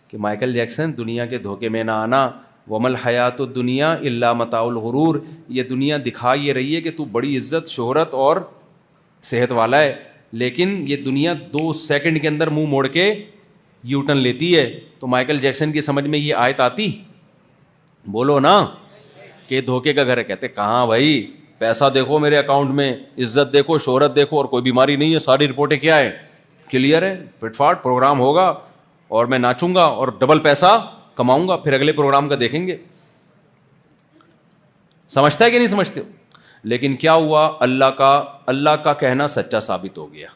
B: کہ مائیکل جیکسن دنیا کے دھوکے میں نہ آنا، وَمَا الْحَيَاةُ الدُّنْيَا إِلَّا مَتَاعُ الْغُرُورِ، یہ دنیا دکھا یہ رہی ہے کہ تو بڑی عزت شہرت اور صحت والا ہے، لیکن یہ دنیا 2 سیکنڈ کے اندر منہ موڑ کے یو ٹرن لیتی ہے۔ تو مائیکل جیکسن کی سمجھ میں یہ آیت آتی؟ بولو نا، کہ دھوکے کا گھر ہے۔ کہتے کہاں بھائی، پیسہ دیکھو میرے اکاؤنٹ میں، عزت دیکھو، شہرت دیکھو، اور کوئی بیماری نہیں ہے، ساری رپورٹیں کیا ہے، کلیئر ہے، فٹ فاٹ پروگرام ہوگا اور میں ناچوں گا اور ڈبل پیسہ کماؤں گا، پھر اگلے پروگرام کا دیکھیں گے۔ سمجھتا ہے کہ نہیں سمجھتے ہو؟ لیکن کیا ہوا، اللہ کا کہنا سچا ثابت ہو گیا۔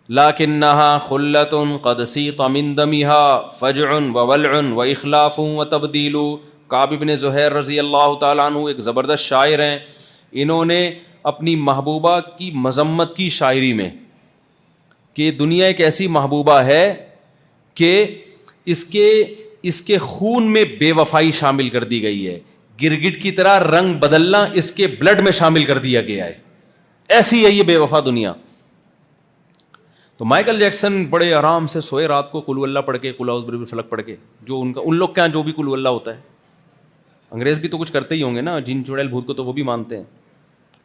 B: لَكِنَّهَا خُلَّةٌ قَدْ سِيطَ مِن دَمِهَا فَجْعٌ وَوَلْعٌ وَإِخْلَافٌ وَتَبْدِيلٌ۔ کعب بن زہیر رضی اللہ تعالیٰ عنہ ایک زبردست شاعر ہیں، انہوں نے اپنی محبوبہ کی مذمت کی شاعری میں کہ دنیا ایک ایسی محبوبہ ہے کہ اس کے خون میں بے وفائی شامل کر دی گئی ہے، گرگٹ کی طرح رنگ بدلنا اس کے بلڈ میں شامل کر دیا گیا ہے، ایسی ہے یہ بے وفا دنیا۔ تو مائیکل جیکسن بڑے آرام سے سوئے رات کو، قل اللہ پڑھ کے، قل اعوذ برب الفلق پڑھ کے، جو ان لوگ کیا جو بھی قل اللہ ہوتا ہے، انگریز بھی تو کچھ کرتے ہی ہوں گے نا، جن چڑیل بھوت کو تو وہ بھی مانتے ہیں،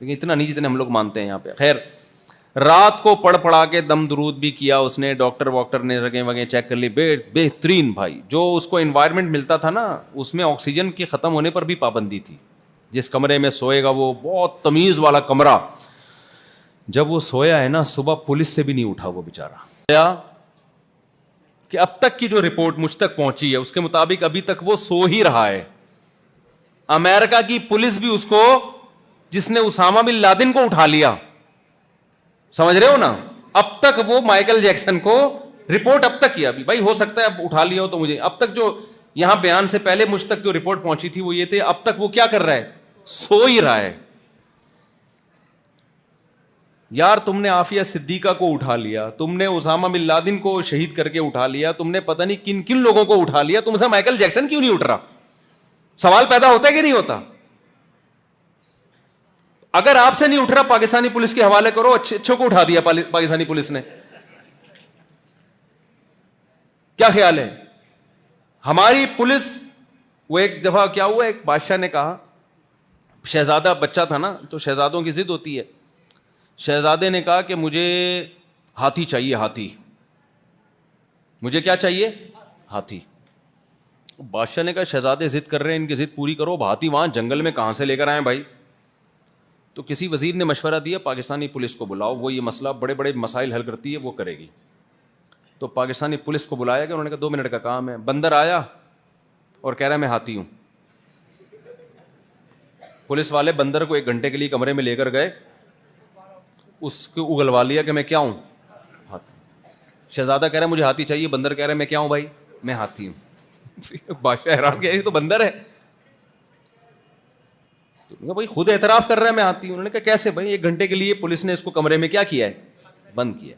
B: لیکن اتنا نہیں جتنے ہم لوگ مانتے ہیں یہاں پہ۔ خیر، رات کو پڑھا کے دم درود بھی کیا اس نے، ڈاکٹر نے رگیں وگیں چیک کر لی، بہترین بھائی۔ جو اس کو انوائرمنٹ ملتا تھا نا، اس میں آکسیجن کے ختم ہونے پر بھی پابندی تھی، جس کمرے میں سوئے گا وہ بہت تمیز والا کمرہ۔ جب وہ سویا ہے نا، صبح پولیس سے بھی نہیں اٹھا وہ بیچارہ، کہ اب تک کی جو رپورٹ مجھ تک پہنچی ہے اس کے مطابق ابھی تک وہ سو ہی رہا ہے۔ امریکہ کی پولیس بھی اس کو، جس نے اسامہ بن لادن کو اٹھا لیا، سمجھ رہے ہو نا، اب تک وہ مائیکل جیکسن کو رپورٹ اب تک کیا، بھائی ہو سکتا ہے اب اٹھا لیا ہو تو مجھے، اب تک جو یہاں بیان سے پہلے مجھ تک جو رپورٹ پہنچی تھی وہ یہ تھے، اب تک وہ کیا کر رہا ہے، سو ہی رہا ہے۔ یار تم نے عافیہ صدیقہ کو اٹھا لیا، تم نے اسامہ بن لادن کو شہید کر کے اٹھا لیا، تم نے پتہ نہیں کن کن لوگوں کو اٹھا لیا، تم سے مائیکل جیکسن کیوں نہیں اٹھ رہا؟ سوال پیدا ہوتا ہے کہ نہیں ہوتا؟ اگر آپ سے نہیں اٹھ رہا، پاکستانی پولیس کے حوالے کرو، اچھوں کو اٹھا دیا پاکستانی پولیس نے، کیا خیال ہے؟ ہماری پولیس، وہ ایک دفعہ کیا ہوا، ایک بادشاہ نے کہا، شہزادہ بچہ تھا نا، تو شہزادوں کی ضد ہوتی ہے، شہزادے نے کہا کہ مجھے ہاتھی چاہیے، ہاتھی، مجھے کیا چاہیے، ہاتھی۔ بادشاہ نے کہا شہزادے ضد کر رہے ہیں، ان کی ضد پوری کرو، ہاتھی وہاں جنگل میں کہاں سے لے کر آئیں بھائی؟ تو کسی وزیر نے مشورہ دیا پاکستانی پولیس کو بلاؤ، وہ یہ مسئلہ بڑے بڑے مسائل حل کرتی ہے، وہ کرے گی۔ تو پاکستانی پولیس کو بلایا گیا، انہوں نے کہا 2 منٹ کا کام ہے۔ بندر آیا اور کہہ رہا ہے میں ہاتھی ہوں۔ پولیس والے بندر کو 1 گھنٹے کے لیے کمرے میں لے کر گئے، اس کو اگلوا لیا کہ میں کیا ہوں، ہاتھی۔ شہزادہ کہہ رہا ہے مجھے ہاتھی چاہیے، بندر کہہ رہا ہے میں کیا ہوں بھائی، میں ہاتھی ہوں۔ بادشاہ حیران کہ یہ تو بندر ہے، بھائی خود اعتراف کر رہا ہے میں ہاتھی ہوں۔ انہوں نے کہا کیسے بھائی؟ 1 گھنٹے کے لیے پولیس نے اس کو کمرے میں کیا کیا ہے، بند کیا۔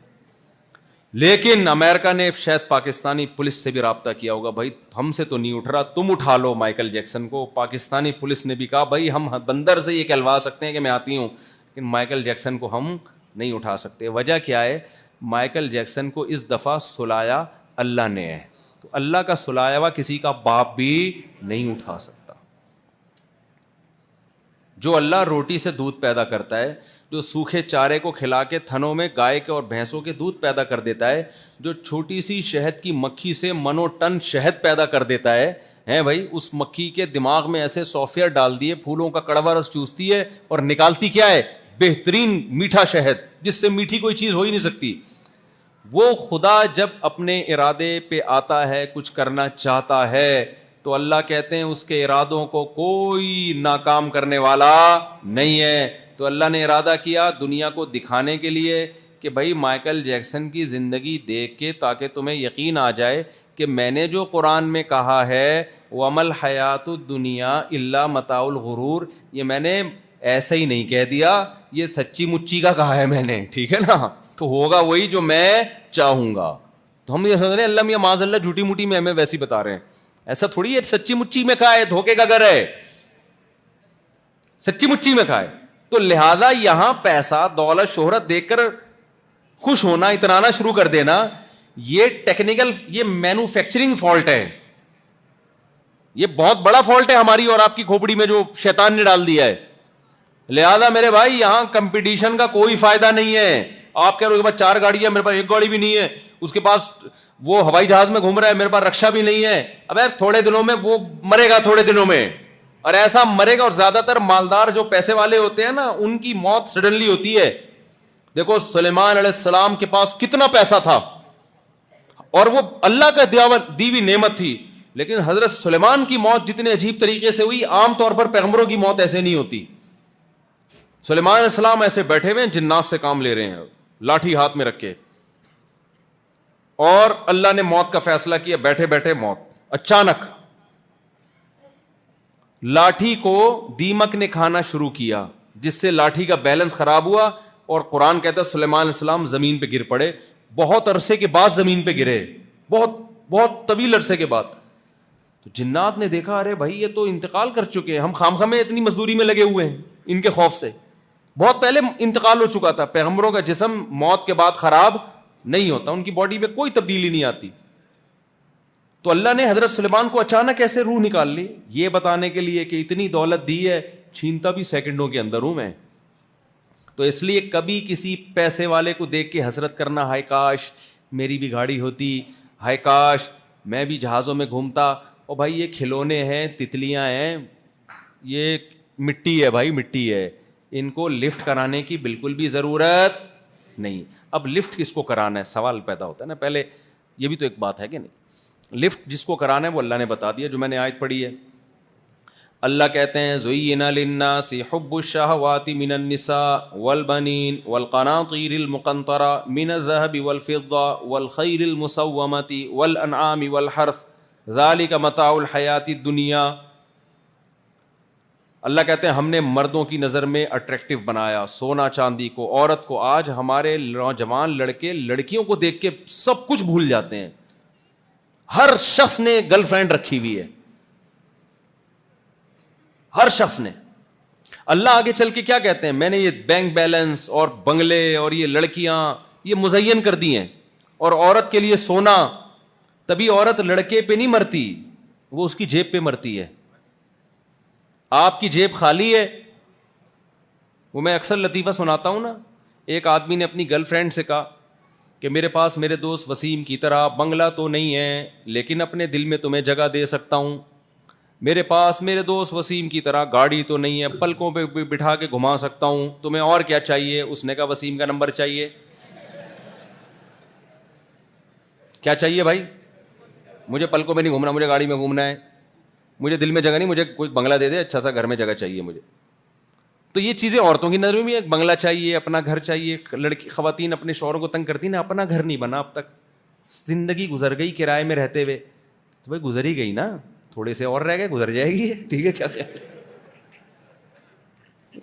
B: لیکن امریکہ نے شاید پاکستانی پولیس سے بھی رابطہ کیا ہوگا، بھائی ہم سے تو نہیں اٹھ رہا، تم اٹھا لو مائیکل جیکسن کو۔ پاکستانی پولیس نے بھی کہا بھائی ہم بندر سے یہ کہلوا سکتے ہیں کہ میں آتی ہوں، لیکن مائیکل جیکسن کو ہم نہیں اٹھا سکتے۔ وجہ کیا ہے؟ مائیکل جیکسن کو اس دفعہ سلایا اللہ نے ہے، تو اللہ کا سلایا ہوا کسی کا باپ بھی نہیں اٹھا سکتا۔ جو اللہ روٹی سے دودھ پیدا کرتا ہے، جو سوکھے چارے کو کھلا کے تھنوں میں گائے کے اور بھینسوں کے دودھ پیدا کر دیتا ہے، جو چھوٹی سی شہد کی مکھی سے منو ٹن شہد پیدا کر دیتا ہے بھائی، اس مکھی کے دماغ میں ایسے سافٹ ویئر ڈال دیے، پھولوں کا کڑوا رس چوستی ہے اور نکالتی کیا ہے، بہترین میٹھا شہد، جس سے میٹھی کوئی چیز ہو ہی نہیں سکتی۔ وہ خدا جب اپنے ارادے پہ آتا ہے، کچھ کرنا چاہتا ہے تو اللہ کہتے ہیں اس کے ارادوں کو کوئی ناکام کرنے والا نہیں ہے. تو اللہ نے ارادہ کیا دنیا کو دکھانے کے لیے کہ بھائی مائیکل جیکسن کی زندگی دیکھ کے تاکہ تمہیں یقین آ جائے کہ میں نے جو قرآن میں کہا ہے وَمَا الْحَيَاةُ الدُّنْيَا إِلَّا مَتَاعُ الْغُرُورِ, یہ میں نے ایسا ہی نہیں کہہ دیا, یہ سچی مچی کا کہا ہے میں نے, ٹھیک ہے نا, تو ہوگا وہی جو میں چاہوں گا. تو ہم یہ سمجھ رہے ہیں اللہ میاں معاذ اللہ جھوٹی موٹی میں ہمیں ویسی بتا رہے ہیں, ایسا تھوڑی ہے سچی مچی میں کہا ہے, دھوکے کا گھر ہے, سچی مچی میں کہا ہے. تو لہذا یہاں پیسہ دولت شہرت دیکھ کر خوش ہونا اترانا شروع کر دینا, یہ ٹیکنیکل, یہ مینوفیکچرنگ فالٹ ہے, یہ بہت بڑا فالٹ ہے ہماری اور آپ کی کھوپڑی میں جو شیطان نے ڈال دیا ہے. لہذا میرے بھائی یہاں کمپٹیشن کا کوئی فائدہ نہیں ہے. آپ کہہ رہے ہو کہ 4 گاڑیاں, میرے پاس 1 گاڑی بھی نہیں ہے, اس کے پاس وہ ہوائی جہاز میں گھوم رہا ہے, میرے پاس رکشا بھی نہیں ہے. اب یار تھوڑے دنوں میں وہ مرے گا, تھوڑے دنوں میں, اور ایسا مرے گا. اور زیادہ تر مالدار جو پیسے والے ہوتے ہیں نا, ان کی موت سڈنلی ہوتی ہے. دیکھو سلیمان علیہ السلام کے پاس کتنا پیسہ تھا اور وہ اللہ کا دی ہوئی نعمت تھی, لیکن حضرت سلیمان کی موت جتنے عجیب طریقے سے ہوئی, عام طور پر پیغمبروں کی موت ایسے نہیں ہوتی. سلیمان علیہ السلام ایسے بیٹھے ہوئے جنات سے کام لے رہے ہیں, لاٹھی ہاتھ میں رکھ کے, اور اللہ نے موت کا فیصلہ کیا, بیٹھے بیٹھے موت. اچانک لاٹھی کو دیمک نے کھانا شروع کیا, جس سے لاٹھی کا بیلنس خراب ہوا, اور قرآن کہتا ہے سلیمان علیہ السلام زمین پہ گر پڑے. بہت عرصے کے بعد زمین پہ گرے, بہت بہت طویل عرصے کے بعد. تو جنات نے دیکھا ارے بھائی یہ تو انتقال کر چکے ہیں, ہم خام میں اتنی مزدوری میں لگے ہوئے ہیں ان کے خوف سے, بہت پہلے انتقال ہو چکا تھا. پیغمبروں کا جسم موت کے بعد خراب نہیں ہوتا, ان کی باڈی میں کوئی تبدیلی نہیں آتی. تو اللہ نے حضرت سلیمان کو اچانک ایسے روح نکال لی, یہ بتانے کے لیے کہ اتنی دولت دی ہے, چھینتا بھی سیکنڈوں کے اندر ہوں میں. تو اس لیے کبھی کسی پیسے والے کو دیکھ کے حسرت کرنا, ہائے کاش میری بھی گاڑی ہوتی, ہائے کاش میں بھی جہازوں میں گھومتا. اور بھائی یہ کھلونے ہیں, تتلیاں ہیں, یہ مٹی ہے بھائی, مٹی ہے, ان کو لفٹ کرانے کی بالکل بھی ضرورت نہیں. اب لفٹ کس کو کرانا ہے سوال پیدا ہوتا ہے نا, پہلے یہ بھی تو ایک بات ہے کہ نہیں. لفٹ جس کو کرانا ہے وہ اللہ نے بتا دیا, جو میں نے آیت پڑھی ہے. اللہ کہتے ہیں زُيِّنَ لِلنَّاسِ حُبُّ الشَّهَوَاتِ مِنَ النِّسَاءِ وَالْبَنِينَ وَالْقَنَاطِيرِ الْمُقَنطَرَةِ مِنَ الذَّهَبِ وَالْفِضَّةِ وَالْخَيْلِ الْمُسَوَّمَةِ وَالْأَنْعَامِ وَالْحَرْثِ ذَلِكَ مَتَاعُ الْحَيَاةِ الدُّنْيَا. اللہ کہتے ہیں ہم نے مردوں کی نظر میں اٹریکٹیو بنایا سونا چاندی کو, عورت کو. آج ہمارے نوجوان لڑکے لڑکیوں کو دیکھ کے سب کچھ بھول جاتے ہیں. ہر شخص نے گرل فرینڈ رکھی ہوئی ہے, ہر شخص نے. اللہ آگے چل کے کیا کہتے ہیں, میں نے یہ بینک بیلنس اور بنگلے اور یہ لڑکیاں یہ مزین کر دی ہیں, اور عورت کے لیے سونا. تبھی عورت لڑکے پہ نہیں مرتی, وہ اس کی جیب پہ مرتی ہے. آپ کی جیب خالی ہے. وہ میں اکثر لطیفہ سناتا ہوں نا, ایک آدمی نے اپنی گرل فرینڈ سے کہا کہ میرے پاس میرے دوست وسیم کی طرح بنگلہ تو نہیں ہے, لیکن اپنے دل میں تمہیں جگہ دے سکتا ہوں. میرے پاس میرے دوست وسیم کی طرح گاڑی تو نہیں ہے, پلکوں پہ بٹھا کے گھما سکتا ہوں, تمہیں اور کیا چاہیے؟ اس نے کہا وسیم کا نمبر چاہیے. کیا چاہیے بھائی؟ مجھے پلکوں پہ نہیں گھومنا, مجھے گاڑی میں گھومنا ہے, مجھے دل میں جگہ نہیں, مجھے کوئی بنگلہ دے دے, اچھا سا گھر میں جگہ چاہیے مجھے. تو یہ چیزیں عورتوں کی نظر میں بھی, ایک بنگلہ چاہیے, اپنا گھر چاہیے. لڑکی خواتین اپنے شوہروں کو تنگ کرتی نا, اپنا گھر نہیں بنا اب تک, زندگی گزر گئی کرائے میں رہتے ہوئے. تو بھائی گزر ہی گئی نا, تھوڑے سے اور رہ گئے, گزر جائے گی, ٹھیک ہے, کیا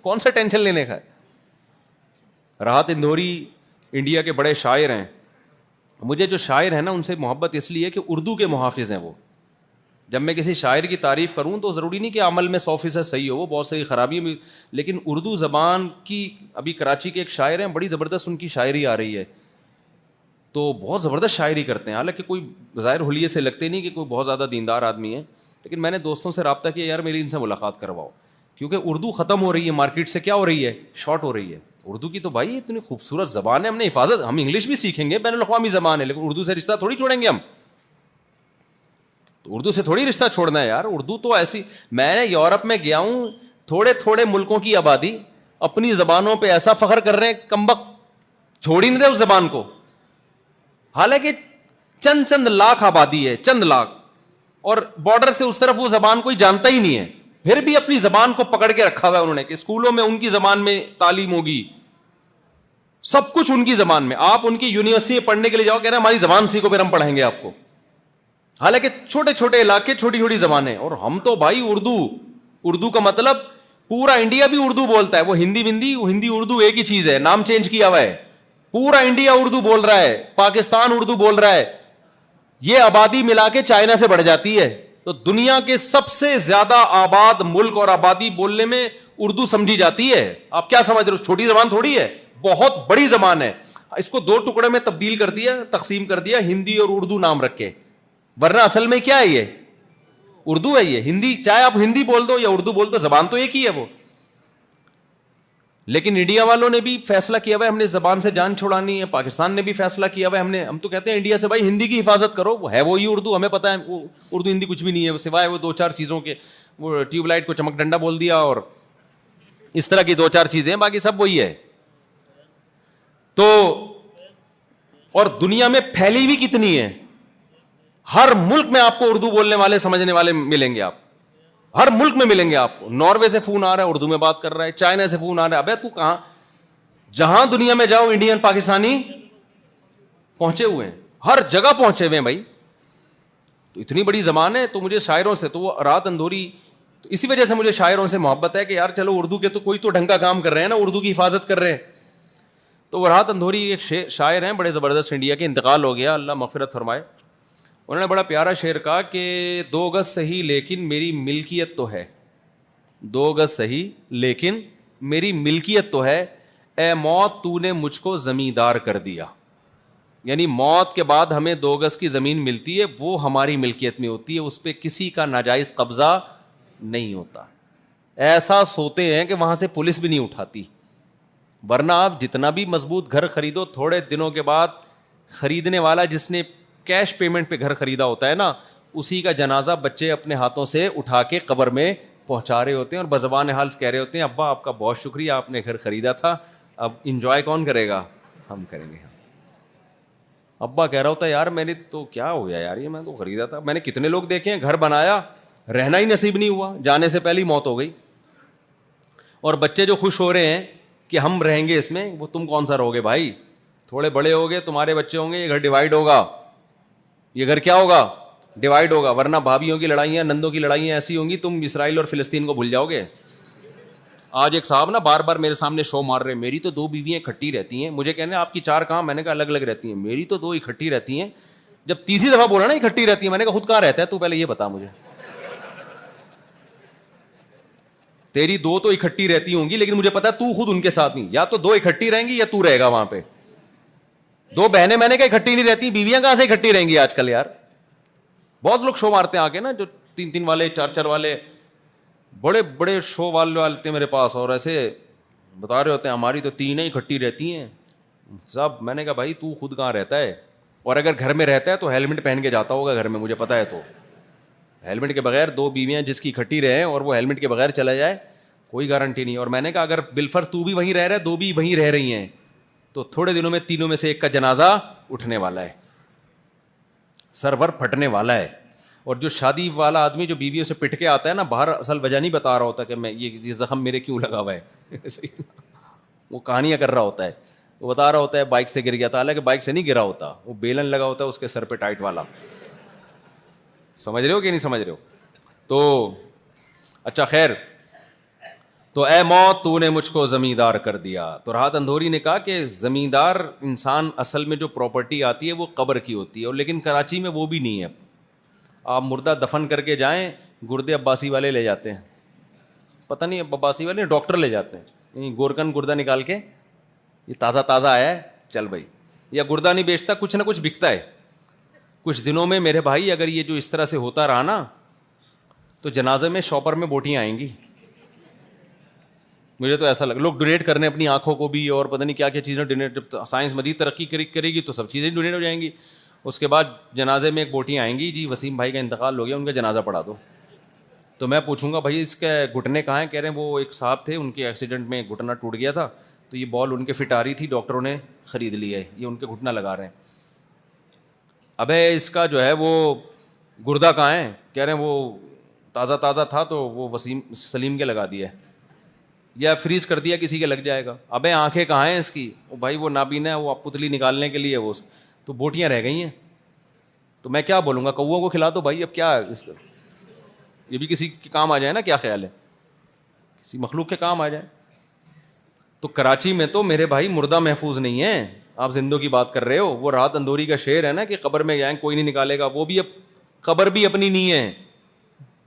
B: کون سا ٹینشن لینے کا ہے. راحت اندوری انڈیا کے بڑے شاعر ہیں. مجھے جو شاعر ہیں نا ان سے محبت اس لیے کہ اردو کے محافظ ہیں وہ. جب میں کسی شاعر کی تعریف کروں تو ضروری نہیں کہ عمل میں 100% صحیح ہو, وہ بہت سی خرابیاں بھی, لیکن اردو زبان کی, ابھی کراچی کے ایک شاعر ہیں, بڑی زبردست ان کی شاعری آ رہی ہے, تو بہت زبردست شاعری کرتے ہیں. حالانکہ کوئی ظاہر حلیے سے لگتے نہیں کہ کوئی بہت زیادہ دیندار آدمی ہے, لیکن میں نے دوستوں سے رابطہ کیا, یار میری ان سے ملاقات کرواؤ, کیونکہ اردو ختم ہو رہی ہے, مارکیٹ سے کیا ہو رہی ہے, شارٹ ہو رہی ہے. اردو کی تو بھائی اتنی خوبصورت زبان ہے, ہم نے حفاظت, ہم انگلش بھی سیکھیں گے, بین الاقوامی زبان ہے, لیکن اردو سے رشتہ تھوڑی چھوڑیں گے ہم. تو اردو سے تھوڑی رشتہ چھوڑنا ہے یار. اردو تو ایسی, میں یورپ میں گیا ہوں, تھوڑے تھوڑے ملکوں کی آبادی اپنی زبانوں پہ ایسا فخر کر رہے ہیں, کمبخت چھوڑ ہی نہیں رہے اس زبان کو. حالانکہ چند لاکھ آبادی ہے, چند لاکھ, اور بارڈر سے اس طرف وہ زبان کوئی جانتا ہی نہیں ہے, پھر بھی اپنی زبان کو پکڑ کے رکھا ہوا ہے انہوں نے کہ اسکولوں میں ان کی زبان میں تعلیم ہوگی, سب کچھ ان کی زبان میں. آپ ان کی یونیورسٹی میں پڑھنے کے لیے جاؤ, کہہ رہے ہیں ہماری زبان سیکھو پھر ہم پڑھیں گے آپ کو. حالانکہ چھوٹے چھوٹے علاقے, چھوٹی چھوٹی زبانیں, اور ہم تو بھائی اردو کا مطلب پورا انڈیا بھی اردو بولتا ہے. وہ ہندی اردو ایک ہی چیز ہے, نام چینج کیا ہوا ہے. پورا انڈیا اردو بول رہا ہے, پاکستان اردو بول رہا ہے, یہ آبادی ملا کے چائنا سے بڑھ جاتی ہے. تو دنیا کے سب سے زیادہ آباد ملک اور آبادی بولنے میں اردو سمجھی جاتی ہے. آپ کیا سمجھ رہے ہو, چھوٹی زبان تھوڑی ہے, بہت بڑی زبان ہے. اس کو دو ٹکڑے میں تبدیل کر دیا, تقسیم کر دیا, ہندی اور اردو نام رکھ کے, ورنہ اصل میں کیا ہے یہ اردو ہے. یہ ہندی, چاہے آپ ہندی بول دو یا اردو بول دو, زبان تو ایک ہی ہے وہ. لیکن انڈیا والوں نے بھی فیصلہ کیا ہوا ہے ہم نے زبان سے جان چھڑانی ہے, پاکستان نے بھی فیصلہ کیا ہوا ہے ہم تو کہتے ہیں انڈیا سے بھائی ہندی کی حفاظت کرو, وہ ہے وہی اردو, ہمیں پتہ ہے وہ اردو ہندی کچھ بھی نہیں ہے سوائے وہ 2-4 چیزوں کے, وہ ٹیوب لائٹ کو چمک ڈنڈا بول دیا اور اس طرح کی 2-4 چیزیں, باقی سب وہی ہے. تو اور دنیا میں پھیلی بھی کتنی ہے, ہر ملک میں آپ کو اردو بولنے والے سمجھنے والے ملیں گے, آپ ہر ملک میں ملیں گے آپ کو. ناروے سے فون آ رہا ہے اردو میں بات کر رہا ہے, چائنا سے فون آ رہا ہے, ابے تو کہاں, جہاں دنیا میں جاؤ انڈین پاکستانی پہنچے ہوئے ہیں, ہر جگہ پہنچے ہوئے ہیں بھائی. تو اتنی بڑی زبان ہے. تو مجھے شاعروں سے, تو وہ رات اندھوری, تو اسی وجہ سے مجھے شاعروں سے محبت ہے کہ یار چلو اردو کے تو کوئی تو ڈھنگ کا کام کر رہے ہیں نا, اردو کی حفاظت کر رہے ہیں. تو وہ رات اندھوری ایک شاعر ہیں بڑے زبردست, انڈیا کے, انتقال ہو گیا, اللہ مغفرت فرمائے. انہوں نے بڑا پیارا شعر کہا کہ 2 گز صحیح لیکن میری ملکیت تو ہے, 2 گز صحیح لیکن میری ملکیت تو ہے, اے موت تو نے مجھ کو زمیندار کر دیا. یعنی موت کے بعد ہمیں 2 گز کی زمین ملتی ہے, وہ ہماری ملکیت میں ہوتی ہے, اس پہ کسی کا ناجائز قبضہ نہیں ہوتا. ایسا سوتے ہیں کہ وہاں سے پولیس بھی نہیں اٹھاتی. ورنہ آپ جتنا بھی مضبوط گھر خریدو, تھوڑے دنوں کے بعد خریدنے والا جس نے کیش پیمنٹ پہ گھر خریدا ہوتا ہے نا, اسی کا جنازہ بچے اپنے ہاتھوں سے اٹھا کے قبر میں پہنچا رہے ہوتے ہیں, اور بزبان حال کہہ رہے ہوتے ہیں ابا آپ کا بہت شکریہ, آپ نے گھر خریدا تھا, اب انجوائے کون کرے گا, ہم کریں گے. ابا کہہ رہا ہوتا ہے یار میں نے تو کیا ہو گیا یار, یہ میں تو خریدا تھا, میں نے کتنے لوگ دیکھے ہیں گھر بنایا, رہنا ہی نصیب نہیں ہوا, جانے سے پہلے موت ہو گئی. اور بچے جو خوش ہو رہے ہیں کہ ہم رہیں گے اس میں, وہ تم کون سا رہو گے بھائی, تھوڑے بڑے ہو گے, تمہارے بچے ہوں گے, یہ گھر ڈیوائڈ ہوگا, یہ گھر کیا ہوگا, ڈیوائڈ ہوگا. ورنہ بھابھیوں کی لڑائیاں, نندوں کی لڑائیاں ایسی ہوں گی تم اسرائیل اور فلسطین کو بھول جاؤ گے. آج ایک صاحب نا بار بار میرے سامنے شو مار رہے, میری تو 2 بیویاں اکٹھی رہتی ہیں. مجھے کہنے آپ کی 4 کہاں, میں نے کہا الگ الگ رہتی ہیں. میری تو 2 اکٹھی رہتی ہیں. جب تیسری دفعہ بولا نا اکٹھی رہتی ہیں, میں نے کہا خود کہاں رہتا ہے تو, پہلے یہ بتا مجھے. تیری 2 تو اکٹھی رہتی ہوں گی, لیکن مجھے پتا تو خود ان کے ساتھ نہیں, یا تو 2 اکٹھی رہیں گی یا تو رہے گا وہاں پہ. 2 بہنیں میں نے کہا اکٹھی نہیں رہتی, بیویاں کہاں سے اکٹھی رہیں گی آج کل یار. بہت لوگ شو مارتے ہیں آ کے نا, جو 3 والے 4 والے, بڑے بڑے شو والے آتے ہیں میرے پاس, اور ایسے بتا رہے ہوتے ہیں ہماری تو 3 اکٹھی رہتی ہیں سب. میں نے کہا بھائی تو خود کہاں رہتا ہے, اور اگر گھر میں رہتا ہے تو ہیلمٹ پہن کے جاتا ہوگا گھر میں, مجھے پتا ہے. تو ہیلمٹ کے بغیر 2 بیویاں جس کی اکٹھی رہیں اور وہ ہیلمٹ کے بغیر چلا جائے, کوئی گارنٹی نہیں. اور میں نے کہا اگر بالفرض تو بھی وہیں رہ رہا ہے, 2 بھی وہیں رہ رہی ہیں, تو تھوڑے دنوں میں تینوں میں سے ایک کا جنازہ اٹھنے والا ہے, سرور پھٹنے والا ہے. اور جو شادی والا آدمی جو بیویوں سے پٹ کے آتا ہے نا باہر, اصل وجہ نہیں بتا رہا ہوتا کہ میں یہ زخم میرے کیوں لگا ہوا ہے, وہ کہانیاں کر رہا ہوتا ہے. وہ بتا رہا ہوتا ہے بائک سے گر گیا تھا, حالانکہ بائک سے نہیں گرا ہوتا, وہ بیلن لگا ہوتا ہے اس کے سر پہ ٹائٹ والا. سمجھ رہے ہو کہ نہیں سمجھ رہے ہو. تو اچھا خیر, تو اے موت تو نے مجھ کو زمیندار کر دیا. تو راحت اندھوری نے کہا کہ زمیندار انسان اصل میں جو پراپرٹی آتی ہے وہ قبر کی ہوتی ہے, اور لیکن کراچی میں وہ بھی نہیں ہے. آپ مردہ دفن کر کے جائیں, گردے عباسی والے لے جاتے ہیں, پتہ نہیں عباسی والے ڈاکٹر لے جاتے ہیں, گورکن گردہ نکال کے, یہ تازہ تازہ آیا ہے چل بھائی, یا گردہ نہیں بیچتا, کچھ نہ کچھ بکتا ہے. کچھ دنوں میں میرے بھائی اگر یہ جو اس طرح سے ہوتا رہا نا, تو جنازے میں شاپر میں بوٹیاں آئیں گی. مجھے تو ایسا لگا, لوگ ڈونیٹ کرنے اپنی آنکھوں کو بھی, اور پتہ نہیں کیا کیا چیزیں ڈونیٹ, جب سائنس مزید ترقی کرے گی تو سب چیزیں ڈونیٹ ہو جائیں گی. اس کے بعد جنازے میں ایک بوٹیاں آئیں گی, جی وسیم بھائی کا انتقال ہو گیا, ان کا جنازہ پڑھا دو. تو میں پوچھوں گا بھائی اس کے گھٹنے کہاں ہیں, کہہ رہے ہیں وہ ایک صاحب تھے ان کے ایکسیڈنٹ میں گھٹنا ٹوٹ گیا تھا, تو یہ بال ان کے فٹ آ رہی تھی, ڈاکٹروں نے خرید لی ہے, یہ ان کے گھٹنا لگا رہے ہیں. ابے اس کا جو ہے وہ گردہ کہاں ہے؟ کہہ رہے ہیں وہ تازہ تازہ تھا تو وہ وسیم سلیم کے لگا دیا ہے، یا فریز کر دیا کسی کے لگ جائے گا. ابے آنکھیں کہاں ہیں اس کی؟ بھائی وہ نابینا ہے، وہ پتلی نکالنے کے لیے وہ تو بوٹیاں رہ گئی ہیں. تو میں کیا بولوں گا؟ کوؤں کو کھلا دو بھائی، اب کیا اس کا، یہ بھی کسی کے کام آ جائے نا. کیا خیال ہے؟ کسی مخلوق کے کام آ جائے. تو کراچی میں تو میرے بھائی مردہ محفوظ نہیں ہے، آپ زندوں کی بات کر رہے ہو. وہ رات اندوری کا شعر ہے نا کہ قبر میں جائیں کوئی نہیں نکالے گا، وہ بھی اب قبر بھی اپنی نہیں ہے.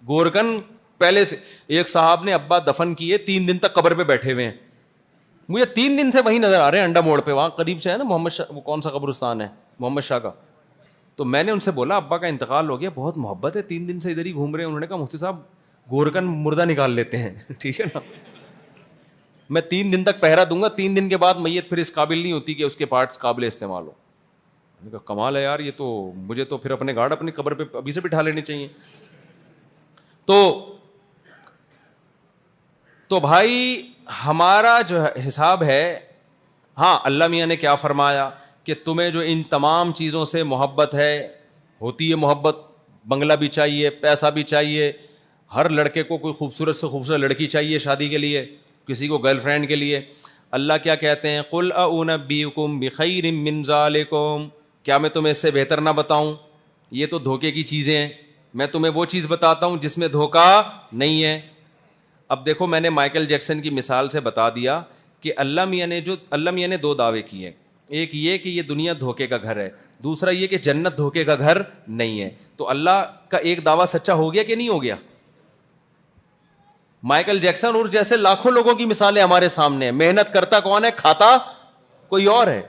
B: گورکن پہلے سے ایک صاحب نے ابا دفن کیے 3 دن تک قبر پہ بیٹھے ہوئے ہیں. مجھے 3 دن سے وہیں نظر آ رہے ہیں انڈا موڑ پہ، وہاں قریب سے ہے نا محمد شاہ، وہ کون سا قبرستان ہے محمد شاہ کا. تو میں نے ان سے بولا ابا کا انتقال ہو گیا، بہت محبت ہے، 3 دن سے ادھر ہی گھوم رہے ہیں. انہوں نے کہا مفتی صاحب گورکن مردہ نکال لیتے ہیں. ٹھیک ہے نا، میں 3 دن تک پہرا دوں گا، 3 دن کے بعد میت پھر اس قابل نہیں ہوتی کہ اس کے پارٹس قابل استعمال ہو. میں نے کہا کمال ہے یار، یہ تو مجھے تو پھر اپنے گارڈ اپنی قبر پہ ابھی سے بٹھا لینے چاہیے. تو بھائی ہمارا جو حساب ہے، ہاں اللہ میاں نے کیا فرمایا کہ تمہیں جو ان تمام چیزوں سے محبت ہے، ہوتی ہے محبت، بنگلہ بھی چاہیے، پیسہ بھی چاہیے، ہر لڑکے کو کوئی خوبصورت سے خوبصورت لڑکی چاہیے شادی کے لیے، کسی کو گرل فرینڈ کے لیے. اللہ کیا کہتے ہیں؟ قل اؤنبئکم بخیر من ذالکم، کیا میں تمہیں اس سے بہتر نہ بتاؤں؟ یہ تو دھوکے کی چیزیں ہیں، میں تمہیں وہ چیز بتاتا ہوں جس میں دھوکہ نہیں ہے. اب دیکھو میں نے مائیکل جیکسن کی مثال سے بتا دیا کہ اللہ میاں نے 2 دعوے کیے. ایک یہ کہ یہ دنیا دھوکے کا گھر ہے، دوسرا یہ کہ جنت دھوکے کا گھر نہیں ہے. تو اللہ کا ایک دعویٰ سچا ہو گیا کہ نہیں ہو گیا؟ مائیکل جیکسن اور جیسے لاکھوں لوگوں کی مثالیں ہمارے سامنے ہیں. محنت کرتا کون ہے؟ کھاتا کوئی اور ہے.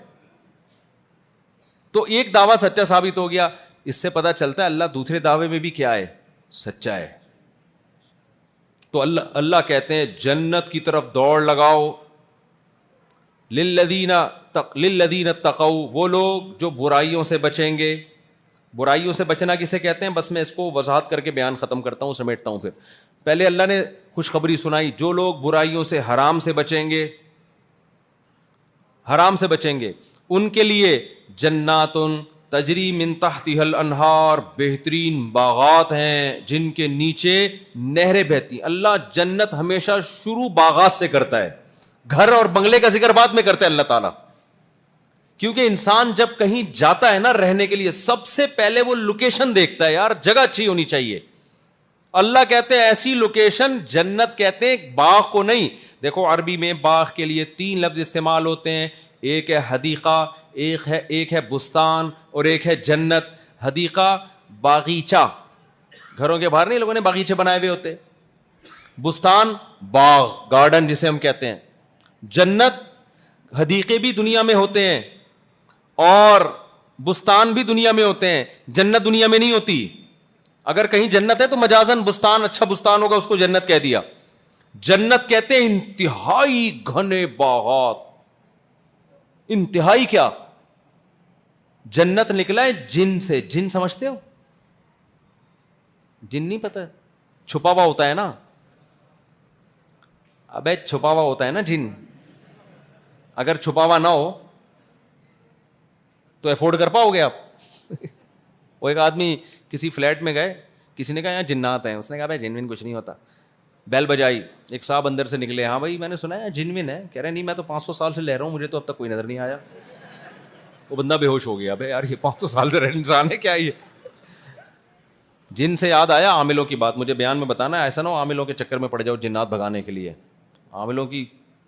B: تو ایک دعویٰ سچا ثابت ہو گیا. اس سے پتہ چلتا ہے اللہ دوسرے دعوے میں بھی کیا ہے؟ سچا ہے. تو اللہ کہتے ہیں جنت کی طرف دوڑ لگاؤ. للذین اتقوا، وہ لوگ جو برائیوں سے بچیں گے. برائیوں سے بچنا کسے کہتے ہیں؟ بس میں اس کو وضاحت کر کے بیان ختم کرتا ہوں، سمیٹتا ہوں. پھر پہلے اللہ نے خوشخبری سنائی، جو لوگ برائیوں سے حرام سے بچیں گے، حرام سے بچیں گے، ان کے لیے جنات تجری من تحتها الانہار، بہترین باغات ہیں جن کے نیچے نہریں بہتی. اللہ جنت ہمیشہ شروع باغات سے کرتا ہے، گھر اور بنگلے کا ذکر بعد میں کرتا ہے اللہ تعالیٰ. کیونکہ انسان جب کہیں جاتا ہے نا رہنے کے لیے، سب سے پہلے وہ لوکیشن دیکھتا ہے، یار جگہ اچھی ہونی چاہیے. اللہ کہتے ہیں ایسی لوکیشن، جنت کہتے ہیں باغ کو نہیں. دیکھو عربی میں باغ کے لیے 3 لفظ استعمال ہوتے ہیں، ایک ہے حدیقہ، ایک ہے بستان، اور ایک ہے جنت. حدیقہ باغیچہ، گھروں کے باہر نہیں لوگوں نے باغیچے بنائے ہوئے ہوتے. بستان باغ، گارڈن جسے ہم کہتے ہیں. جنت، حدیقے بھی دنیا میں ہوتے ہیں اور بستان بھی دنیا میں ہوتے ہیں، جنت دنیا میں نہیں ہوتی. اگر کہیں جنت ہے تو مجازن بستان، اچھا بستان ہوگا، اس کو جنت کہہ دیا. جنت کہتے ہیں انتہائی گھنے باغات. انتہائی کیا؟ جنت نکلا ہے جن سے. جن سمجھتے ہو؟ جن نہیں پتہ؟ چھپا ہوا ہوتا ہے نا. ابے چھپا ہوا ہوتا ہے نا جن. اگر چھپا ہوا نہ ہو تو افورڈ کر پاؤ گے آپ؟ وہ ایک آدمی کسی فلیٹ میں گئے، کسی نے کہا یہاں جنات ہیں، اس نے کہا بھائی جنوین کچھ نہیں ہوتا. بیل بجائی، ایک صاحب اندر سے نکلے، ہاں بھائی میں نے سنا ہے جنوین ہے. کہہ رہے نہیں میں تو 500 سال سے لے رہا ہوں، مجھے تو اب تک کوئی نظر نہیں آیا. وہ بندہ بے ہوش ہو گیا. بھائی یار یہ 500 سال سے رہنے انسان ہے کیا یہ؟ جن سے یاد آیا عاملوں کی بات مجھے بیان میں بتانا ہے، ایسا نہ ہو عاملوں کے چکر میں پڑ جاؤ جنات بھگانے کے لیے. عاملوں کی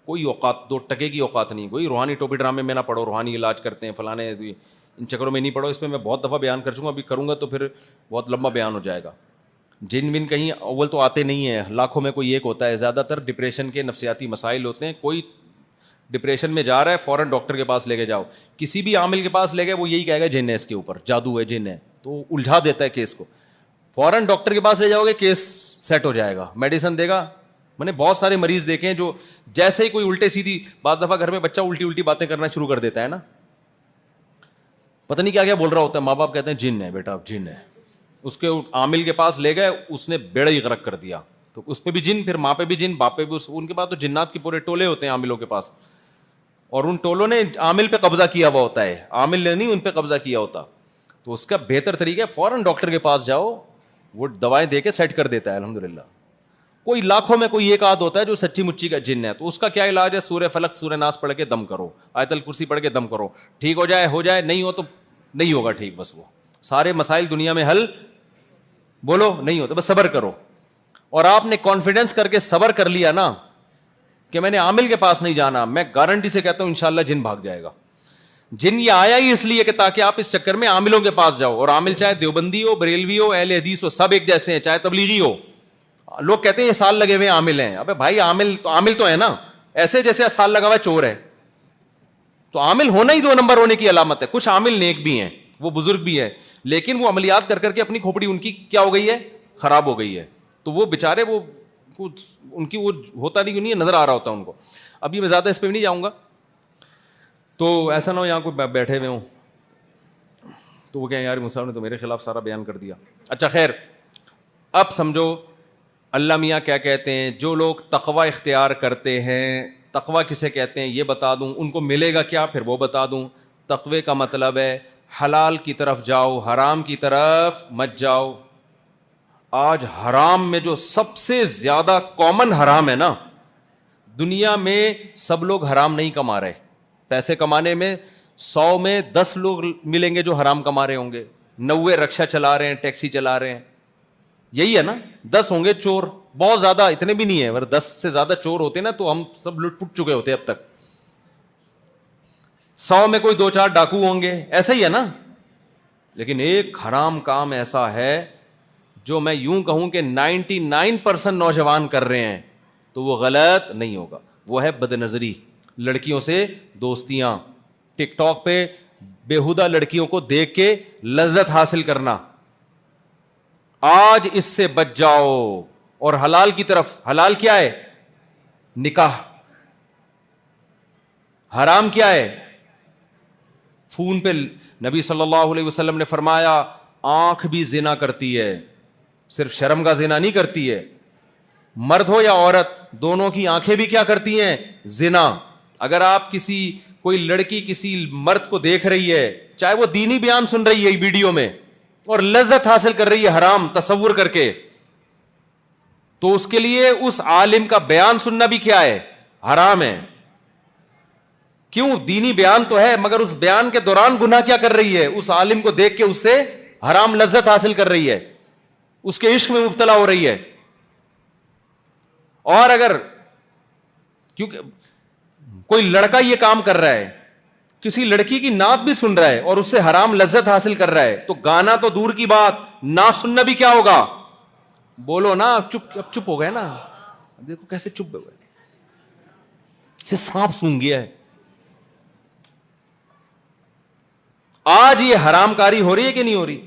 B: کوئی اوقات، 2 ٹکے کی اوقات نہیں. کوئی روحانی ٹوپی ڈرامے میں نہ پڑھو، روحانی علاج کرتے ہیں فلانے، ان چکروں میں نہیں پڑھو. اس پہ میں بہت دفعہ بیان کر چکا ہوں، ابھی کروں گا تو پھر بہت لمبا بیان ہو جائے گا. جن ون کہیں اول تو آتے نہیں ہیں، لاکھوں میں کوئی ایک ہوتا ہے. زیادہ تر ڈپریشن کے نفسیاتی مسائل ہوتے ہیں. کوئی ڈپریشن میں جا رہا ہے فوراً ڈاکٹر کے پاس لے کے جاؤ. کسی بھی عامل کے پاس لے گئے وہ یہی کہے گا جن ہے اس کے اوپر، جادو ہے، جن ہے، تو الجھا دیتا ہے کیس کو. فوراً ڈاکٹر کے پاس لے جاؤ گے کیس سیٹ ہو جائے گا، میڈیسن دے گا. میں نے بہت سارے مریض دیکھے ہیں جو جیسے ہی کوئی الٹے سیدھی، بعض دفعہ گھر میں بچہ الٹی باتیں کرنا شروع کر دیتا ہے نا، پتہ نہیں کیا کیا بول رہا ہوتا ہے، ماں باپ کہتے ہیں جن ہے بیٹا، جن ہے. اس کے عامل کے پاس لے گئے، اس نے بیڑا ہی غرق کر دیا. تو اس پہ بھی جن، پھر ماں پہ بھی جن، باپ پہ بھی. ان کے پاس تو جنات کے پورے ٹولے ہوتے ہیں عاملوں کے پاس، اور ان ٹولوں نے عامل پہ قبضہ کیا ہوا ہوتا ہے، عامل نے نہیں ان پہ قبضہ کیا ہوتا. تو اس کا بہتر طریقہ ہے فوراً ڈاکٹر کے پاس جاؤ. وہ دوائیں دے کے سیٹ کر دیتا ہے الحمدللہ. کوئی لاکھوں میں کوئی ایک آدھ ہوتا ہے جو سچی مچی کا جن ہے, تو اس کا کیا علاج ہے؟ سورہ فلق سورہ ناس پڑھ کے دم کرو, آیت الکرسی پڑھ کے دم کرو, ٹھیک ہو جائے, نہیں ہو تو نہیں ہوگا ٹھیک. بس وہ سارے مسائل دنیا میں حل بولو نہیں ہوتا, بس صبر کرو. اور آپ نے کانفیڈنس کر کے صبر کر لیا نا کہ میں نے عامل کے پاس نہیں جانا, میں گارنٹی سے کہتا ہوں انشاءاللہ جن بھاگ جائے گا. جن یہ آیا ہی اس لیے کہ تاکہ آپ اس چکر میں عاملوں کے پاس جاؤ, اور عامل چاہے دیوبندی ہو, بریلوی ہو, اہل حدیث ہو, سب ایک جیسے ہیں, چاہے تبلیغی ہو. لوگ کہتے ہیں یہ سال لگے ہوئے عامل ہیں. ابے بھائی عامل تو ہے نا, ایسے جیسے سال لگا ہوا چور ہے. تو عامل ہونا ہی 2 نمبر ہونے کی علامت ہے. کچھ عامل نیک بھی ہیں, وہ بزرگ بھی ہیں, لیکن وہ عملیات کر کے اپنی کھوپڑی ان کی کیا ہو گئی ہے, خراب ہو گئی ہے. تو وہ بےچارے وہ ان کی وہ ہوتا نہیں نظر آ رہا ہوتا ان کو. ابھی میں زیادہ اس پہ بھی نہیں جاؤں گا, تو ایسا نہ ہو یہاں کوئی بیٹھے ہوئے ہوں تو وہ کہیں یار موسیٰ نے تو میرے خلاف سارا بیان کر دیا. اچھا خیر, اب سمجھو اللہ میاں کیا کہتے ہیں. جو لوگ تقوی اختیار کرتے ہیں, تقوی کسے کہتے ہیں یہ بتا دوں, ان کو ملے گا کیا پھر وہ بتا دوں. تقوی کا مطلب ہے حلال کی طرف جاؤ, حرام کی طرف مت جاؤ. آج حرام میں جو سب سے زیادہ کامن حرام ہے نا دنیا میں, سب لوگ حرام نہیں کما رہے. پیسے کمانے میں 100 میں 10 لوگ ملیں گے جو حرام کما رہے ہوں گے, 90 رکشہ چلا رہے ہیں, ٹیکسی چلا رہے ہیں. یہی ہے نا, 10 ہوں گے چور, بہت زیادہ اتنے بھی نہیں ہے, اگر 10 سے زیادہ چور ہوتے نا تو ہم سب لٹ پٹ چکے ہوتے اب تک. 100 میں کوئی 2-4 ڈاکو ہوں گے, ایسا ہی ہے نا. لیکن ایک حرام کام ایسا ہے جو میں یوں کہوں کہ 99% نوجوان کر رہے ہیں, تو وہ غلط نہیں ہوگا. وہ ہے بد نظری, لڑکیوں سے دوستیاں, ٹک ٹاک پہ بےہودہ لڑکیوں کو دیکھ کے لذت حاصل کرنا. آج اس سے بچ جاؤ اور حلال کی طرف. حلال کیا ہے؟ نکاح. حرام کیا ہے؟ فون پہ. نبی صلی اللہ علیہ وسلم نے فرمایا آنکھ بھی زنا کرتی ہے, صرف شرم کا زنا نہیں کرتی ہے. مرد ہو یا عورت, دونوں کی آنکھیں بھی کیا کرتی ہیں؟ زنا. اگر آپ کوئی لڑکی کسی مرد کو دیکھ رہی ہے, چاہے وہ دینی بیان سن رہی ہے ویڈیو میں اور لذت حاصل کر رہی ہے حرام تصور کر کے, تو اس کے لیے اس عالم کا بیان سننا بھی کیا ہے؟ حرام ہے. کیوں؟ دینی بیان تو ہے مگر اس بیان کے دوران گناہ کیا کر رہی ہے؟ اس عالم کو دیکھ کے اس سے حرام لذت حاصل کر رہی ہے, اس کے عشق میں مبتلا ہو رہی ہے. اور اگر کیونکہ کوئی لڑکا یہ کام کر رہا ہے, کسی لڑکی کی نعت بھی سن رہا ہے اور اس سے حرام لذت حاصل کر رہا ہے, تو گانا تو دور کی بات, نعت سننا بھی کیا ہوگا؟ بولو نا. اب چپ ہو گئے نا, دیکھو کیسے چپ ہو گئے, سانپ سونگ گیا ہے. آج یہ حرام کاری ہو رہی ہے کہ نہیں ہو رہی؟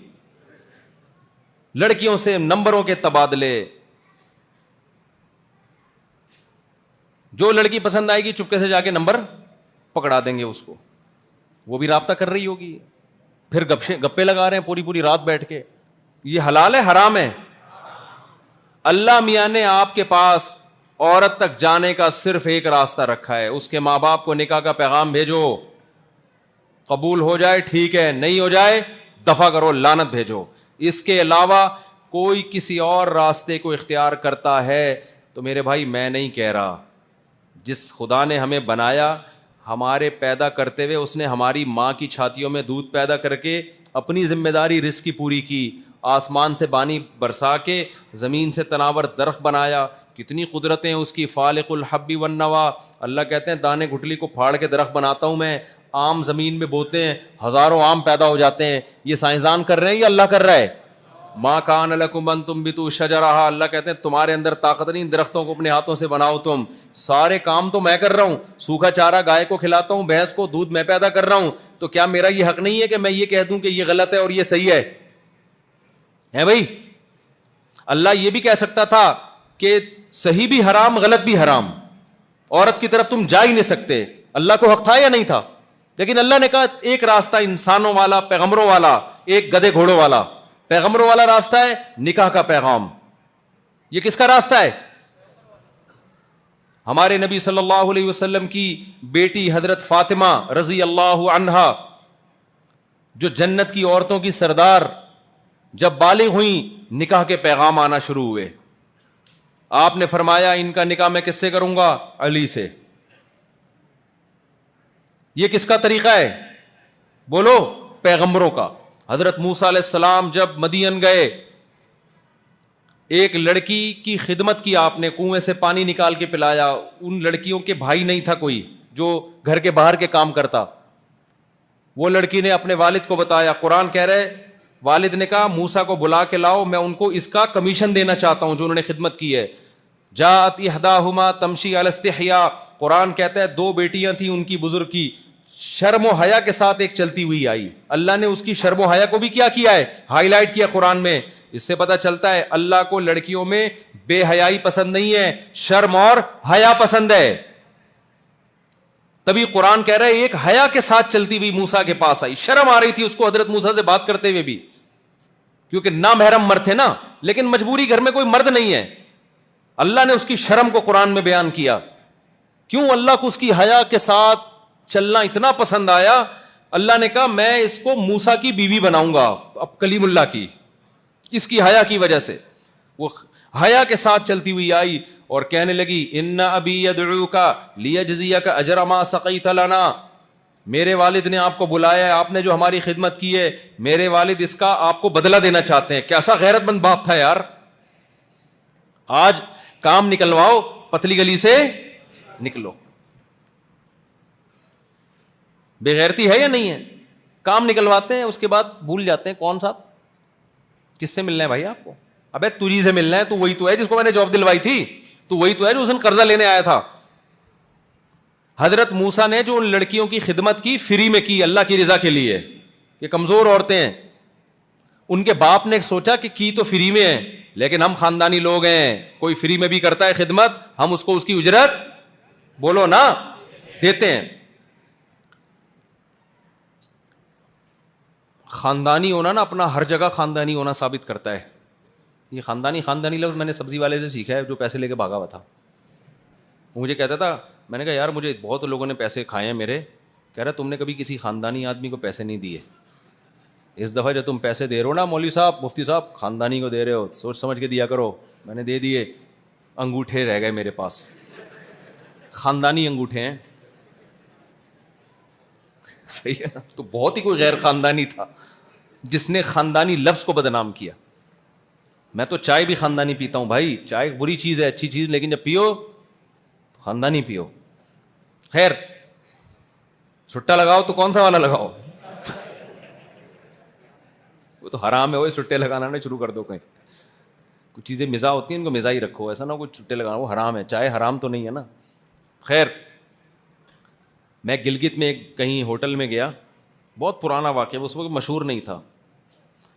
B: لڑکیوں سے نمبروں کے تبادلے. جو لڑکی پسند آئے گی چپکے سے جا کے نمبر پکڑا دیں گے اس کو, وہ بھی رابطہ کر رہی ہوگی, پھر گپے لگا رہے ہیں پوری رات بیٹھ کے. یہ حلال ہے حرام ہے؟ اللہ میاں نے آپ کے پاس عورت تک جانے کا صرف ایک راستہ رکھا ہے, اس کے ماں باپ کو نکاح کا پیغام بھیجو, قبول ہو جائے ٹھیک ہے, نہیں ہو جائے دفع کرو, لعنت بھیجو. اس کے علاوہ کوئی کسی اور راستے کو اختیار کرتا ہے تو میرے بھائی میں نہیں کہہ رہا, جس خدا نے ہمیں بنایا, ہمارے پیدا کرتے ہوئے اس نے ہماری ماں کی چھاتیوں میں دودھ پیدا کر کے اپنی ذمہ داری رزق کی پوری کی, آسمان سے پانی برسا کے زمین سے تناور درخت بنایا, کتنی قدرتیں اس کی, فالق الحب والنوا. اللہ کہتے ہیں دانے گٹلی کو پھاڑ کے درخت بناتا ہوں میں, آم زمین میں بوتے ہیں, ہزاروں آم پیدا ہو جاتے ہیں. یہ سائنسدان کر رہے ہیں یا اللہ کر رہا ہے؟ ما کان لکم ان تنبتوا شجرہا, اللہ کہتے ہیں تمہارے اندر طاقت نہیں درختوں کو اپنے ہاتھوں سے بناؤ تم, سارے کام تو میں کر رہا ہوں, سوکھا چارہ گائے کو کھلاتا ہوں, بھینس کو دودھ میں پیدا کر رہا ہوں, تو کیا میرا یہ حق نہیں ہے کہ میں یہ کہہ دوں کہ یہ غلط ہے اور یہ صحیح ہے بھائی؟ اللہ یہ بھی کہہ سکتا تھا کہ صحیح بھی حرام غلط بھی حرام, عورت کی طرف تم جا ہی نہیں سکتے. اللہ کو حق تھا یا نہیں تھا؟ لیکن اللہ نے کہا ایک راستہ انسانوں والا, پیغمبروں والا, ایک گدھے گھوڑوں والا. پیغمبروں والا راستہ ہے نکاح کا پیغام. یہ کس کا راستہ ہے؟ ہمارے نبی صلی اللہ علیہ وسلم کی بیٹی حضرت فاطمہ رضی اللہ عنہا, جو جنت کی عورتوں کی سردار, جب بالغ ہوئیں نکاح کے پیغام آنا شروع ہوئے. آپ نے فرمایا ان کا نکاح میں کس سے کروں گا؟ علی سے. یہ کس کا طریقہ ہے؟ بولو پیغمبروں کا. حضرت موسیٰ علیہ السلام جب مدین گئے, ایک لڑکی کی خدمت کی آپ نے, کنویں سے پانی نکال کے پلایا. ان لڑکیوں کے بھائی نہیں تھا کوئی جو گھر کے باہر کے کام کرتا. وہ لڑکی نے اپنے والد کو بتایا. قرآن کہہ رہے والد نے کہا موسیٰ کو بلا کے لاؤ, میں ان کو اس کا کمیشن دینا چاہتا ہوں جو انہوں نے خدمت کی ہے. جاءت احداہما تمشی علی استحیاء. قرآن کہتا ہے دو بیٹیاں تھیں ان کی بزرگ کی, شرم و حیا کے ساتھ ایک چلتی ہوئی آئی. اللہ نے اس کی شرم و حیا کو بھی کیا کیا ہے؟ ہائی لائٹ کیا قرآن میں. اس سے پتہ چلتا ہے اللہ کو لڑکیوں میں بے حیائی پسند نہیں ہے, شرم اور حیا پسند ہے. تبھی قرآن کہہ رہا ہے ایک حیا کے ساتھ چلتی ہوئی موسیٰ کے پاس آئی. شرم آ رہی تھی اس کو حضرت موسیٰ سے بات کرتے ہوئے بھی, کیونکہ نامحرم مرد تھے نا, لیکن مجبوری گھر میں کوئی مرد نہیں ہے. اللہ نے اس کی شرم کو قرآن میں بیان کیا. کیوں؟ اللہ کو اس کی حیا کے ساتھ چلنا اتنا پسند آیا. اللہ نے کہا میں اس کو موسیٰ کی بیوی بناؤں گا, اب کلیم اللہ کی, اس کی حیا کی وجہ سے. وہ حیا کے ساتھ چلتی ہوئی آئی اور کہنے لگی ان ابی یدعوک لیجزیک اجر ما سقیت لنا. میرے والد نے آپ کو بلایا ہے, آپ نے جو ہماری خدمت کی ہے, میرے والد اس کا آپ کو بدلہ دینا چاہتے ہیں. کیسا غیرت مند باپ تھا یار. آج کام نکلواؤ, پتلی گلی سے نکلو. بے غیرتی ہے یا نہیں ہے؟ کام نکلواتے ہیں, اس کے بعد بھول جاتے ہیں کون صاحب کس سے ملنا ہے بھائی آپ کو. ابے تجھی سے ملنا ہے, تو وہی تو ہے جس کو میں نے جاب دلوائی تھی, تو وہی تو ہے جو اس دن قرضہ لینے آیا تھا. حضرت موسیٰ نے جو ان لڑکیوں کی خدمت کی فری میں کی, اللہ کی رضا کے لیے. یہ کمزور عورتیں ہیں, ان کے باپ نے سوچا کہ کی تو فری میں ہے, لیکن ہم خاندانی لوگ ہیں, کوئی فری میں بھی کرتا ہے خدمت, ہم اس کو اس کی اجرت بولو نا دیتے ہیں. خاندانی ہونا نا اپنا ہر جگہ خاندانی ہونا ثابت کرتا ہے. یہ خاندانی لفظ میں نے سبزی والے سے سیکھا ہے جو پیسے لے کے بھاگا ہوا تھا. مجھے کہتا تھا, میں نے کہا یار مجھے بہت لوگوں نے پیسے کھائے ہیں میرے. کہہ رہا تم نے کبھی کسی خاندانی آدمی کو پیسے نہیں دیے. اس دفعہ جو تم پیسے دے رہے ہو نا مولوی صاحب, مفتی صاحب, خاندانی کو دے رہے ہو, سوچ سمجھ کے دیا کرو. میں نے دے دیے, انگوٹھے رہ گئے میرے پاس, خاندانی انگوٹھے ہیں. صحیح ہے نا. تو بہت ہی کوئی غیر خاندانی تھا جس نے خاندانی لفظ کو بدنام کیا. میں تو چائے بھی خاندانی پیتا ہوں بھائی. چائے بری چیز ہے, اچھی چیز, لیکن جب پیو تو خاندانی پیو. خیر, سٹا لگاؤ تو کون سا والا لگاؤ, وہ تو حرام ہے. وہ سٹے لگانا نہیں شروع کر دو کہیں. کچھ چیزیں مزاح ہوتی ہیں ان کو مزاح ہی رکھو, ایسا نہ کچھ سٹے لگانا, وہ حرام ہے. چائے حرام تو نہیں ہے نا. خیر, میں گلگت میں کہیں ہوٹل میں گیا, بہت پرانا واقعہ, اس وقت مشہور نہیں تھا.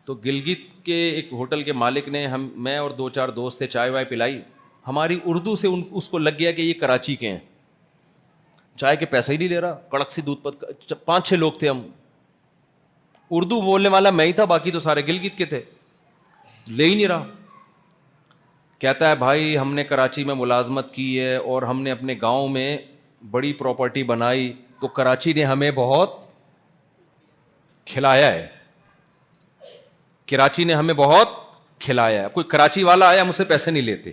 B: تو گلگت کے ایک ہوٹل کے مالک نے میں اور 2-4 دوست تھے, چائے وائے پلائی. ہماری اردو سے اس کو لگ گیا کہ یہ کراچی کے ہیں. چائے کے پیسے ہی نہیں دے رہا, کڑک سی دودھ پت. 5-6 لوگ تھے ہم, اردو بولنے والا میں ہی تھا, باقی تو سارے گلگت کے تھے. لے ہی نہیں رہا. کہتا ہے بھائی ہم نے کراچی میں ملازمت کی ہے اور ہم نے اپنے گاؤں میں بڑی پراپرٹی بنائی, تو کراچی نے ہمیں بہت کھلایا ہے. کراچی نے ہمیں بہت کھلایا ہے. کوئی کراچی والا آیا مجھ سے پیسے نہیں لیتے.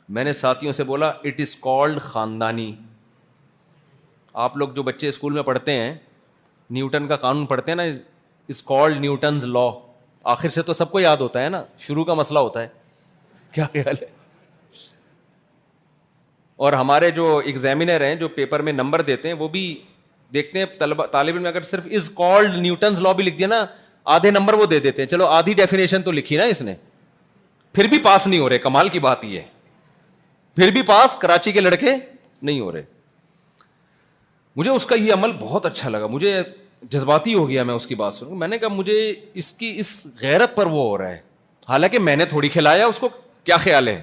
B: میں نے ساتھیوں سے بولا اٹ از کالڈ خاندانی. آپ لوگ جو بچے اسکول میں پڑھتے ہیں, نیوٹن کا قانون پڑھتے ہیں نا, از کالڈ نیوٹنز لا. آخر سے تو سب کو یاد ہوتا ہے نا, شروع کا مسئلہ ہوتا ہے. کیا خیال ہے؟ اور ہمارے جو ایگزامینر ہیں جو پیپر میں نمبر دیتے ہیں وہ بھی دیکھتے ہیں طالب علم اگر صرف از کالڈ نیوٹنز لا بھی لکھ دیا نا, آدھے نمبر وہ دے دیتے ہیں. چلو آدھی ڈیفینیشن تو لکھی نا اس نے, پھر بھی پاس نہیں ہو رہے. کمال کی بات یہ ہے, پھر بھی پاس کراچی کے لڑکے نہیں ہو رہے. مجھے اس کا یہ عمل بہت اچھا لگا, مجھے جذباتی ہو گیا میں اس کی بات سن. میں نے کہا مجھے اس کی اس غیرت پر وہ ہو رہا ہے, حالانکہ میں نے تھوڑی کھلایا اس کو. کیا خیال ہے؟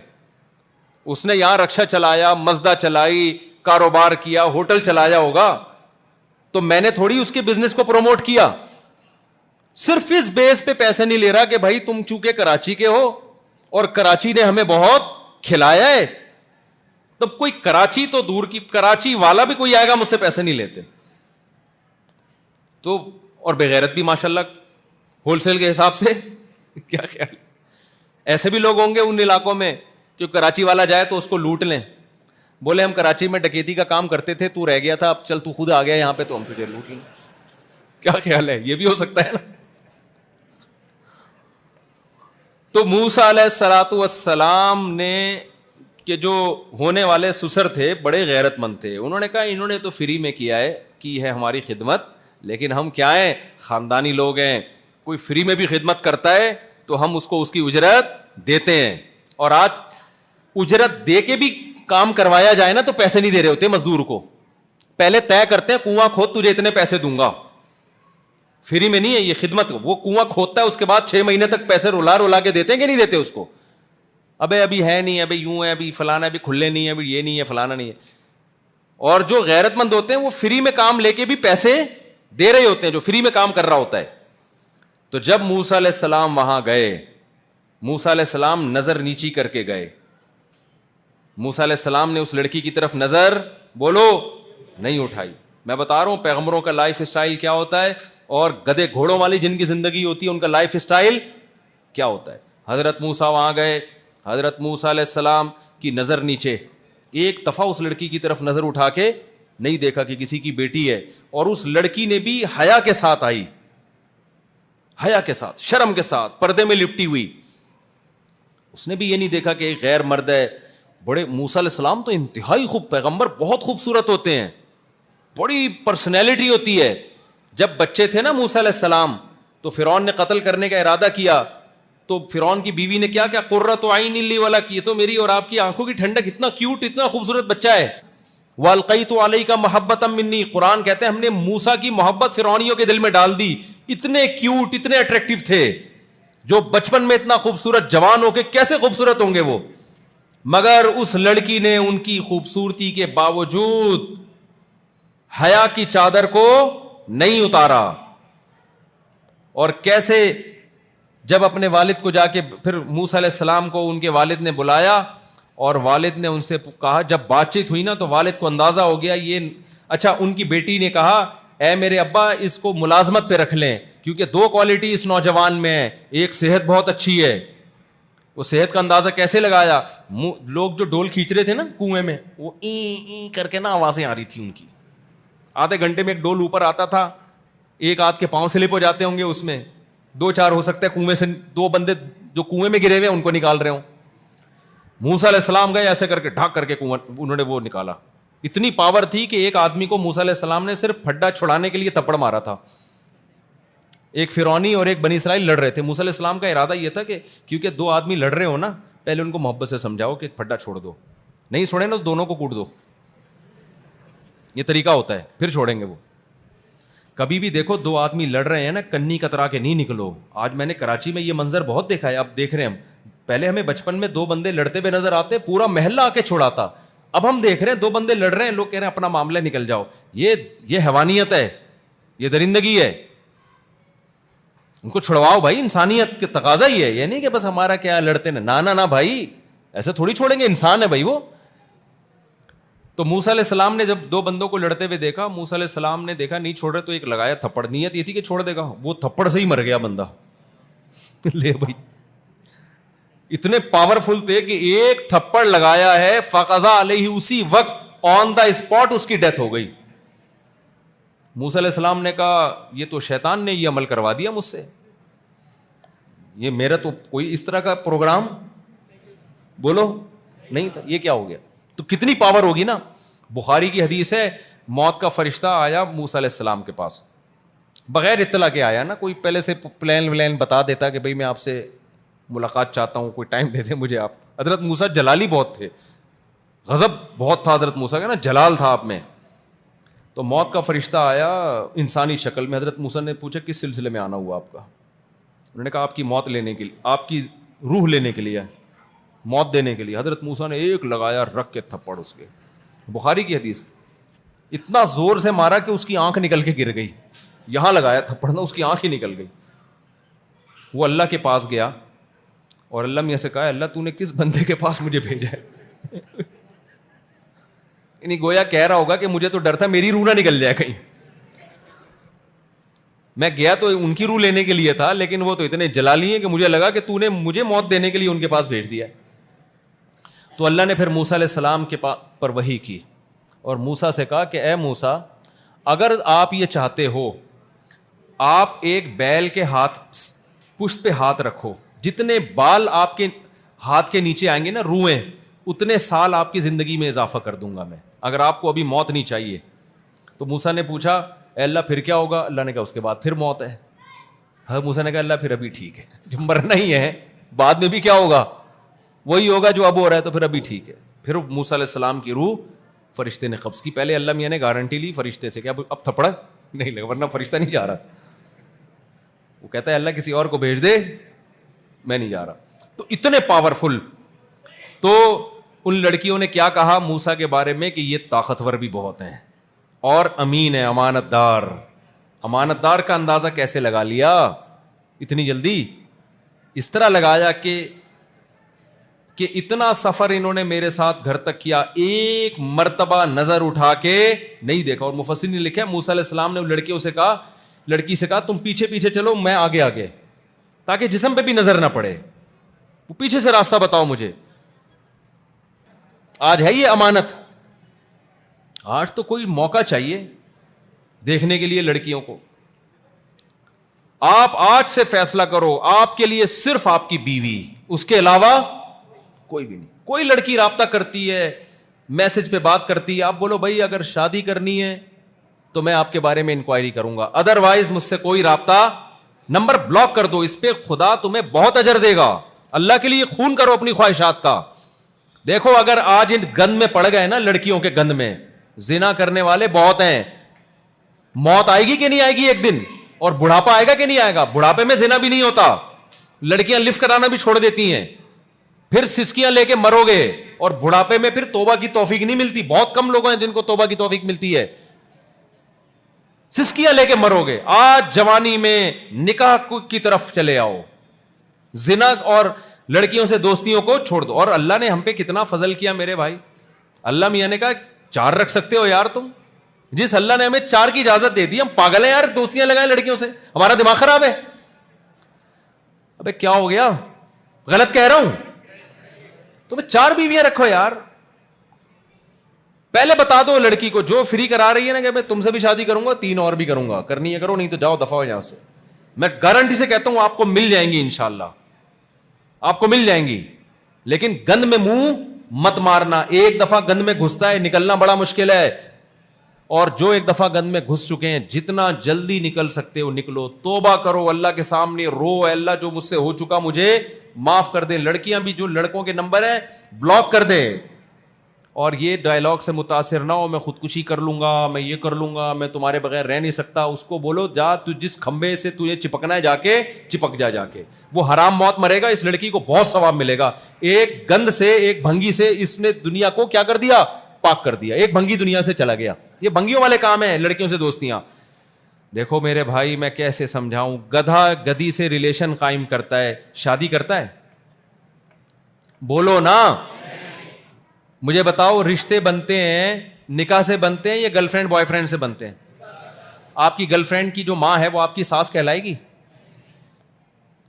B: اس نے یہاں رکشا چلایا, مزدہ چلائی, کاروبار کیا, ہوٹل چلایا ہوگا, تو میں نے تھوڑی اس کے بزنس کو پروموٹ کیا. صرف اس بیس پہ پیسے نہیں لے رہا کہ بھائی تم چونکہ کراچی کے ہو اور کراچی نے ہمیں بہت کھلایا ہے. تب کوئی کراچی تو دور کی, کراچی والا بھی کوئی آئے گا مجھ سے پیسے نہیں لیتے. تو اور بغیرت بھی ماشاءاللہ ہول سیل کے حساب سے کیا خیال؟ ایسے بھی لوگ ہوں گے ان علاقوں میں کہ کراچی والا جائے تو اس کو لوٹ لیں, بولے ہم کراچی میں ڈکیتی کا کام کرتے تھے, تو رہ گیا تھا, اب چل تو خود آ گیا یہاں پہ تو ہم تجھے لوٹ لیں. کیا خیال ہے؟ یہ بھی ہو سکتا ہے نا. تو موسیٰ علیہ الصلوۃ والسلام نے کہ جو ہونے والے سسر تھے بڑے غیرت مند تھے, انہوں نے کہا انہوں نے تو فری میں کیا ہے, کی ہے ہماری خدمت, لیکن ہم کیا ہیں, خاندانی لوگ ہیں, کوئی فری میں بھی خدمت کرتا ہے تو ہم اس کو اس کی اجرت دیتے ہیں. اور آج اجرت دے کے بھی کام کروایا جائے نا تو پیسے نہیں دے رہے ہوتے مزدور کو, پہلے طے کرتے ہیں کنواں کھود تجھے اتنے پیسے دوں گا, فری میں نہیں ہے یہ خدمت. وہ کنواں کھودتا ہے, اس کے بعد 6 مہینے تک پیسے رولا کے دیتے ہیں کہ نہیں دیتے اس کو, ابھی ہے نہیں, ابھی یوں ہے, ابھی فلانا, ابھی کھلے نہیں ہے, ابھی یہ نہیں ہے, فلانا نہیں ہے. اور جو غیرت مند ہوتے ہیں وہ فری میں کام لے کے بھی پیسے دے رہے ہوتے ہیں, جو فری میں کام کر رہا ہوتا ہے. تو جب موسیٰ علیہ السلام وہاں گئے, موسیٰ علیہ السلام نظر نیچی کر کے گئے. موسیٰ علیہ السلام نے اس لڑکی کی طرف نظر بولو نہیں اٹھائی. میں بتا رہا ہوں پیغمبروں کا لائف اسٹائل کیا ہوتا ہے, اور گدے گھوڑوں والی جن کی زندگی ہوتی ہے ان کا لائف اسٹائل کیا ہوتا ہے. حضرت موسیٰ وہاں گئے, حضرت موسیٰ علیہ السلام کی نظر نیچے, ایک دفعہ اس لڑکی کی طرف نظر اٹھا کے نہیں دیکھا کہ کسی کی بیٹی ہے, اور اس لڑکی نے بھی حیا کے ساتھ آئی, حیا کے ساتھ, شرم کے ساتھ, پردے میں لپٹی ہوئی. اس نے بھی یہ نہیں دیکھا کہ ایک غیر مرد ہے. بڑے موسیٰ علیہ السلام تو انتہائی خوب, پیغمبر بہت خوبصورت ہوتے ہیں, بڑی پرسنالٹی ہوتی ہے. جب بچے تھے نا موسیٰ علیہ السلام تو فرعون نے قتل کرنے کا ارادہ کیا, تو فرعون کی بیوی نے کیا قرۃ عین لی ولک, یہ تو میری اور آپ کی آنکھوں کی ٹھنڈک, اتنا کیوٹ, اتنا خوبصورت بچہ ہے. والقیت علیک محبۃ منی, قرآن کہتے ہیں ہم نے موسیٰ کی محبت فرعونیوں کے دل میں ڈال دی. اتنے کیوٹ, اتنے اٹریکٹیو تھے, جو بچپن میں اتنا خوبصورت, جوان ہو کے کیسے خوبصورت ہوں گے وہ. مگر اس لڑکی نے ان کی خوبصورتی کے باوجود حیا کی چادر کو نہیں اتارا. اور کیسے جب اپنے والد کو جا کے پھر موسیٰ علیہ السلام کو ان کے والد نے بلایا, اور والد نے ان سے کہا, جب بات چیت ہوئی نا تو والد کو اندازہ ہو گیا یہ اچھا. ان کی بیٹی نے کہا اے میرے ابا اس کو ملازمت پہ رکھ لیں, کیونکہ 2 کوالٹی اس نوجوان میں ہے, ایک صحت بہت اچھی ہے. وہ صحت کا اندازہ کیسے لگایا, لوگ جو ڈول کھینچ رہے تھے نا کنویں میں, وہ ای کر کے نا آوازیں آ رہی تھی ان کی. آدھے گھنٹے میں ایک ڈول اوپر آتا تھا, ایک آدھ کے پاؤں سلپ ہو جاتے ہوں گے اس میں, 2-4 ہو سکتا ہے کنویں سے 2 بندے جو کنویں میں گرے ہوئے ان کو نکال رہے ہوں. موسیٰ علیہ السلام گئے ایسے کر کے ڈھاک کر کے کنواں انہوں نے وہ نکالا. اتنی پاور تھی کہ ایک آدمی کو موسیٰ علیہ السلام نے صرف پھڈا چھڑانے کے لیے تھپڑ مارا تھا. ایک فرعونی اور ایک بنی اسرائیل لڑ رہے تھے. موسیٰ علیہ السلام کا ارادہ یہ تھا کہ کیونکہ 2 آدمی لڑ رہے ہو نا, پہلے ان کو محبت سے سمجھاؤ کہ پھڈا چھوڑ دو, نہیں چھوڑے نا تو دونوں کو کوٹ دو, یہ طریقہ ہوتا ہے, پھر چھوڑیں گے وہ. کبھی بھی دیکھو 2 آدمی لڑ رہے ہیں نا, کنی کترا کے نہیں نکلو. آج میں نے کراچی میں یہ منظر بہت دیکھا ہے, اب دیکھ رہے ہیں ہم. پہلے ہمیں بچپن میں 2 بندے لڑتے ہوئے نظر آتے, پورا محلہ آ کے چھوڑاتا. اب ہم دیکھ رہے ہیں 2 بندے لڑ رہے ہیں, لوگ کہہ رہے ہیں اپنا معاملہ نکل جاؤ. یہ حیوانیت ہے, یہ درندگی ہے. ان کو چھڑواؤ بھائی, انسانیت کے تقاضا ہی ہے. یہ نہیں کہ بس ہمارا کیا لڑتے نا, نہ بھائی ایسے تھوڑی چھوڑیں گے, انسان ہے بھائی وہ. تو موسیٰ علیہ السلام نے جب 2 بندوں کو لڑتے ہوئے دیکھا, موسیٰ علیہ السلام نے دیکھا نہیں چھوڑ رہے تو ایک لگایا تھپڑ. نیت یہ تھی کہ چھوڑ دے گا, وہ تھپڑ سے ہی مر گیا بندہ. لے بھائی, اتنے پاورفل تھے کہ ایک تھپڑ لگایا ہے, فقضا علیہ, اسی وقت آن دا اسپاٹ اس کی ڈیتھ ہو گئی. موسیٰ علیہ السلام نے کہا یہ تو شیطان نے یہ عمل کروا دیا مجھ سے, یہ میرا تو کوئی اس طرح کا پروگرام بولو نہیں تھا, یہ کیا ہو گیا. تو کتنی پاور ہوگی نا. بخاری کی حدیث ہے, موت کا فرشتہ آیا موسیٰ علیہ السلام کے پاس, بغیر اطلاع کے آیا نا, کوئی پہلے سے پلان بتا دیتا کہ بھائی میں آپ سے ملاقات چاہتا ہوں, کوئی ٹائم دے دیں مجھے آپ. حضرت موسیٰ جلالی بہت تھے, غضب بہت تھا حضرت موسیٰ کا نا, جلال تھا آپ میں. تو موت کا فرشتہ آیا انسانی شکل میں. حضرت موسیٰ نے پوچھا کس سلسلے میں آنا ہوا آپ کا. انہوں نے کہا آپ کی موت لینے کے لیے, آپ کی روح لینے کے لیے, موت دینے کے لیے. حضرت موسیٰ نے ایک لگایا رکھ کے تھپڑ اس کے, بخاری کی حدیث, اتنا زور سے مارا کہ اس کی آنکھ نکل کے گر گئی. یہاں لگایا تھپڑ نا, اس کی آنکھ ہی نکل گئی. وہ اللہ کے پاس گیا اور اللہ میاں سے کہا اللہ تو نے کس بندے کے پاس مجھے بھیجا ہے. یعنی گویا کہہ رہا ہوگا کہ مجھے تو ڈر تھا میری روح نہ نکل جائے کہیں. میں گیا تو ان کی روح لینے کے لیے تھا, لیکن وہ تو اتنے جلالی ہیں کہ مجھے لگا کہ تو نے مجھے موت دینے کے لیے ان کے پاس بھیج دیا. تو اللہ نے پھر موسیٰ علیہ السلام کے پر وحی کی اور موسیٰ سے کہا کہ اے موسیٰ, اگر آپ یہ چاہتے ہو, آپ ایک بیل کے ہاتھ پشت پہ ہاتھ رکھو, جتنے بال آپ کے ہاتھ کے نیچے آئیں گے نا, روئیں, اتنے سال آپ کی زندگی میں اضافہ کر دوں گا میں, اگر آپ کو ابھی موت نہیں چاہیے. تو موسیٰ نے پوچھا اے اللہ پھر کیا ہوگا؟ اللہ نے کہا اس کے بعد پھر موت ہے. موسیٰ نے کہا اللہ پھر ابھی ٹھیک ہے, جو مرنا ہی ہے بعد میں بھی کیا ہوگا, وہی ہوگا جو اب ہو رہا ہے, تو پھر ابھی ٹھیک ہے. پھر موسیٰ علیہ السلام کی روح فرشتے نے قبض کی. پہلے اللہ میاں نے گارنٹی لی فرشتے سے کہ اب تھپڑا نہیں لگا, ورنہ فرشتہ نہیں جا رہا. وہ کہتا ہے اللہ کسی اور کو بھیج دے, میں نہیں جا رہا. تو اتنے پاورفل. تو ان لڑکیوں نے کیا کہا موسیٰ کے بارے میں کہ یہ طاقتور بھی بہت ہیں اور امین ہے, امانت دار. امانت دار کا اندازہ کیسے لگا لیا اتنی جلدی؟ اس طرح لگایا کہ اتنا سفر انہوں نے میرے ساتھ گھر تک کیا, ایک مرتبہ نظر اٹھا کے نہیں دیکھا. اور مفسرین نے لکھا موسیٰ علیہ السلام نے لڑکی سے کہا تم پیچھے پیچھے چلو, میں آگے آگے, تاکہ جسم پہ بھی نظر نہ پڑے, وہ پیچھے سے راستہ بتاؤ مجھے. آج ہے یہ امانت. آج تو کوئی موقع چاہیے دیکھنے کے لیے لڑکیوں کو. آپ آج سے فیصلہ کرو, آپ کے لیے صرف آپ کی بیوی, اس کے علاوہ کوئی بھی نہیں. کوئی لڑکی رابطہ کرتی ہے, میسج پہ بات کرتی ہے, آپ بولو بھائی اگر شادی کرنی ہے تو میں آپ کے بارے میں انکوائری کروں گا, ادروائز مجھ سے کوئی رابطہ, نمبر بلاک کر دو. اس پہ خدا تمہیں بہت اجر دے گا. اللہ کے لیے خون کرو اپنی خواہشات کا. دیکھو اگر آج ان گند میں پڑ گئے نا, لڑکیوں کے گند میں, زنا کرنے والے بہت ہیں. موت آئے گی کہ نہیں آئے گی ایک دن, اور بڑھاپا آئے گا کہ نہیں آئے گا. بڑھاپے میں زنا بھی نہیں ہوتا, لڑکیاں لفٹ کرانا بھی چھوڑ دیتی ہیں, پھر سسکیاں لے کے مرو گے, اور بڑھاپے میں پھر توبہ کی توفیق نہیں ملتی. بہت کم لوگ ہیں جن کو توبہ کی توفیق ملتی ہے. سسکیاں لے کے مرو گے. آج جوانی میں نکاح کی طرف چلے آؤ, زنا اور لڑکیوں سے دوستیوں کو چھوڑ دو. اور اللہ نے ہم پہ کتنا فضل کیا میرے بھائی. اللہ میاں نے کہا 4 رکھ سکتے ہو یار تم. جس اللہ نے ہمیں 4 کی اجازت دے دی, ہم پاگل ہیں یار دوستیاں لگائیں لڑکیوں سے, ہمارا دماغ خراب ہے. ابے کیا ہو گیا, غلط کہہ رہا ہوں؟ تمہیں 4 بیویاں رکھو یار. پہلے بتا دو لڑکی کو جو فری کرا رہی ہے نا کہ میں تم سے بھی شادی کروں گا, 3 اور بھی کروں گا, کرنی ہے کرو, نہیں تو جاؤ دفعہ ہو یہاں سے. میں گارنٹی سے کہتا ہوں آپ کو مل جائیں گی انشاءاللہ, آپ کو مل جائیں گی. لیکن گند میں منہ مت مارنا. ایک دفعہ گند میں گھستا ہے نکلنا بڑا مشکل ہے, اور جو ایک دفعہ گند میں گھس چکے ہیں جتنا جلدی نکل سکتے ہو نکلو. توبہ کرو, اللہ کے سامنے رو, اے اللہ جو مجھ سے ہو چکا مجھے معاف کر دے. لڑکیاں بھی جو لڑکوں کے نمبر ہیں بلاک کر دے. اور یہ ڈائلاگ سے متاثر نہ ہو, میں خودکشی کر لوں گا, میں یہ کر لوں گا, میں تمہارے بغیر رہ نہیں سکتا. اس کو بولو جا, تو جس کھمبے سے تجھے چپکنا ہے جا کے چپک جا کے. وہ حرام موت مرے گا, اس لڑکی کو بہت ثواب ملے گا. ایک گند سے, ایک بھنگی سے اس نے دنیا کو کیا کر دیا, پاک کر دیا. ایک بھنگی دنیا سے چلا گیا. یہ بھنگیوں والے کام ہیں لڑکیوں سے دوستیاں. دیکھو میرے بھائی میں کیسے سمجھاؤں, گدھا گدھی سے ریلیشن قائم کرتا ہے, شادی کرتا ہے؟ بولو نا, مجھے بتاؤ رشتے بنتے ہیں نکاح سے بنتے ہیں یا گرل فرینڈ بوائے فرینڈ سے بنتے ہیں؟ آپ کی گرل فرینڈ کی جو ماں ہے وہ آپ کی ساس کہلائے گی؟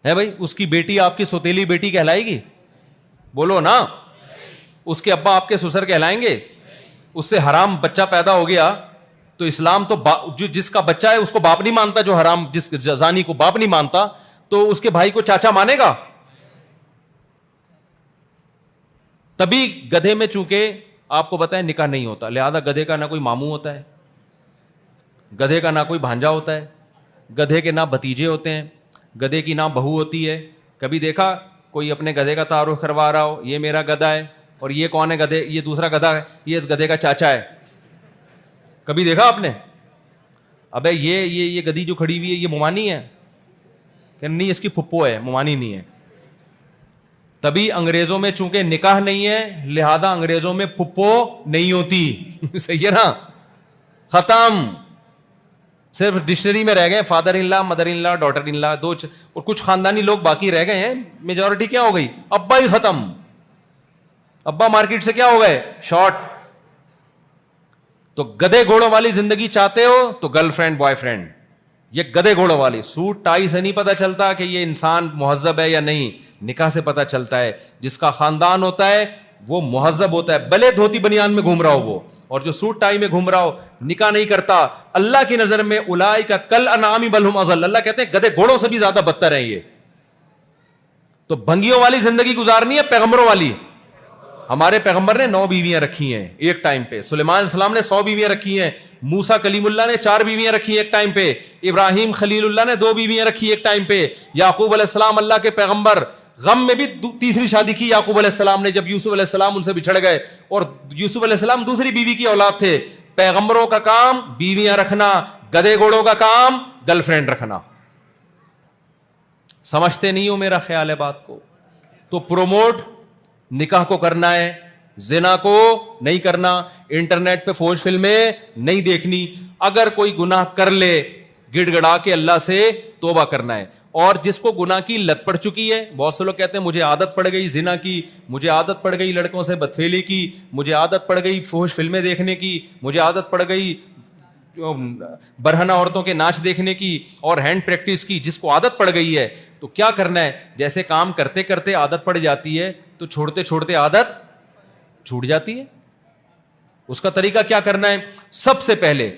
B: ہے بھائی, اس کی بیٹی آپ کی سوتیلی بیٹی کہلائے گی؟ بولو نا. اس کے ابا آپ کے سسر کہلائیں گے؟ اس سے حرام بچہ پیدا ہو گیا تو اسلام تو جو جس کا بچہ ہے اس کو باپ نہیں مانتا, جو حرام جس زانی کو باپ نہیں مانتا تو اس کے بھائی کو چاچا مانے گا؟ تبھی گدھے میں چونکہ آپ کو بتائیں نکاح نہیں ہوتا, لہذا گدھے کا نہ کوئی ماموں ہوتا ہے, گدھے کا نہ کوئی بھانجا ہوتا ہے, گدھے کے نہ بھتیجے ہوتے ہیں, گدھے کی نہ بہو ہوتی ہے. کبھی دیکھا کوئی اپنے گدھے کا تعارف کروا رہا ہو, یہ میرا گدھا ہے, اور یہ کون ہے گدھے, یہ دوسرا گدھا ہے, یہ اس گدھے کا چاچا ہے. کبھی دیکھا آپ نے؟ ابے یہ گدھی جو کھڑی ہوئی ہے یہ مومانی ہے کہ نہیں, اس کی پھپھو ہے, مومانی نہیں ہے. تبھی انگریزوں میں چونکہ نکاح نہیں ہے لہذا انگریزوں میں پھپھو نہیں ہوتی. صحیح ہے نا, ختم. صرف ڈکشنری میں رہ گئے father in law, mother in law, daughter in law, اور کچھ خاندانی لوگ باقی رہ گئے ہیں. میجورٹی کیا ہو گئی, ابا ہی ختم. ابا مارکیٹ سے کیا ہو گئے, شارٹ. تو گدھے گھوڑوں والی زندگی چاہتے ہو تو گرل فرینڈ بوائے فرینڈ, یہ گدے گھوڑوں والی سوٹ ٹائی سے نہیں پتہ چلتا کہ یہ انسان مہذب ہے یا نہیں, نکاح سے پتہ چلتا ہے. جس کا خاندان ہوتا ہے وہ مہذب ہوتا ہے, بھلے دھوتی بنیان میں گھوم رہا ہو وہ, اور جو سوٹ ٹائی میں گھوم رہا ہو نکاح نہیں کرتا, اللہ کی نظر میں اولئک کل انعام بل هم اضل, اللہ کہتے ہیں گدے گھوڑوں سے بھی زیادہ بدتر ہیں یہ. تو بھنگیوں والی زندگی گزارنی ہے پیغمبروں والی. ہمارے پیغمبر نے 9 بیویاں رکھی ہیں ایک ٹائم پہ, سلیمان علیہ السلام نے 100 بیویاں رکھی ہیں, موسیٰ کلیم اللہ نے 4 بیویاں رکھی ہیں ایک ٹائم پہ, ابراہیم خلیل اللہ نے 2 بیویاں رکھی ایک ٹائم پہ, یعقوب علیہ السلام اللہ کے پیغمبر غم میں بھی تیسری شادی کی یعقوب علیہ السلام نے جب یوسف علیہ السلام ان سے بچھڑ گئے, اور یوسف علیہ السلام دوسری بیوی کی اولاد تھے. پیغمبروں کا کام بیویاں رکھنا, گدے گھوڑوں کا کام گرل فرینڈ رکھنا. سمجھتے نہیں ہو میرا خیال ہے بات کو؟ تو پروموٹ نکاح کو کرنا ہے, زنا کو نہیں کرنا, انٹرنیٹ پہ فوج فلمیں نہیں دیکھنی. اگر کوئی گناہ کر لے گڑ گڑا کے اللہ سے توبہ کرنا ہے. اور جس کو گناہ کی لت پڑ چکی ہے, بہت سے لوگ کہتے ہیں مجھے عادت پڑ گئی زنا کی, مجھے عادت پڑ گئی لڑکوں سے بدفعلی کی, مجھے عادت پڑ گئی فحش فلمیں دیکھنے کی, مجھے عادت پڑ گئی برہنہ عورتوں کے ناچ دیکھنے کی اور ہینڈ پریکٹس کی. جس کو عادت پڑ گئی ہے تو کیا کرنا ہے, جیسے کام کرتے کرتے عادت پڑ جاتی ہے تو چھوڑتے چھوڑتے عادت چھوٹ جاتی ہے. اس کا طریقہ کیا کرنا ہے؟ سب سے پہلے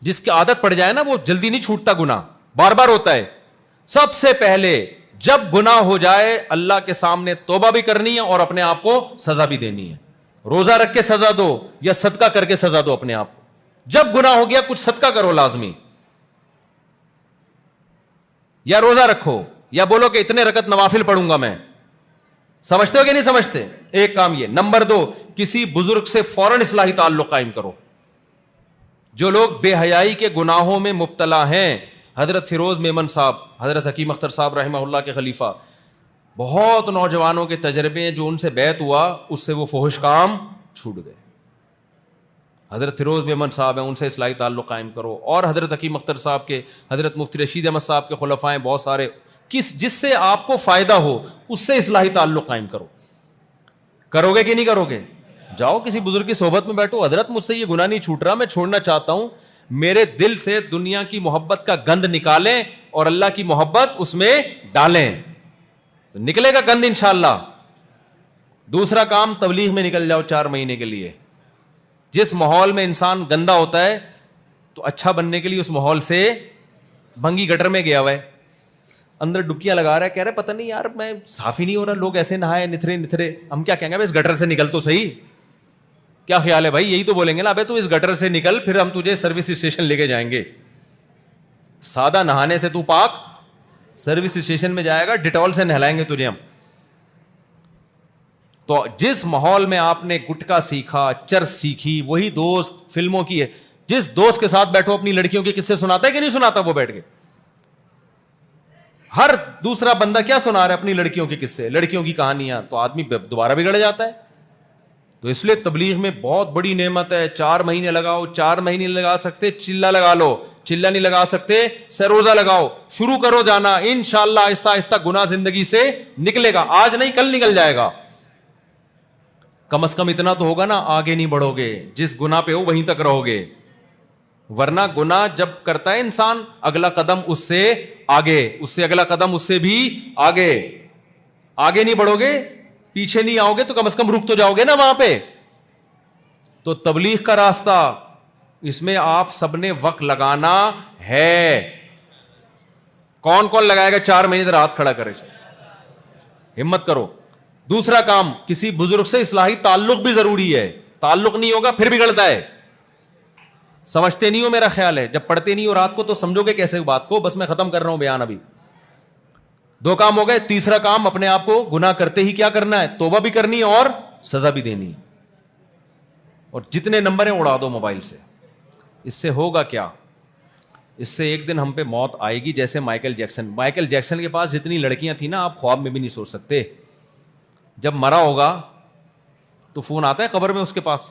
B: جس کی عادت پڑ جائے نا وہ جلدی نہیں چھوٹتا, گناہ بار بار ہوتا ہے. سب سے پہلے جب گناہ ہو جائے اللہ کے سامنے توبہ بھی کرنی ہے اور اپنے آپ کو سزا بھی دینی ہے. روزہ رکھ کے سزا دو یا صدقہ کر کے سزا دو اپنے آپ کو. جب گناہ ہو گیا کچھ صدقہ کرو لازمی, یا روزہ رکھو, یا بولو کہ اتنے رکعت نوافل پڑھوں گا میں. سمجھتے ہو کہ نہیں سمجھتے؟ ایک کام یہ. نمبر 2, کسی بزرگ سے فوراً اصلاحی تعلق قائم کرو. جو لوگ بے حیائی کے گناہوں میں مبتلا ہیں, حضرت فیروز میمن صاحب, حضرت حکیم اختر صاحب رحمہ اللہ کے خلیفہ, بہت نوجوانوں کے تجربے ہیں جو ان سے بیعت ہوا اس سے وہ فحش کام چھوٹ گئے. حضرت فیروز میمن صاحب ہیں, ان سے اصلاحی تعلق قائم کرو. اور حضرت حکیم اختر صاحب کے, حضرت مفتی رشید احمد صاحب کے خلفائیں بہت سارے, جس سے آپ کو فائدہ ہو اس سے اصلاحی تعلق قائم کرو. کرو گے کہ نہیں کرو گے؟ جاؤ کسی بزرگ کی صحبت میں بیٹھو, حضرت مجھ سے یہ گناہ نہیں چھوٹ رہا, میں چھوڑنا چاہتا ہوں, میرے دل سے دنیا کی محبت کا گند نکالیں اور اللہ کی محبت اس میں ڈالیں, نکلے گا گند انشاءاللہ. دوسرا کام, تبلیغ میں نکل جاؤ 4 مہینے کے لیے. جس ماحول میں انسان گندا ہوتا ہے تو اچھا بننے کے لیے اس ماحول سے, بھنگی گٹر میں گیا ہوا ہے, اندر ڈبکیاں لگا رہا ہے, کہہ رہا ہے پتہ نہیں یار میں صاف ہی نہیں ہو رہا, لوگ ایسے نہائے نتھرے نتھرے, ہم کیا کہیں گے, اس گٹر سے نکل تو صحیح. کیا خیال ہے بھائی؟ یہی تو بولیں گے نا, ابے تو اس گٹر سے نکل پھر ہم تجھے سروس اسٹیشن لے کے جائیں گے. سادہ نہانے سے تو پاک, سروس اسٹیشن میں جائے گا ڈیٹول سے نہلائیں گے تجھے ہم. تو جس ماحول میں آپ نے گٹکا سیکھا, چرس سیکھی, وہی دوست فلموں کی ہے, جس دوست کے ساتھ بیٹھو اپنی لڑکیوں کے قصے سناتا ہے کہ نہیں سناتا وہ بیٹھ کے؟ ہر دوسرا بندہ کیا سنا رہا ہے؟ اپنی لڑکیوں کے قصے, لڑکیوں کی کہانیاں. تو آدمی دوبارہ بگڑ جاتا ہے. تو اس لیے تبلیغ میں بہت بڑی نعمت ہے. 4 مہینے لگاؤ, 4 مہینے لگا سکتے چلہ لگا لو, چلہ نہیں لگا سکتے سروزہ لگاؤ, شروع کرو جانا, انشاءاللہ آہستہ آہستہ گناہ زندگی سے نکلے گا. آج نہیں کل نکل جائے گا. کم از کم اتنا تو ہوگا نا, آگے نہیں بڑھو گے, جس گناہ پہ ہو وہیں تک رہو گے. ورنہ گناہ جب کرتا ہے انسان, اگلا قدم اس سے آگے, اس سے اگلا قدم اس سے بھی آگے. آگے نہیں بڑھو گے, پیچھے نہیں آؤ گے تو کم از کم رک تو جاؤ گے نا وہاں پہ. تو تبلیغ کا راستہ, اس میں آپ سب نے وقت لگانا ہے. کون کون لگائے گا 4 مہینے تک ہاتھ کھڑا کرے, ہمت کرو. دوسرا کام, کسی بزرگ سے اصلاحی تعلق بھی ضروری ہے. تعلق نہیں ہوگا پھر بگڑتا ہے. سمجھتے نہیں ہو میرا خیال ہے؟ جب پڑھتے نہیں ہو رات کو تو سمجھو گے کیسے بات کو. بس میں ختم کر رہا ہوں بیان ابھی. 2 کام ہو گئے. تیسرا کام, اپنے آپ کو گناہ کرتے ہی کیا کرنا ہے؟ توبہ بھی کرنی ہے اور سزا بھی دینی ہے. اور جتنے نمبر ہیں اڑا دو موبائل سے. اس سے ہوگا کیا؟ اس سے ایک دن ہم پہ موت آئے گی جیسے مائیکل جیکسن کے پاس جتنی لڑکیاں تھیں نا, آپ خواب میں بھی نہیں سوچ سکتے. جب مرا ہوگا تو فون آتا ہے قبر میں اس کے پاس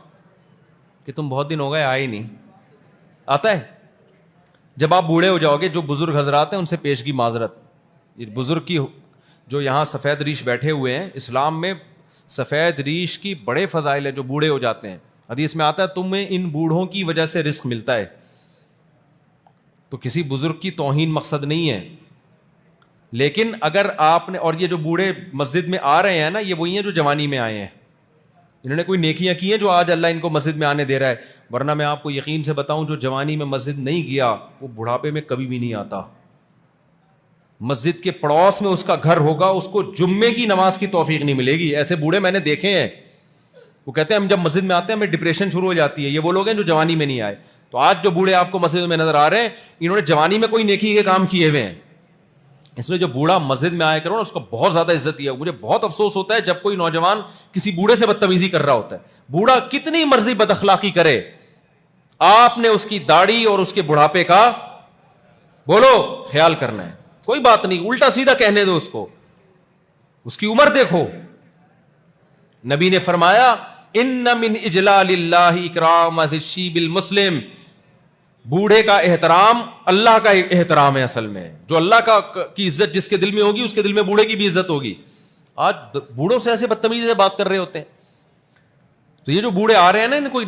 B: کہ تم بہت دن ہو گئے آئے ہی نہیں, آتا ہے. جب آپ بوڑھے ہو جاؤ گے, جو بزرگ حضرات ہیں ان سے پیشگی معذرت, یہ بزرگ کی جو یہاں سفید ریش بیٹھے ہوئے ہیں, اسلام میں سفید ریش کی بڑے فضائل ہیں جو بوڑھے ہو جاتے ہیں. حدیث میں آتا ہے تمہیں ان بوڑھوں کی وجہ سے رزق ملتا ہے. تو کسی بزرگ کی توہین مقصد نہیں ہے. لیکن اگر آپ نے, اور یہ جو بوڑھے مسجد میں آ رہے ہیں نا, یہ وہی ہیں جو جوانی میں آئے ہیں, انہوں نے کوئی نیکیاں کی ہیں جو آج اللہ ان کو مسجد میں آنے دے رہا ہے. ورنہ میں آپ کو یقین سے بتاؤں, جو جوانی میں مسجد نہیں گیا وہ بڑھاپے میں کبھی بھی نہیں آتا. مسجد کے پڑوس میں اس کا گھر ہوگا, اس کو جمعے کی نماز کی توفیق نہیں ملے گی. ایسے بوڑھے میں نے دیکھے ہیں, وہ کہتے ہیں ہم جب مسجد میں آتے ہیں ہمیں ڈپریشن شروع ہو جاتی ہے. یہ وہ لوگ ہیں جو جوانی میں نہیں آئے. تو آج جو بوڑھے آپ کو مسجد میں نظر آ رہے ہیں, انہوں نے جوانی میں کوئی نیکی کے کام کیے ہوئے ہیں. اس لیے جو بوڑھا مسجد میں آیا کرو نا, اس کو بہت زیادہ عزت دیا. مجھے بہت افسوس ہوتا ہے جب کوئی نوجوان کسی بوڑھے سے بدتمیزی کر رہا ہوتا ہے. بوڑھا کتنی مرضی بد اخلاقی کرے, آپ نے اس کی داڑھی اور اس کے بڑھاپے کا بولو خیال کرنا ہے. کوئی بات نہیں, الٹا سیدھا کہنے دو اس کو, اس کی عمر دیکھو. نبی نے فرمایا ان من اجلال اللہ اکرام الشیب المسلم, بوڑھے کا احترام اللہ کا احترام ہے. اصل میں جو اللہ کی عزت جس کے دل میں ہوگی, اس کے دل میں بوڑھے کی بھی عزت ہوگی. آج بوڑھوں سے ایسے بدتمیزی سے بات کر رہے ہوتے ہیں. تو یہ جو بوڑھے آ رہے ہیں نا, انہیں کوئی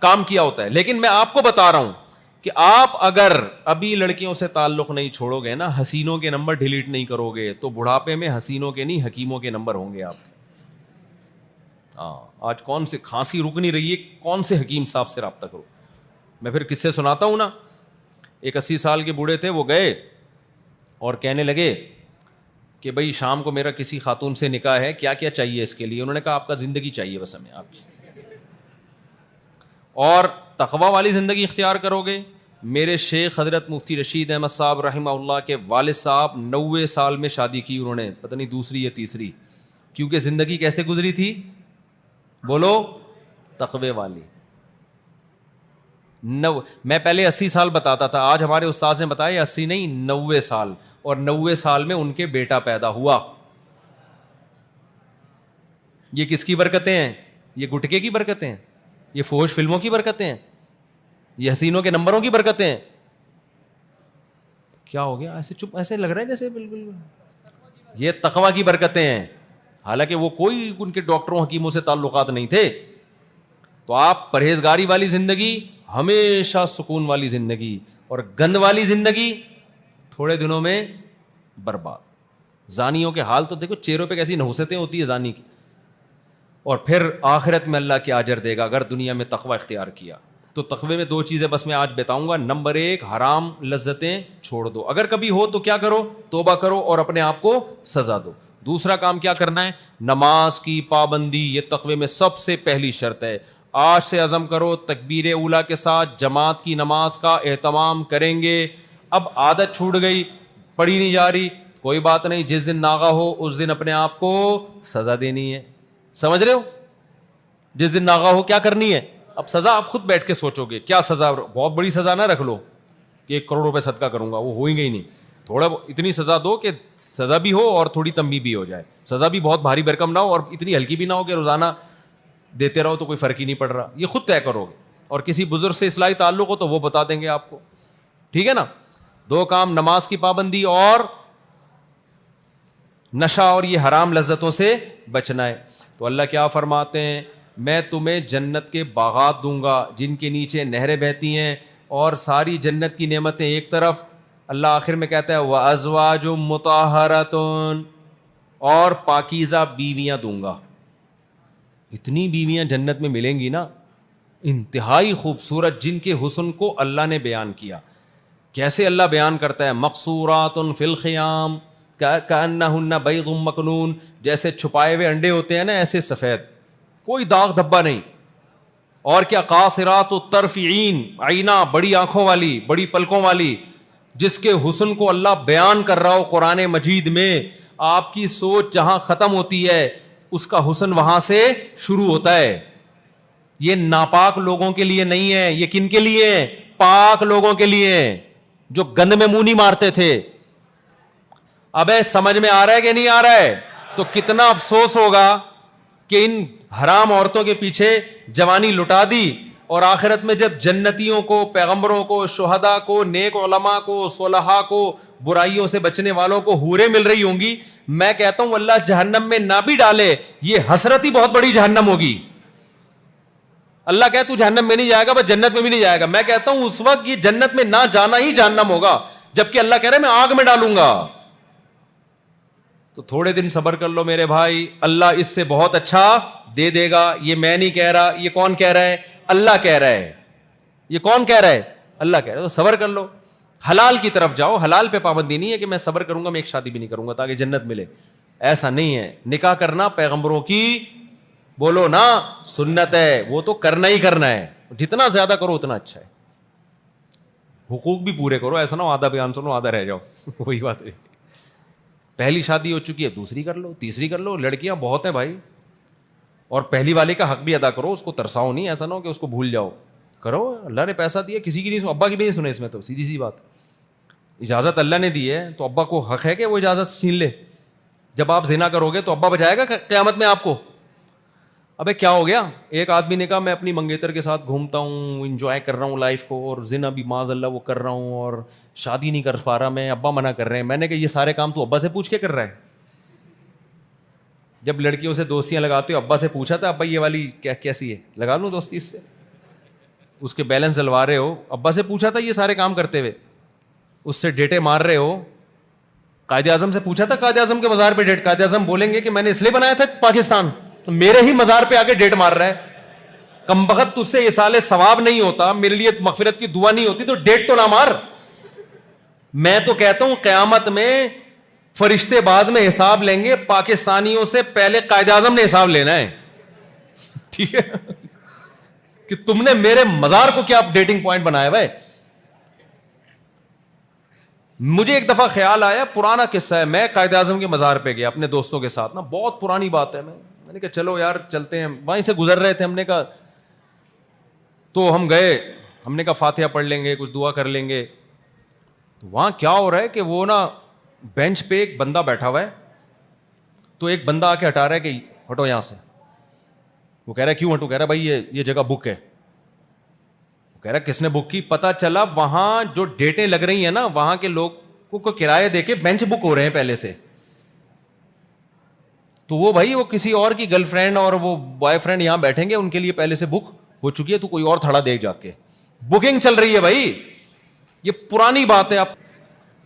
B: کام کیا ہوتا ہے. لیکن میں آپ کو بتا رہا ہوں کہ آپ اگر ابھی لڑکیوں سے تعلق نہیں چھوڑو گے نا, حسینوں کے نمبر ڈیلیٹ نہیں کرو گے, تو بڑھاپے میں حسینوں کے نہیں حکیموں کے نمبر ہوں گے آپ. ہاں, آج کون سے کھانسی رک نہیں رہی ہے, کون سے حکیم صاحب سے رابطہ کرو. میں پھر کس سے سناتا ہوں نا. ایک 80 سال کے بوڑھے تھے, وہ گئے اور کہنے لگے کہ بھائی شام کو میرا کسی خاتون سے نکاح ہے, کیا کیا چاہیے اس کے لیے. انہوں نے کہا آپ کا زندگی چاہیے بس ہمیں آپ کی, اور تقوی والی زندگی اختیار کرو گے. میرے شیخ حضرت مفتی رشید احمد صاحب رحمہ اللہ کے والد صاحب 90 سال میں شادی کی انہوں نے, پتہ نہیں دوسری یا تیسری, کیونکہ زندگی کیسے گزری تھی بولو, تقوی والی. میں پہلے 80 سال بتاتا تھا, آج ہمارے استاذ نے بتایا 80 نہیں 90 سال, اور 90 سال میں ان کے بیٹا پیدا ہوا. یہ کس کی برکتیں ہیں؟ یہ گٹکے کی برکتیں ہیں, یہ فوش فلموں کی برکتیں ہیں, یہ حسینوں کے نمبروں کی برکتیں ہیں. کیا ہو گیا ایسے چپ, ایسے لگ رہا ہے جیسے بالکل یہ تقوی کی برکتیں ہیں. حالانکہ وہ کوئی ان کے ڈاکٹروں حکیموں سے تعلقات نہیں تھے. تو آپ پرہیزگاری والی زندگی, ہمیشہ سکون والی زندگی, اور گند والی زندگی تھوڑے دنوں میں برباد. زانیوں کے حال تو دیکھو, چہروں پہ کیسی نحوستیں ہوتی ہے زانی کی, اور پھر آخرت میں اللہ کیا اجر دے گا اگر دنیا میں تقوی اختیار کیا. تو تقوی میں 2 چیزیں بس میں آج بتاؤں گا. نمبر 1, حرام لذتیں چھوڑ دو, اگر کبھی ہو تو کیا کرو, توبہ کرو اور اپنے آپ کو سزا دو. دوسرا کام کیا کرنا ہے, نماز کی پابندی, یہ تقوی میں سب سے پہلی شرط ہے. آج سے عزم کرو تکبیر اولا کے ساتھ جماعت کی نماز کا اہتمام کریں گے. اب عادت چھوٹ گئی, پڑھی نہیں جا رہی, کوئی بات نہیں, جس دن ناغہ ہو اس دن اپنے آپ کو سزا دینی ہے. سمجھ رہے ہو, جس دن ناغہ ہو کیا کرنی ہے. اب سزا آپ خود بیٹھ کے سوچو گے کیا سزا, بہت بڑی سزا نہ رکھ لو کہ 1 کروڑ روپے صدقہ کروں گا, وہ ہوئیں گے ہی نہیں. تھوڑا اتنی سزا دو کہ سزا بھی ہو اور تھوڑی تنبیہ بھی ہو جائے. سزا بھی بہت بھاری بھرکم نہ ہو اور اتنی ہلکی بھی نہ ہو کہ روزانہ دیتے رہو تو کوئی فرق ہی نہیں پڑ رہا. یہ خود طے کرو گے, اور کسی بزرگ سے اصلاحی تعلق ہو تو وہ بتا دیں گے آپ کو. ٹھیک ہے نا. 2 کام, نماز کی پابندی اور نشہ اور یہ حرام لذتوں سے بچنا ہے. تو اللہ کیا فرماتے ہیں, میں تمہیں جنت کے باغات دوں گا جن کے نیچے نہریں بہتی ہیں, اور ساری جنت کی نعمتیں ایک طرف, اللہ آخر میں کہتا ہے وَأَزْوَاجٌ مُطَہَّرَةٌ, اور پاکیزہ بیویاں دوں گا. اتنی بیویاں جنت میں ملیں گی نا, انتہائی خوبصورت, جن کے حسن کو اللہ نے بیان کیا. کیسے اللہ بیان کرتا ہے, مقصورات فی الخیام کأنہن بیض مکنون, جیسے چھپائے ہوئے انڈے ہوتے ہیں نا ایسے سفید, کوئی داغ دھبا نہیں. اور کیا, قاصرات الطرف عین, عینا, بڑی آنکھوں والی, بڑی پلکوں والی, جس کے حسن کو اللہ بیان کر رہا ہو قرآن مجید میں. آپ کی سوچ جہاں ختم ہوتی ہے اس کا حسن وہاں سے شروع ہوتا ہے. یہ ناپاک لوگوں کے لیے نہیں ہے, یہ کن کے لیے ہے, پاک لوگوں کے لیے, جو گند میں منہ نہیں مارتے تھے. ابے سمجھ میں آ رہا ہے کہ نہیں آ رہا ہے؟ تو کتنا افسوس ہوگا کہ ان حرام عورتوں کے پیچھے جوانی لٹا دی, اور آخرت میں جب جنتیوں کو, پیغمبروں کو, شہداء کو, نیک علماء کو, صلحاء کو, برائیوں سے بچنے والوں کو حوریں مل رہی ہوں گی, میں کہتا ہوں اللہ جہنم میں نہ بھی ڈالے, یہ حسرت ہی بہت بڑی جہنم ہوگی. اللہ کہے تو جہنم میں نہیں جائے گا، بس جنت میں بھی نہیں جائے گا. میں کہتا ہوں اس وقت یہ جنت میں نہ جانا ہی جہنم ہوگا، جبکہ اللہ کہہ رہا ہے میں آگ میں ڈالوں گا. تو تھوڑے دن صبر کر لو میرے بھائی، اللہ اس سے بہت اچھا دے دے گا. یہ میں نہیں کہہ رہا، یہ کون کہہ رہا ہے؟ اللہ کہہ رہا ہے. یہ کون کہہ رہا ہے؟ اللہ کہہ رہا ہے. تو صبر کر لو، حلال کی طرف جاؤ. حلال پہ پابندی نہیں ہے کہ میں صبر کروں گا میں ایک شادی بھی نہیں کروں گا تاکہ جنت ملے، ایسا نہیں ہے. نکاح کرنا پیغمبروں کی بولو نا سنت ہے، وہ تو کرنا ہی کرنا ہے. جتنا زیادہ کرو اتنا اچھا ہے. حقوق بھی پورے کرو، ایسا نہ ہو آدھا بیان سنو آدھا رہ جاؤ. وہی بات ہے. پہلی شادی ہو چکی ہے دوسری کر لو، تیسری کر لو. لڑکیاں بہت ہیں بھائی، اور پہلی والے کا حق بھی ادا کرو، اس کو ترساؤ نہیں. ایسا نہ ہو کہ اس کو بھول جاؤ. کرو، اللہ نے پیسہ دیا، کسی کی نہیں سنو، ابا کی بھی نہیں سنے اس میں. تو سیدھی سی بات، اجازت اللہ نے دی ہے تو ابا کو حق ہے کہ وہ اجازت چھین لے. جب آپ زنا کرو گے تو ابا بچائے گا قیامت میں آپ کو؟ ابے کیا ہو گیا؟ ایک آدمی نے کہا میں اپنی منگیتر کے ساتھ گھومتا ہوں، انجوائے کر رہا ہوں لائف کو، اور زنا بھی معاذ اللہ وہ کر رہا ہوں، اور شادی نہیں کر پا رہا میں، ابا منع کر رہے ہیں. میں نے کہا یہ سارے کام تو ابا سے پوچھ کے کر رہا ہے؟ جب لڑکیوں سے دوستیاں لگاتے ہو ابا سے پوچھا تھا ابا یہ والی کیسی ہے، لگا لوں دوستی اس سے؟ اس کے بیلنس جلوا رہے ہو، ابا سے پوچھا تھا یہ سارے کام کرتے ہوئے؟ اس سے ڈیٹے مار رہے ہو. قائد اعظم سے پوچھا تھا، قائد اعظم کے مزار پہ ڈیٹ؟ قائد اعظم بولیں گے کہ میں نے اس لیے بنایا تھا پاکستان، تو میرے ہی مزار پہ آ کے ڈیٹ مار رہا ہے. کمبخت تجھ سے اصال ثواب نہیں ہوتا، میرے لیے مغفرت کی دعا نہیں ہوتی، تو ڈیٹ تو نہ مار. میں تو کہتا ہوں قیامت میں فرشتے بعد میں حساب لیں گے، پاکستانیوں سے پہلے قائد اعظم نے حساب لینا ہے. ٹھیک ہے کہ تم نے میرے مزار کو کیا ڈیٹنگ پوائنٹ بنایا ہے. مجھے ایک دفعہ خیال آیا، پرانا قصہ ہے، میں قائد اعظم کے مزار پہ گیا اپنے دوستوں کے ساتھ نا، بہت پرانی بات ہے. میں نے کہا چلو یار چلتے ہیں، وہیں سے گزر رہے تھے، ہم نے کہا تو ہم گئے، ہم نے کہا فاتحہ پڑھ لیں گے، کچھ دعا کر لیں گے. تو وہاں کیا ہو رہا ہے کہ وہ نا بینچ پہ ایک بندہ بیٹھا ہوا ہے، تو ایک بندہ آ کے ہٹا رہا ہے کہ ہٹو یہاں سے. وہ کہہ رہا ہے کیوں ہٹو؟ کہہ رہا ہے بھائی یہ جگہ بک ہے. وہ کہہ رہا ہے کس نے بک کی؟ پتا چلا وہاں جو ڈیٹیں لگ رہی ہیں نا، وہاں کے لوگوں کو کرایہ دے کے بینچ بک ہو رہے ہیں پہلے سے. تو وہ بھائی وہ کسی اور کی گرل فرینڈ اور وہ بوائے فرینڈ یہاں بیٹھیں گے، ان کے لیے پہلے سے بک ہو چکی ہے، تو کوئی اور تھڑا دیکھ جا کے بکنگ چل رہی ہے. بھائی یہ پرانی بات ہے. اب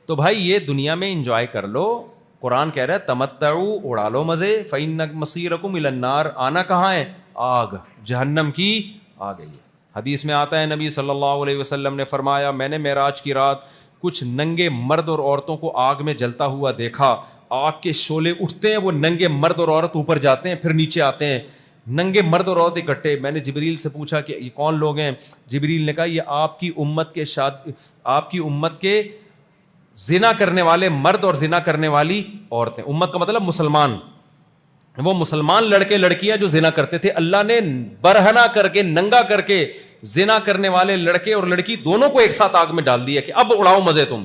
B: تو بھائی یہ دنیا میں انجوائے کر لو. قرآن کہہ رہا ہے تمتعوا، اڑا لو مزے، فإن مصیرکم الی النار، آنا کہاں ہے؟ آگ، جہنم کی آ گئی. حدیث میں آتا ہے نبی صلی اللہ علیہ وسلم نے فرمایا میں نے معراج کی رات کچھ ننگے مرد اور عورتوں کو آگ میں جلتا ہوا دیکھا. آگ کے شعلے اٹھتے ہیں، وہ ننگے مرد اور عورت اوپر جاتے ہیں پھر نیچے آتے ہیں، ننگے مرد اور عورت اکٹھے. میں نے جبریل سے پوچھا کہ یہ کون لوگ ہیں؟ جبریل نے کہا یہ آپ کی امت کے زنا کرنے والے مرد اور زنا کرنے والی عورتیں. امت کا مطلب مسلمان، وہ مسلمان لڑکے لڑکیاں جو زنا کرتے تھے، اللہ نے برہنہ کر کے ننگا کر کے زنا کرنے والے لڑکے اور لڑکی دونوں کو ایک ساتھ آگ میں ڈال دیا کہ اب اڑاؤ مزے تم.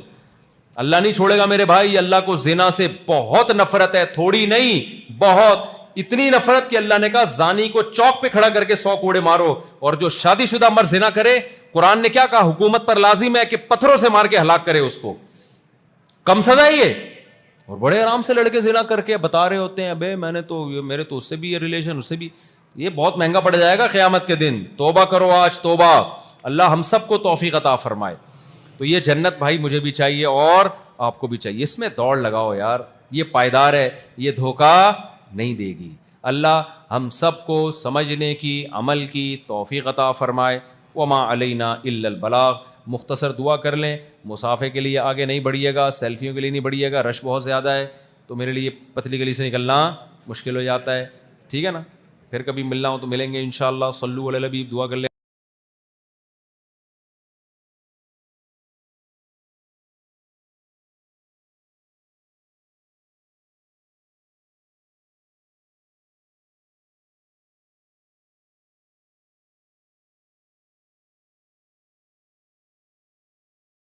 B: اللہ نہیں چھوڑے گا میرے بھائی. اللہ کو زنا سے بہت نفرت ہے، تھوڑی نہیں بہت. اتنی نفرت کہ اللہ نے کہا زانی کو چوک پہ کھڑا کر کے 100 کوڑے مارو، اور جو شادی شدہ مرد زنا کرے قرآن نے کیا کہا؟ حکومت پر لازم ہے کہ پتھروں سے مار کے ہلاک کرے اس کو. کم سزا یہ. اور بڑے آرام سے لڑکے زنا کر کے بتا رہے ہوتے ہیں ابے میں نے تو میرے تو اس سے بھی یہ ریلیشن، اس سے بھی. یہ بہت مہنگا پڑ جائے گا قیامت کے دن. توبہ کرو آج، توبہ. اللہ ہم سب کو توفیق عطا فرمائے. تو یہ جنت بھائی مجھے بھی چاہیے اور آپ کو بھی چاہیے. اس میں دوڑ لگاؤ یار، یہ پائیدار ہے، یہ دھوکہ نہیں دے گی. اللہ ہم سب کو سمجھنے کی، عمل کی توفیق عطا فرمائے. وما علینا الا البلاغ. مختصر دعا کر لیں. مصافحے کے لیے آگے نہیں بڑھیے گا، سیلفیوں کے لیے نہیں بڑھیے گا، رش بہت زیادہ ہے تو میرے لیے پتلی گلی سے نکلنا مشکل ہو جاتا ہے. ٹھیک ہے نا؟ پھر کبھی ملنا ہو تو ملیں گے انشاءاللہ. صلو علی النبی، دعا کر لیں.